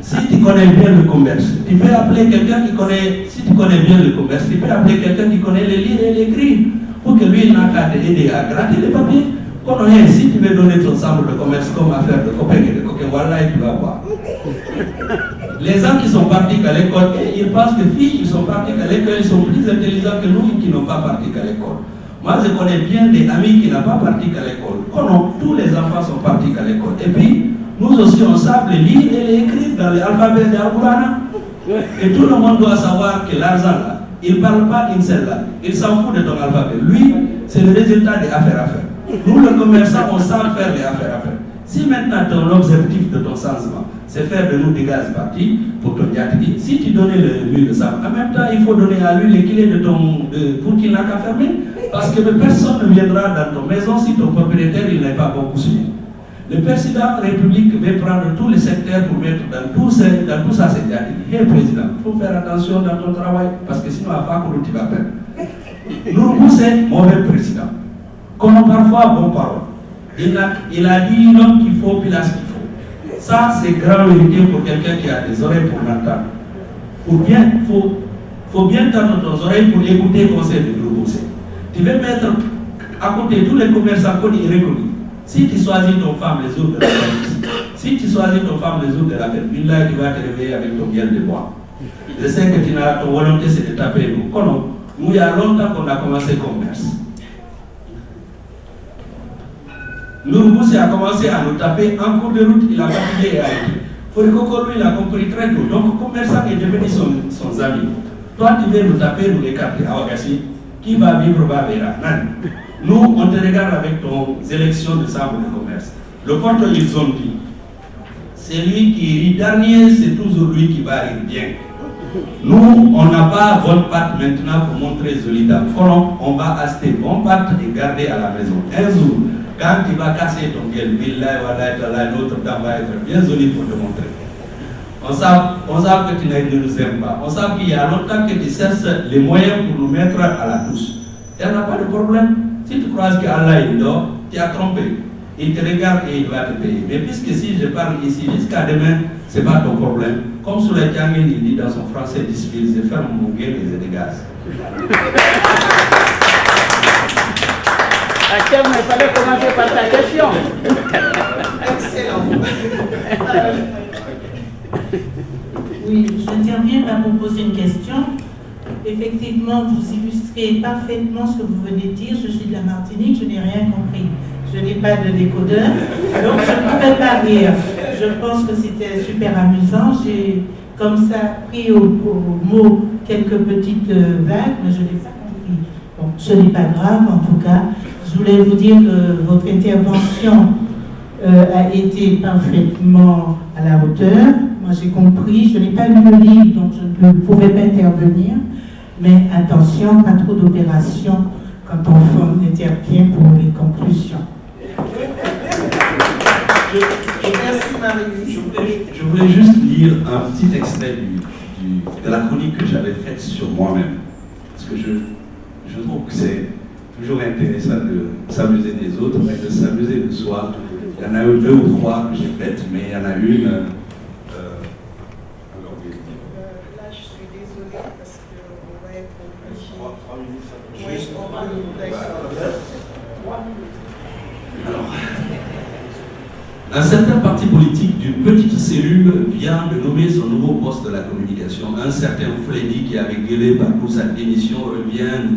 Si tu connais bien le commerce, tu peux appeler quelqu'un qui connaît, si tu connais bien le commerce, tu peux appeler quelqu'un qui connaît les lire et l'écrire pour que lui n'a qu'à t'aider à gratter les papiers. Si tu veux donner ton chambre de commerce comme affaire de copains et de coquins, voilà, et tu vas voir. Les gens qui sont partis à l'école, ils pensent que filles, ils sont partis à l'école, ils sont plus intelligents que nous qui n'ont pas parti à l'école. Moi, je connais bien des amis qui n'ont pas parti à l'école. Tous les enfants sont partis à l'école. Et puis, nous aussi, on sait les lire et les écrire dans l'alphabet de Al-Qur'an. Et tout le monde doit savoir que l'argent là, il ne parle pas une seule langue. Il s'en fout de ton alphabet. Lui, c'est le résultat des affaires à faire. Nous, les commerçants, on sait faire les affaires à faire. Si maintenant ton objectif de ton changement, c'est faire de nous des gaz partis pour ton diatribe, si tu donnais l'huile de sable, en même temps, il faut donner à lui les clés de pour qu'il n'a qu'à fermer. Parce que personne ne viendra dans ton maison si ton propriétaire il n'est pas beaucoup suivi. Le président de la République veut prendre tous les secteurs pour mettre dans tout ça c'est diatribe. Hé président, il faut faire attention dans ton travail parce que sinon, à part que tu vas perdre. Nous, c'est mauvais président. Comme parfois, bon parole. Il a dit l'homme qu'il faut, puis là ce qu'il faut. Ça, c'est grand vérité pour quelqu'un qui a des oreilles pour l'entendre. Faut bien tendre tes oreilles pour écouter le conseil de Groupe. Tu veux mettre à côté tous les commerçants connus et reconnus. Si tu choisis ton femme les jours de la fête, si tu choisis ton femme les jours de la fête, là tu vas te réveiller avec ton miel de bois. Je sais que ton volonté c'est de taper nous. Nous, il y a longtemps qu'on a commencé le commerce. Nous a commencé à nous taper en cours de route, il a fatigué et arrêté. Forikoko, lui, il a compris très tôt. Donc, le commerçant est devenu son ami. Toi, tu veux nous taper, nous écarter. Awagassi, qui va vivre, va verra. Nous, on te regarde avec ton élection de chambre de commerce. Le porte, ils ont dit, c'est lui qui rit dernier, c'est toujours lui qui va rire bien. Nous, on n'a pas bonne pâte maintenant pour montrer Zolida. On va acheter bonne pâte et garder à la maison. Un jour, quand tu vas casser ton gueule, l'autre dame va être bien jolie pour te montrer. On sait que tu ne nous aimes pas. On sait qu'il y a longtemps que tu cherches les moyens pour nous mettre à la touche. Il n'y a pas de problème. Si tu crois qu'Allah est dehors, tu as trompé. Il te regarde et il va te payer. Mais puisque si je parle ici jusqu'à demain, ce n'est pas ton problème. Comme sur le Tianguin, il dit dans son français difficile, je ferme mon gueule et je dégage. Hachem, il fallait commencer par ta question. Excellent. Oui, j'interviens pour vous poser une question. Effectivement, vous illustrez parfaitement ce que vous venez de dire. Je suis de la Martinique, je n'ai rien compris. Je n'ai pas de décodeur, donc je ne pouvais pas rire. Je pense que c'était super amusant. J'ai comme ça pris au mot quelques petites vagues, mais je n'ai pas compris. Bon, ce n'est pas grave en tout cas. Je voulais vous dire que votre intervention a été parfaitement à la hauteur. Moi j'ai compris, je n'ai pas lu le livre, donc je ne pouvais pas intervenir. Mais attention, pas trop d'opérations quand on forme des terpiens pour les conclusions. Merci Marie. Je voulais juste lire un petit extrait de la chronique que j'avais faite sur moi-même. Parce que je trouve que c'est toujours intéressant de s'amuser des autres, mais de s'amuser de soi. Il y en a eu 2 ou 3 que j'ai faites, mais il y en a une. Là, je suis désolée parce qu'on va être obligé. 3 minutes, ça peut Oui, on va nous Un certain parti politique d'une petite cellule vient de nommer son nouveau poste de la communication. Un certain Freddy qui avait gueulé partout sa démission revient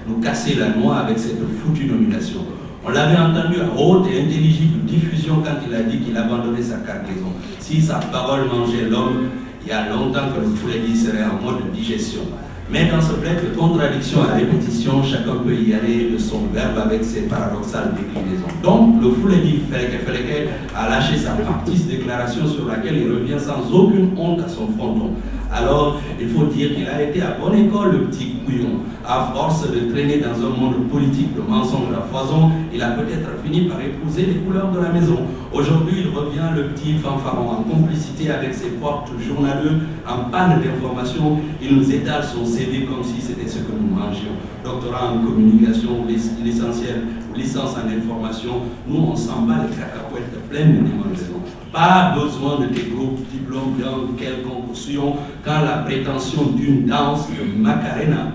nous casser la noix avec cette foutue nomination. On l'avait entendu à haute et intelligible diffusion quand il a dit qu'il abandonnait sa cargaison. Si sa parole mangeait l'homme, il y a longtemps que le Freddy serait en mode digestion. Mais dans ce bled de contradiction à répétition, chacun peut y aller de son verbe avec ses paradoxales déclinaisons. Donc, le Foulédi Feleke a lâché sa factice déclaration sur laquelle il revient sans aucune honte à son fronton. Alors, il faut dire qu'il a été à bonne école, le petit couillon. À force de traîner dans un monde politique de mensonges à foison, il a peut-être fini par épouser les couleurs de la maison. Aujourd'hui, il revient le petit fanfaron en complicité avec ses portes journaleux, en panne d'informations. Il nous étale son CV comme si c'était ce que nous mangions. Doctorat en communication, l'essentiel, licence en information, nous on s'en bat les cacahuètes pleines de démangeaisons. Pas besoin de tes groupes diplômes d'un quelconque sillon quand la prétention d'une danse de Macarena,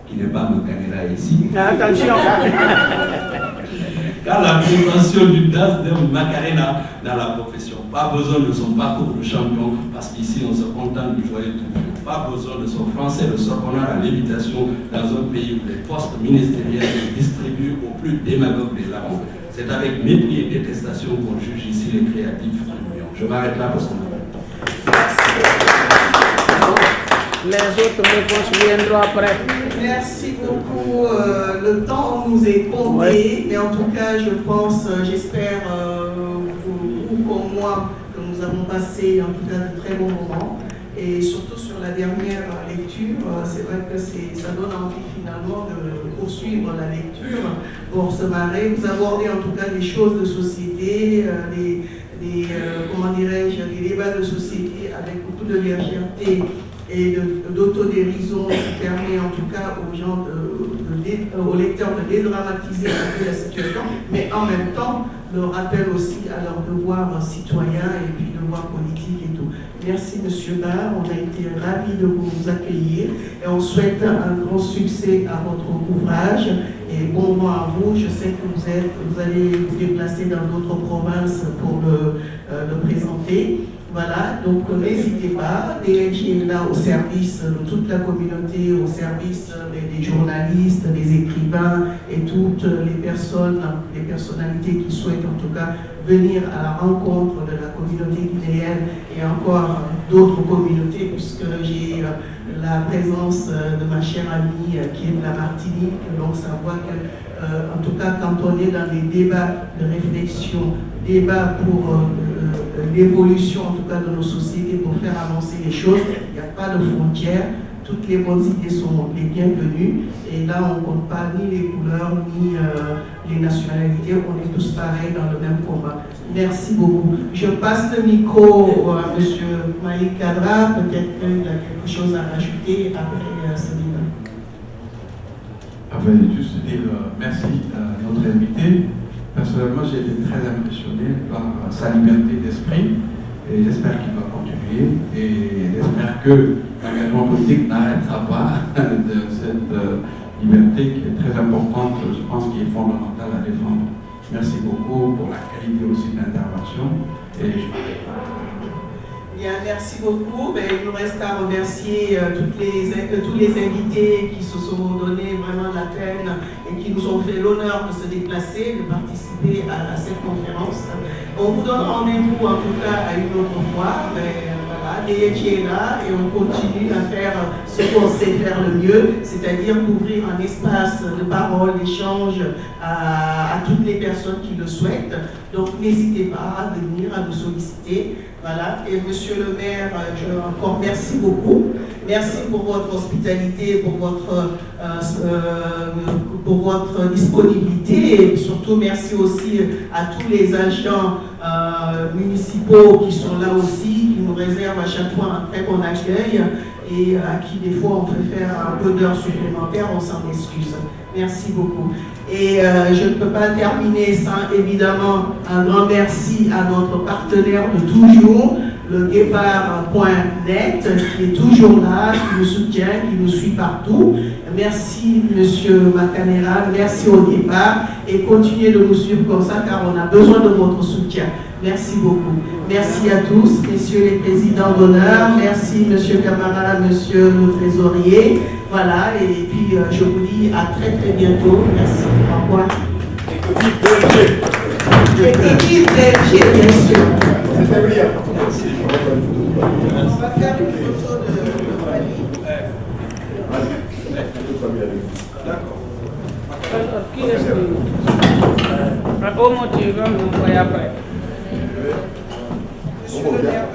qui n'est pas Macarena ici. Attention. Quand la prétention d'une danse de Macarena dans la profession. Pas besoin de son parcours de champion, parce qu'ici on se contente du joyeux triomphe. Pas besoin de son français de sorbonnard à l'évitation dans un pays où les postes ministériels se distribuent aux plus démagogues des larrons. C'est avec mépris et détestation qu'on juge ici les créatifs. Je m'arrête là parce qu'on a... Les autres réponses viendront après. Merci beaucoup. Le temps nous est compté, mais en tout cas, je pense, j'espère, vous comme moi, que nous avons passé en tout cas de très bons moments. Et surtout sur la dernière lecture, c'est vrai que ça donne envie finalement de poursuivre la lecture pour se marrer. Vous abordez en tout cas des choses de société, comment dirais-je, des débats de société avec beaucoup de légèreté et d'autodérision qui permet en tout cas aux gens, aux lecteurs de dédramatiser un peu la situation, mais en même temps le rappel aussi à leur devoir citoyen et puis devoir politique et tout. Merci Monsieur Barre, on a été ravis de vous accueillir et on souhaite un grand succès à votre ouvrage et bon vent à vous. Je sais que vous allez vous déplacer dans d'autres provinces pour le présenter. Voilà, donc n'hésitez pas, DLG est là au service de toute la communauté, au service des journalistes, des écrivains et toutes les personnes, les personnalités qui souhaitent en tout cas venir à la rencontre de la communauté guinéenne et encore d'autres communautés, puisque j'ai la présence de ma chère amie qui est de la Martinique, donc ça voit que, en tout cas, quand on est dans des débats de réflexion, débats pour l'évolution en tout cas de nos sociétés, pour faire avancer les choses, il n'y a pas de frontières, toutes les bonnes idées sont les bienvenues, et là on ne compte pas ni les couleurs, ni les nationalités, on est tous pareils dans le même combat. Merci beaucoup. Je passe le micro à M. Malik Kadra, peut-être qu'il a quelque chose à rajouter après ce débat. Enfin, juste dire merci à notre invité. Personnellement, j'ai été très impressionné par sa liberté d'esprit et j'espère qu'il va continuer et j'espère que l'engagement politique n'arrêtera pas de cette liberté qui est très importante, je pense, qui est fondamentale à défendre. Merci beaucoup pour la qualité aussi de l'intervention et je m'arrête là. Bien, merci beaucoup. Il nous reste à remercier tous les invités qui se sont donné vraiment la peine et qui nous ont fait l'honneur de se déplacer, de participer à cette conférence. On vous donne rendez-vous en tout cas à une autre fois. Voilà, DLG est là et on continue à faire ce qu'on sait faire le mieux, c'est-à-dire couvrir un espace de parole, d'échange à toutes les personnes qui le souhaitent. Donc n'hésitez pas à venir, à nous solliciter. Voilà, et Monsieur le maire, encore merci beaucoup. Merci pour votre hospitalité, pour votre disponibilité et surtout merci aussi à tous les agents municipaux qui sont là aussi, qui nous réservent à chaque fois un très bon accueil et à qui des fois on fait faire un peu d'heures supplémentaires, on s'en excuse. Merci beaucoup. Et je ne peux pas terminer sans évidemment un grand merci à notre partenaire de toujours, le départ.net, qui est toujours là, qui nous soutient, qui nous suit partout. Merci Monsieur Macanera, merci au départ et continuez de nous suivre comme ça car on a besoin de votre soutien. Merci beaucoup. Merci à tous, messieurs les présidents d'honneur, merci Monsieur Camara, Monsieur le trésorier. Voilà, et puis je vous dis à très très bientôt. Merci. Au revoir. Et que vive DLG, bien sûr. C'était brillant. Merci. On va faire une photo de famille. D'accord. Alors, qui est-ce que... Au motif, on va après. Monsieur le maire.